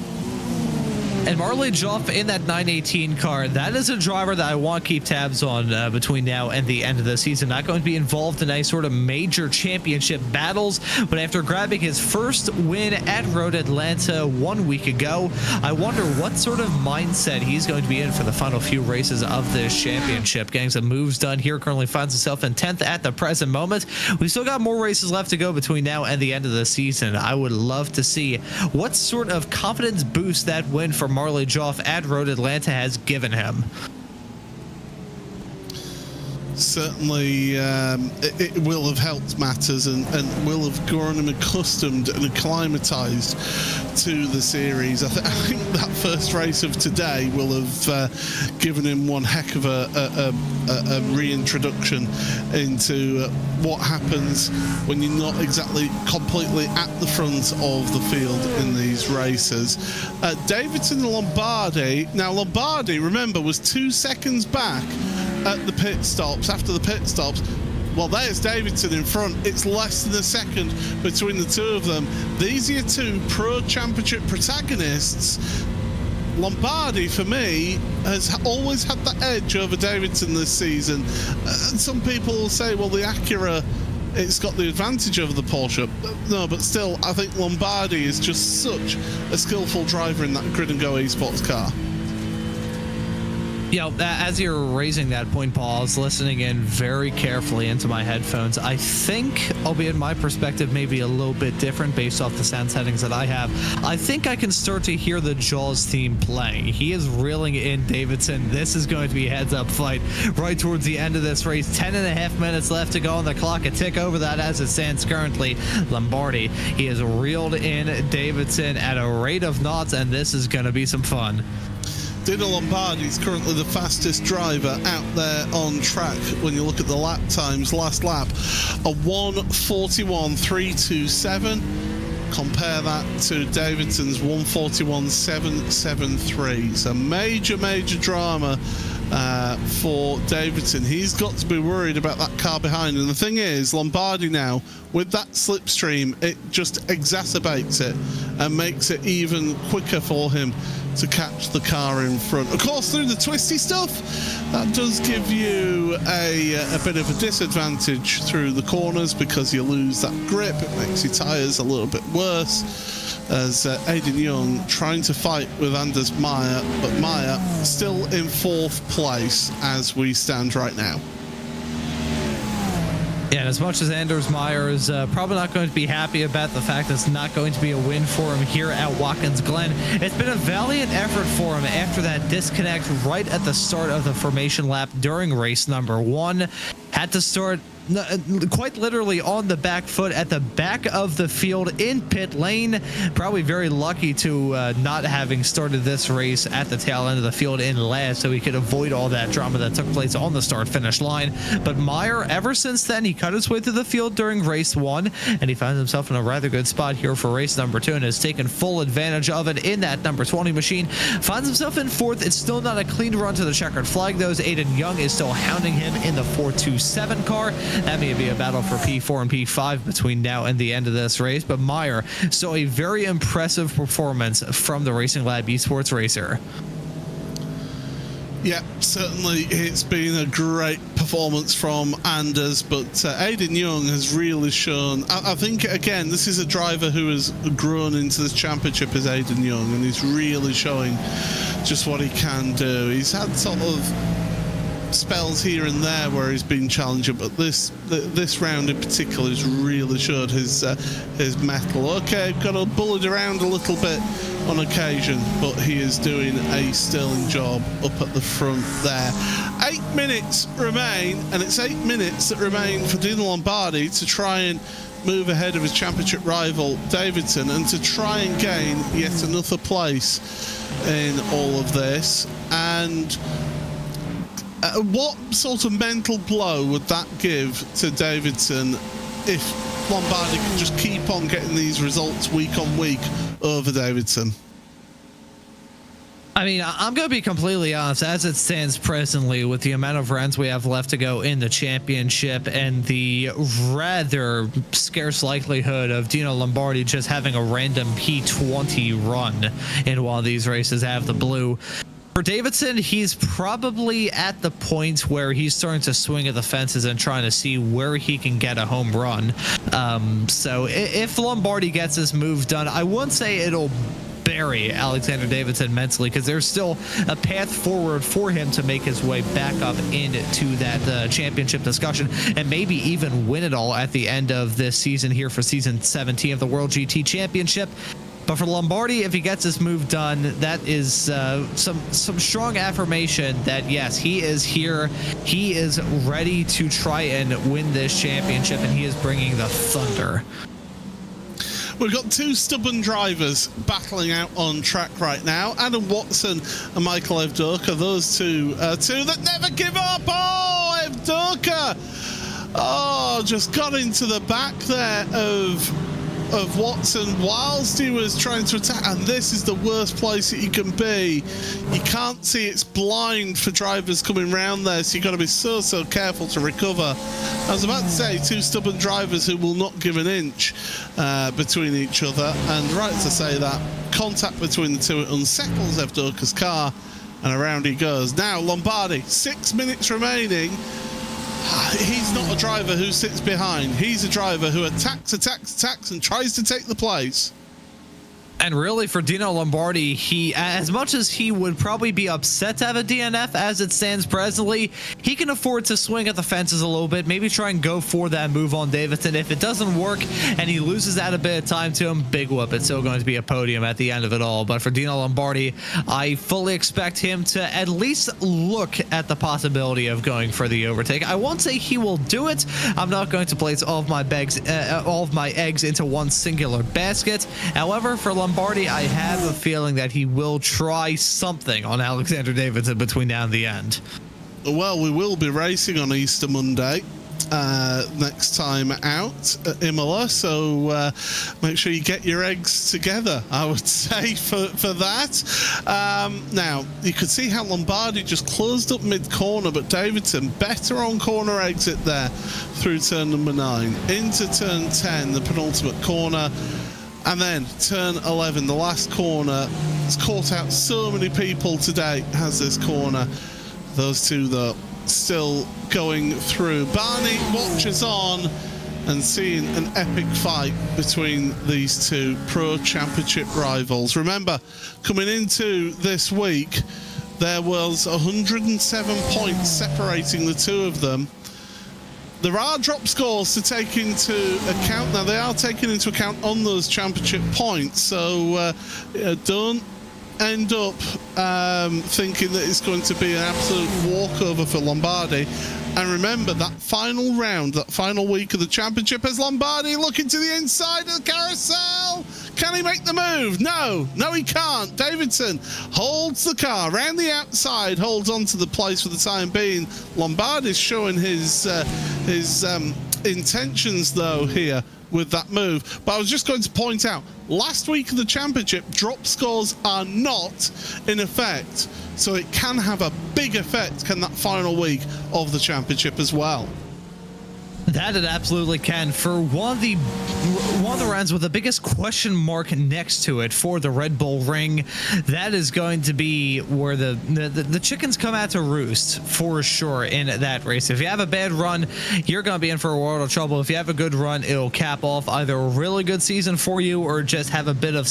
And Marley Joff in that 918 car, that is a driver that I want to keep tabs on between now and the end of the season. Not going to be involved in any sort of major championship battles, but after grabbing his first win at Road Atlanta 1 week ago, I wonder what sort of mindset he's going to be in for the final few races of this championship. Getting some moves done here, currently finds himself in 10th at the present moment. We still got more races left to go between now and the end of the season. I would love to see what sort of confidence boost that win for Marley Joff at Road Atlanta has given him. Certainly it will have helped matters and will have grown him accustomed and acclimatized to the series. I think that first race of today will have given him one heck of a reintroduction into what happens when you're not exactly completely at the front of the field in these races. Davidson and Lombardi. Now Lombardi, remember, was 2 seconds back at the pit stops. After the pit stops, well, there's Davidson in front. It's less than a second between the two of them. These are your two Pro Championship protagonists. Lombardi, for me, has always had that edge over Davidson this season. Some people will say, well, the Acura, it's got the advantage over the Porsche. No, but still, I think Lombardi is just such a skillful driver in that Grid and Go esports car. You know, as you're raising that point, Paul, I was listening in very carefully into my headphones. I think, albeit my perspective may be a little bit different based off the sound settings that I have, I think I can start to hear the Jaws theme playing. He is reeling in Davidson. This is going to be a heads-up fight right towards the end of this race. 10.5 minutes left to go on the clock. A tick over that as it stands currently. Lombardi, he has reeled in Davidson at a rate of knots, and this is going to be some fun. Dino Lombardi is currently the fastest driver out there on track. When you look at the lap times, last lap, a 1:41.327. Compare that to Davidson's 1:41.773. So major drama for Davidson. He's got to be worried about that car behind. And the thing is, Lombardi now, with that slipstream, it just exacerbates it and makes it even quicker for him to catch the car in front. Of course, through the twisty stuff, that does give you a bit of a disadvantage through the corners because you lose that grip. It makes your tyres a little bit worse. As Aiden Young trying to fight with Anders Meyer, but Meyer still in 4th place as we stand right now. Yeah, and as much as Anders Meyer is probably not going to be happy about the fact that it's not going to be a win for him here at Watkins Glen, it's been a valiant effort for him after that disconnect right at the start of the formation lap during race number 1. Had to start quite literally on the back foot at the back of the field in pit lane. Probably very lucky to not having started this race at the tail end of the field in last, so he could avoid all that drama that took place on the start finish line. But Meyer, ever since then, he cut his way through the field during race 1, and he found himself in a rather good spot here for race number 2 and has taken full advantage of it in that number 20 machine. Finds himself in 4th. It's still not a clean run to the checkered flag, though. Aiden Young is still hounding him in the 427 car. That may be a battle for P4 and P5 between now and the end of this race, but Meyer saw a very impressive performance from the Racing Lab Esports racer. Yeah, certainly it's been a great performance from Anders, but Aiden Young has really shown, I think, again, this is a driver who has grown into this championship as Aiden Young, and he's really showing just what he can do. He's had sort of spells here and there where he's been challenging, but this round in particular has really showed his mettle. Okay, got to bullet around a little bit on occasion, but he is doing a sterling job up at the front there. 8 minutes remain, and it's 8 minutes that remain for Dino Lombardi to try and move ahead of his championship rival Davidson and to try and gain yet another place in all of this. And what sort of mental blow would that give to Davidson if Lombardi can just keep on getting these results week on week over Davidson? I mean, I'm going to be completely honest. As it stands presently, with the amount of rounds we have left to go in the championship and the rather scarce likelihood of Dino Lombardi just having a random P20 run in one of these races have the blue, for Davidson, he's probably at the point where he's starting to swing at the fences and trying to see where he can get a home run. So if Lombardi gets this move done, I wouldn't say it'll bury Alexander Davidson mentally, because there's still a path forward for him to make his way back up into that championship discussion and maybe even win it all at the end of this season here for season 17 of the World GT Championship. But for Lombardi, if he gets this move done, that is some strong affirmation that, yes, he is here. He is ready to try and win this championship, and he is bringing the thunder. We've got two stubborn drivers battling out on track right now. Adam Watson and Michael Evdoka. Those two that never give up. Oh, Evdoka! Oh, just got into the back there of Watson whilst he was trying to attack, and this is the worst place that you can be. You can't see, it's blind for drivers coming round there, so you've got to be so careful to recover. I was about to say, two stubborn drivers who will not give an inch between each other, and right to say that contact between the two unsettles Evdoka's car, and around he goes. Now Lombardi, 6 minutes remaining. He's not a driver who sits behind. He's a driver who attacks, and tries to take the place. And really, for Dino Lombardi, he, as much as he would probably be upset to have a DNF as it stands presently, he can afford to swing at the fences a little bit, maybe try and go for that move on Davidson. If it doesn't work and he loses that a bit of time to him, big whoop. It's still going to be a podium at the end of it all. But for Dino Lombardi, I fully expect him to at least look at the possibility of going for the overtake. I won't say he will do it. I'm not going to place all of my eggs into one singular basket. However, for Lombardi, Lombardi, I have a feeling that he will try something on Alexander Davidson between now and the end. Well, we will be racing on Easter Monday next time out at Imola, so make sure you get your eggs together, I would say, for that. Now, you could see how Lombardi just closed up mid-corner, but Davidson better on corner exit there through turn number 9 into turn 10, the penultimate corner, and then turn 11, the last corner. It's caught out so many people today, has this corner. Those two, though, still going through. Barney watches on and seeing an epic fight between these two Pro Championship rivals. Remember, coming into this week, there was 107 points separating the two of them. There are drop scores to take into account. Now, they are taken into account on those championship points, so don't end up thinking that it's going to be an absolute walkover for Lombardi. And remember, that final round, that final week of the championship, as Lombardi looking to the inside of the carousel. Can he make the move? No, he can't. Davidson holds the car around the outside, holds on to the place for the time being. Lombardi's showing his intentions, though, here with that move. But I was just going to point out, last week of the championship, drop scores are not in effect, so it can have a big effect, can that final week of the championship as well. That it absolutely can. For one of the rounds with the biggest question mark next to it for the Red Bull Ring, that is going to be where the chickens come out to roost for sure in that race. If you have a bad run, you're going to be in for a world of trouble. If you have a good run, it'll cap off either a really good season for you or just have a bit of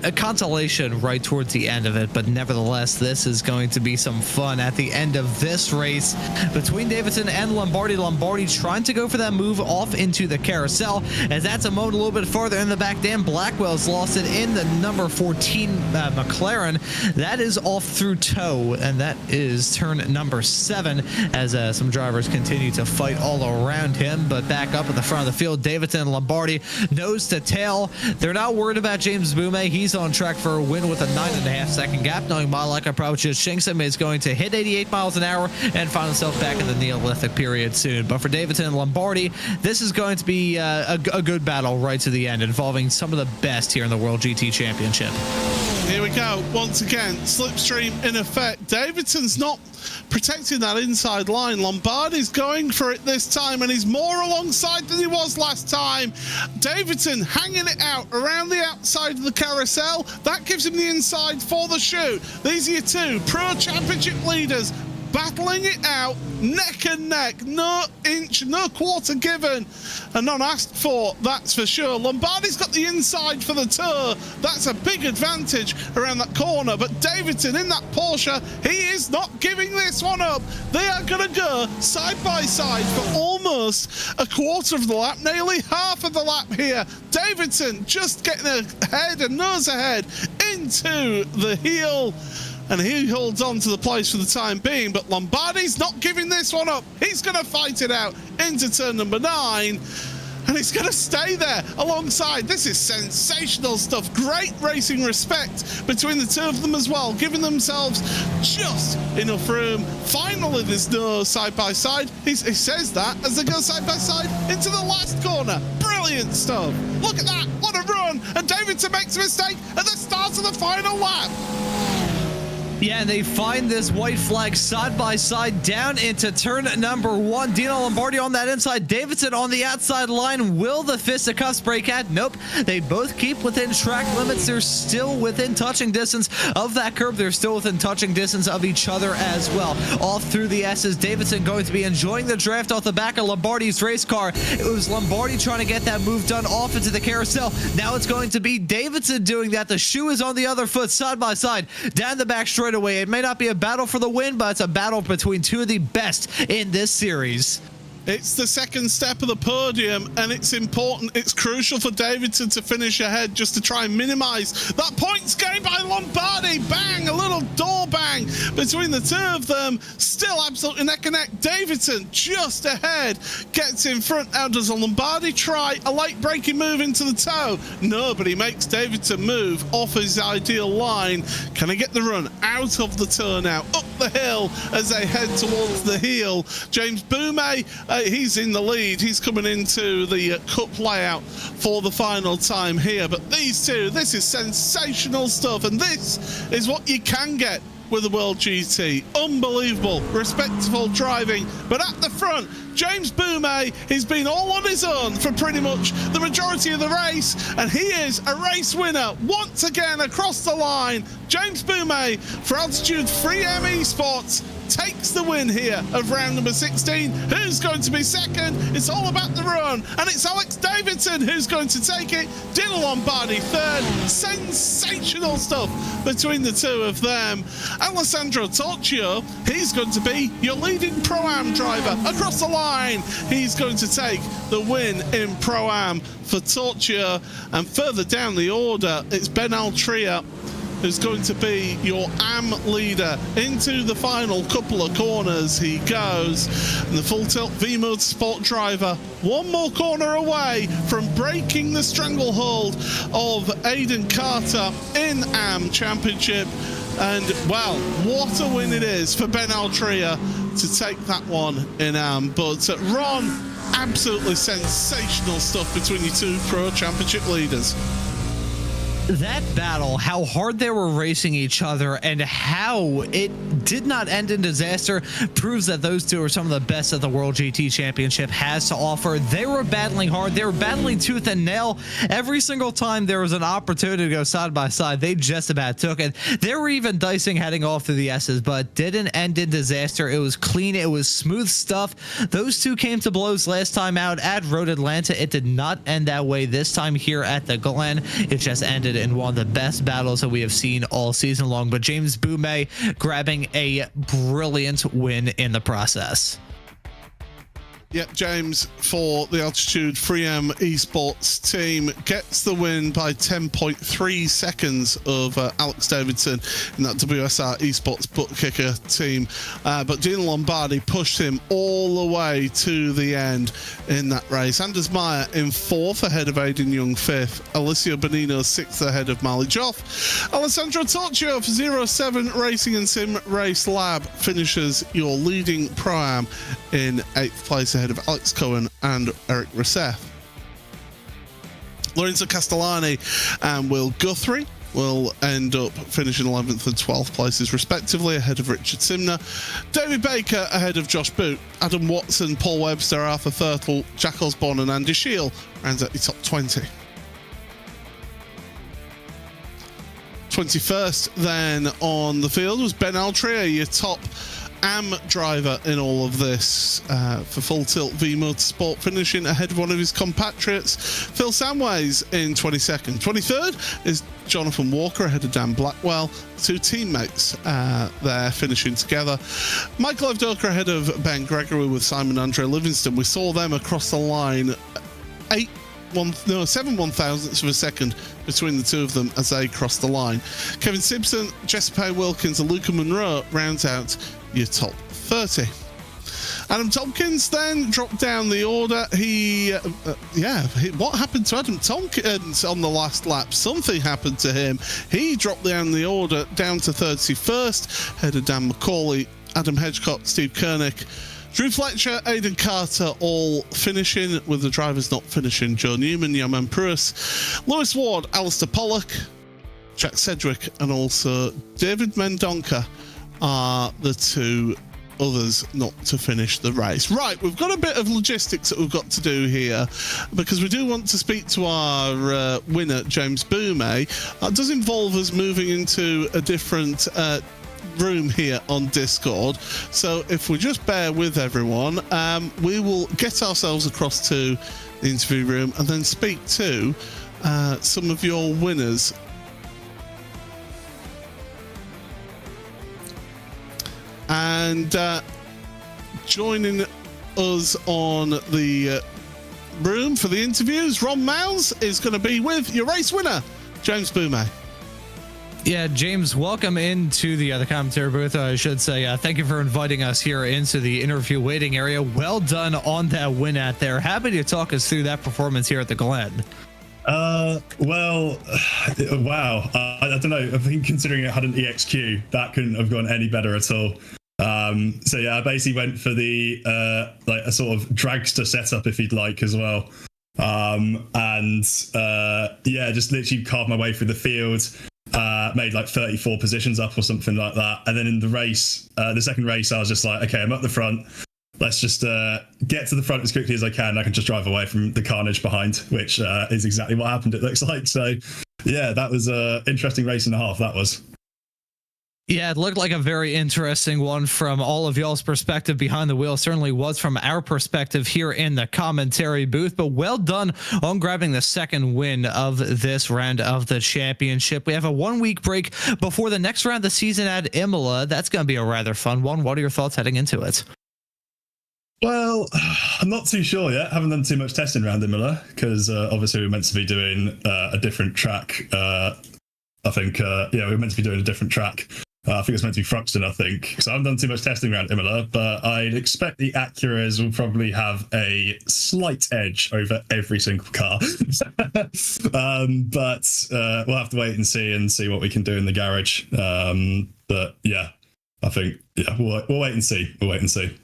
a consolation right towards the end of it. But nevertheless, this is going to be some fun at the end of this race between Davidson and Lombardi. Lombardi trying to go for that move off into the carousel, as that's a mode a little bit farther in the back. Dan Blackwell's lost it in the number 14 McLaren. That is off through toe, and that is turn number 7 as some drivers continue to fight all around him. But back up at the front of the field, Davidson and Lombardi nose to tail. They're not worried about James Boumet. He's on track for a win with a 9.5 second gap, knowing Malak approaches Shinksum is going to hit 88 miles an hour and find himself back in the Neolithic period soon. But for Davidson and Lombardi, this is going to be a good battle right to the end, involving some of the best here in the World GT Championship. Here we go. Once again, slipstream in effect. Davidson's not protecting that inside line. Lombardi's going for it this time, and he's more alongside than he was last time. Davidson hanging it out around the outside of the carousel. That gives him the inside for the shoot. These are your two Pro Championship leaders battling it out neck and neck, no inch, no quarter given, and none asked for, that's for sure. Lombardi's got the inside for the tour. That's a big advantage around that corner, but Davidson in that Porsche, he is not giving this one up. They are going to go side by side for almost a quarter of the lap, nearly half of the lap here. Davidson just getting ahead and nose ahead into the heel, and he holds on to the place for the time being, but Lombardi's not giving this one up. He's going to fight it out into turn number 9, and he's going to stay there alongside. This is sensational stuff. Great racing respect between the two of them as well, giving themselves just enough room. Finally, there's no side by side. He says that as they go side by side into the last corner. Brilliant stuff. Look at that. What a run. And Davidson makes a mistake at the start of the final lap. Yeah, and they find this white flag side by side down into turn number 1. Dino Lombardi on that inside, Davidson on the outside line. Will the fisticuffs break out? Nope. They both keep within track limits. They're still within touching distance of that curb. They're still within touching distance of each other as well. Off through the S's, Davidson going to be enjoying the draft off the back of Lombardi's race car. It was Lombardi trying to get that move done off into the carousel. Now it's going to be Davidson doing that. The shoe is on the other foot, side by side, down the back straight away. It may not be a battle for the win, but it's a battle between two of the best in this series. It's the second step of the podium, and it's important. It's crucial for Davidson to finish ahead just to try and minimize that points gain by Lombardi. Bang, a little door bang between the two of them. Still absolutely neck and neck. Davidson just ahead, gets in front. Now does a Lombardi try a late braking move into the toe? No, but he makes Davidson move off his ideal line. Can he get the run out of the turn now, up the hill as they head towards the heel? James Boumé, he's in the lead. He's coming into the cup layout for the final time here. But these two, this is sensational stuff, and this is what you can get with the World GT. Unbelievable, respectful driving. But at the front, James Boumé, he's been all on his own for pretty much the majority of the race, and he is a race winner once again across the line. James Boumé for Altitude 3M Esports takes the win here of round number 16. Who's going to be second? It's all about the run, and it's Alex Davidson who's going to take it. Dylan Lombardi third. Sensational stuff between the two of them. Alessandro Torchio, he's going to be your leading Pro-Am driver across the line. He's going to take the win in Pro-Am for Torchio, and further down the order, it's Ben Altria who's going to be your AM leader. Into the final couple of corners he goes, and the full tilt V-Mode Sport driver one more corner away from breaking the stranglehold of Aiden Carter in AM Championship. And well, what a win it is for Ben Altria to take that one in AM. But Ron, absolutely sensational stuff between you two Pro Championship leaders. That battle, how hard they were racing each other and how it did not end in disaster, proves that those two are some of the best that the World GT Championship has to offer. They were battling hard. They were battling tooth and nail. Every single time there was an opportunity to go side by side, they just about took it. They were even dicing heading off through the S's, but didn't end in disaster. It was clean. It was smooth stuff. Those two came to blows last time out at Road Atlanta. It did not end that way this time here at the Glen. It just ended in one of the best battles that we have seen all season long. But James Boumé grabbing a brilliant win in the process. Yep, James for the Altitude 3M Esports team gets the win by 10.3 seconds of Alex Davidson in that WSR Esports butt kicker team. But Dylan Lombardi pushed him all the way to the end in that race. Anders Meyer in fourth ahead of Aidan Young fifth. Alessio Bonino sixth ahead of Mali Joff. Alessandro Torchio for 07 Racing and Sim Race Lab finishes your leading Pro-Am in eighth place ahead of Alex Cohen and Eric Rousseff. Lorenzo Castellani and Will Guthrie will end up finishing 11th and 12th places respectively ahead of Richard Simner. David Baker ahead of Josh Boot. Adam Watson, Paul Webster, Arthur Thurtle, Jack Osborne and Andy Shield rounds out the top 20. 21st then on the field was Ben Altria, your top AM driver in all of this for Full Tilt V Motorsport, finishing ahead of one of his compatriots, Phil Samways, in 22nd. 23rd is Jonathan Walker ahead of Dan Blackwell, two teammates there finishing together. Michael Evdoka ahead of Ben Gregory with Simon Andre Livingston. We saw them across the line 7 one-thousandths of a second between the two of them as they crossed the line. Kevin Simpson, Jessica Wilkins and Luca Monroe rounds out your top 30. Adam Tompkins then dropped down the order. What happened to Adam Tompkins on the last lap? Something happened to him. He dropped down the order down to 31st, ahead of Dan McCauley, Adam Hedgecott, Steve Koenig, Drew Fletcher, Aidan Carter all finishing, with the drivers not finishing: Joe Newman, Yaman Pruis, Lewis Ward, Alistair Pollock, Jack Sedgwick and also David Mendonca are the two others not to finish the race. Right, we've got a bit of logistics that we've got to do here, because we do want to speak to our winner, James Boumé. That does involve us moving into a different room here on Discord, so if we just bear with everyone, we will get ourselves across to the interview room and then speak to some of your winners. And joining us on the room for the interviews, Ron Mouse is going to be with your race winner, James Boumé. Yeah, James, welcome into the commentary booth. I should say thank you for inviting us here into the interview waiting area. Well done on that win out there. Happy to talk us through that performance here at the Glen. Well, wow. I don't know. I think considering it had an EXQ, that couldn't have gone any better at all. So yeah, I basically went for the like a sort of dragster setup, if you'd like, as well. Yeah, just literally carved my way through the field. Made like 34 positions up or something like that. And then in the race, the second race, I was just like, okay, I'm at the front. Let's just get to the front as quickly as I can. I can just drive away from the carnage behind, which is exactly what happened, it looks like. So yeah, that was an interesting race and a half, that was. Yeah, it looked like a very interesting one from all of y'all's perspective behind the wheel. Certainly was from our perspective here in the commentary booth, but well done on grabbing the second win of this round of the championship. We have a 1 week break before the next round of the season at Imola. That's going to be a rather fun one. What are your thoughts heading into it? Well, I'm not too sure yet. Haven't done too much testing around Imola because obviously we're meant to be doing a different track. I think, we're meant to be doing a different track. I think it's meant to be Thruxton, I think. So I haven't done too much testing around Imola, but I'd expect the Acuras will probably have a slight edge over every single car. But we'll have to wait and see what we can do in the garage. But yeah, I think, we'll wait and see. We'll wait and see.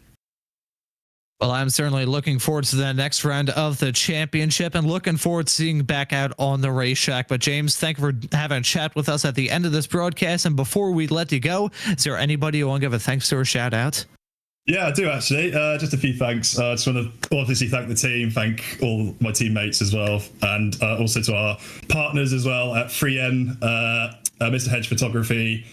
Well, I'm certainly looking forward to the next round of the championship and looking forward to seeing back out on the racetrack. But James, thank you for having a chat with us at the end of this broadcast. And before we let you go, is there anybody you want to give a thanks to or shout out? Yeah, I do actually. Just a few thanks. I just want to obviously thank the team, thank all my teammates as well, and also to our partners as well at 3M, Mr. Hedge Photography,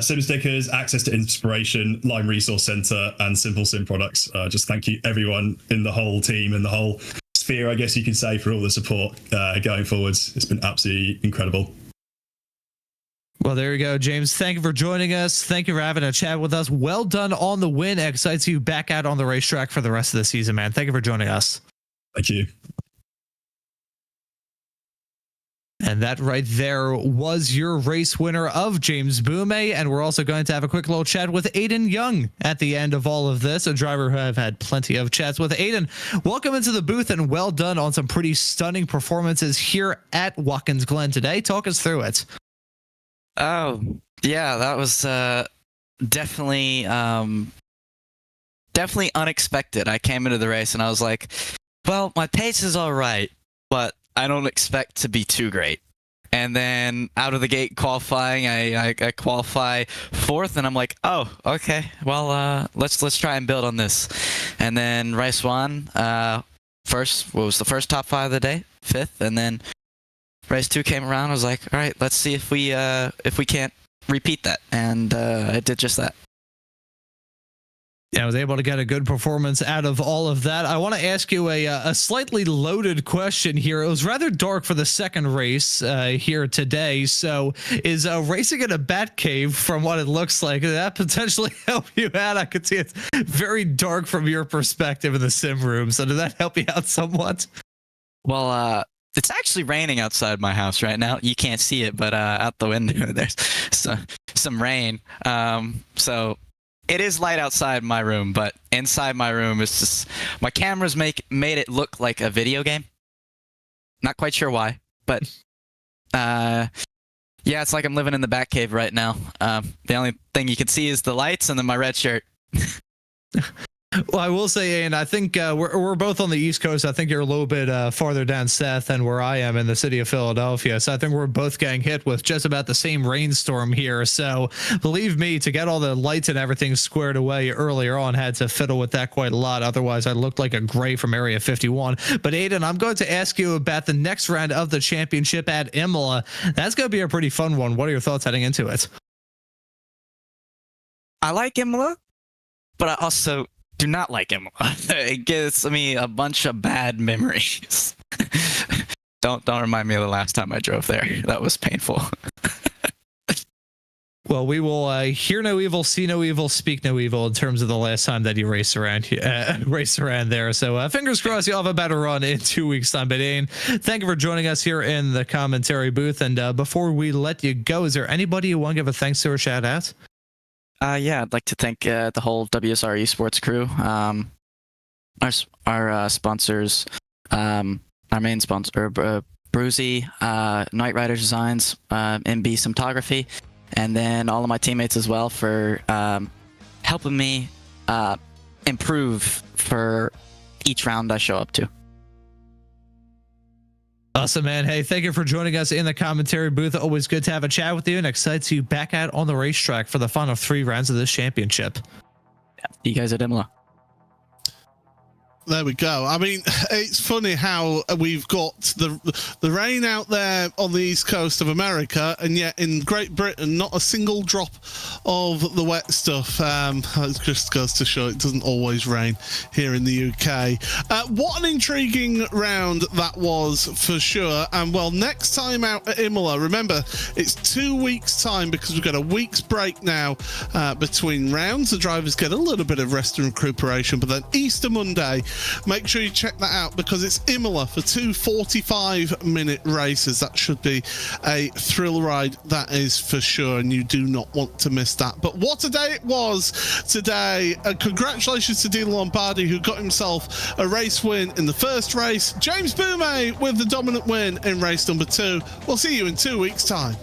Sim Stickers, Access to Inspiration, Lime Resource Center, and Simple Sim Products. Just thank you everyone in the whole team and the whole sphere, I guess you could say, for all the support going forwards. It's been absolutely incredible. Well, there you go, James. Thank you for joining us. Thank you for having a chat with us. Well done on the win. Excites you back out on the racetrack for the rest of the season, man. Thank you for joining us. Thank you. And that right there was your race winner of James Boumé. And we're also going to have a quick little chat with Aiden Young at the end of all of this, a driver who I've had plenty of chats with. Aiden, welcome into the booth and well done on some pretty stunning performances here at Watkins Glen today. Talk us through it. Oh, yeah, that was definitely unexpected. I came into the race and I was like, well, my pace is all right, but I don't expect to be too great. And then out of the gate qualifying, I qualify fourth, and I'm like, oh, okay, well, let's try and build on this. And then race one, first, what was the first top five of the day? Fifth, and then race two came around. I was like, all right, let's see if we can't repeat that, and I did just that. Yeah, I was able to get a good performance out of all of that. I want to ask you a slightly loaded question here. It was rather dark for the second race here today. So is racing in a bat cave, from what it looks like, did that potentially help you out? I could see it's very dark from your perspective in the sim room. So did that help you out somewhat? Well, it's actually raining outside my house right now. You can't see it, but out the window there's some rain. So it is light outside my room, but inside my room it's just my cameras made it look like a video game. Not quite sure why, but yeah, it's like I'm living in the Batcave right now. The only thing you can see is the lights and then my red shirt. Well, I will say, and I think we're both on the East Coast. I think you're a little bit farther down south than where I am in the city of Philadelphia. So I think we're both getting hit with just about the same rainstorm here. So believe me, to get all the lights and everything squared away earlier on, had to fiddle with that quite a lot. Otherwise, I looked like a gray from Area 51. But Aiden, I'm going to ask you about the next round of the championship at Imola. That's going to be a pretty fun one. What are your thoughts heading into it? I like Imola, but I also do not like Imola. It gives me a bunch of bad memories. Don't remind me of the last time I drove there. That was painful. Well, we will hear no evil, see no evil, speak no evil in terms of the last time that you race around there. So fingers crossed you'll have a better run in 2 weeks' time. But Dane, thank you for joining us here in the commentary booth. And before we let you go, is there anybody you want to give a thanks to or shout out? Yeah, I'd like to thank the whole WSR Esports crew, our sponsors, our main sponsor, Bruzy, Night Rider Designs, MB Cinematography, and then all of my teammates as well for helping me improve for each round I show up to. Awesome, man. Hey, thank you for joining us in the commentary booth. Always good to have a chat with you, and excited to see you back out on the racetrack for the final 3 rounds of this championship. Yeah, you guys at Imola. There we go. I mean, it's funny how we've got the rain out there on the east coast of America, and yet in Great Britain, not a single drop of the wet stuff. It just goes to show it doesn't always rain here in the UK. What an intriguing round that was for sure. And well, next time out at Imola, remember, it's 2 weeks' time because we've got a week's break now between rounds. The drivers get a little bit of rest and recuperation, but then Easter Monday, make sure you check that out because it's Imola for 2 45-minute races. That should be a thrill ride, that is for sure, and you do not want to miss that. But what a day it was today. Congratulations to Dean Lombardi, who got himself a race win in the first race. James Boumé with the dominant win in race number 2. We'll see you in 2 weeks' time.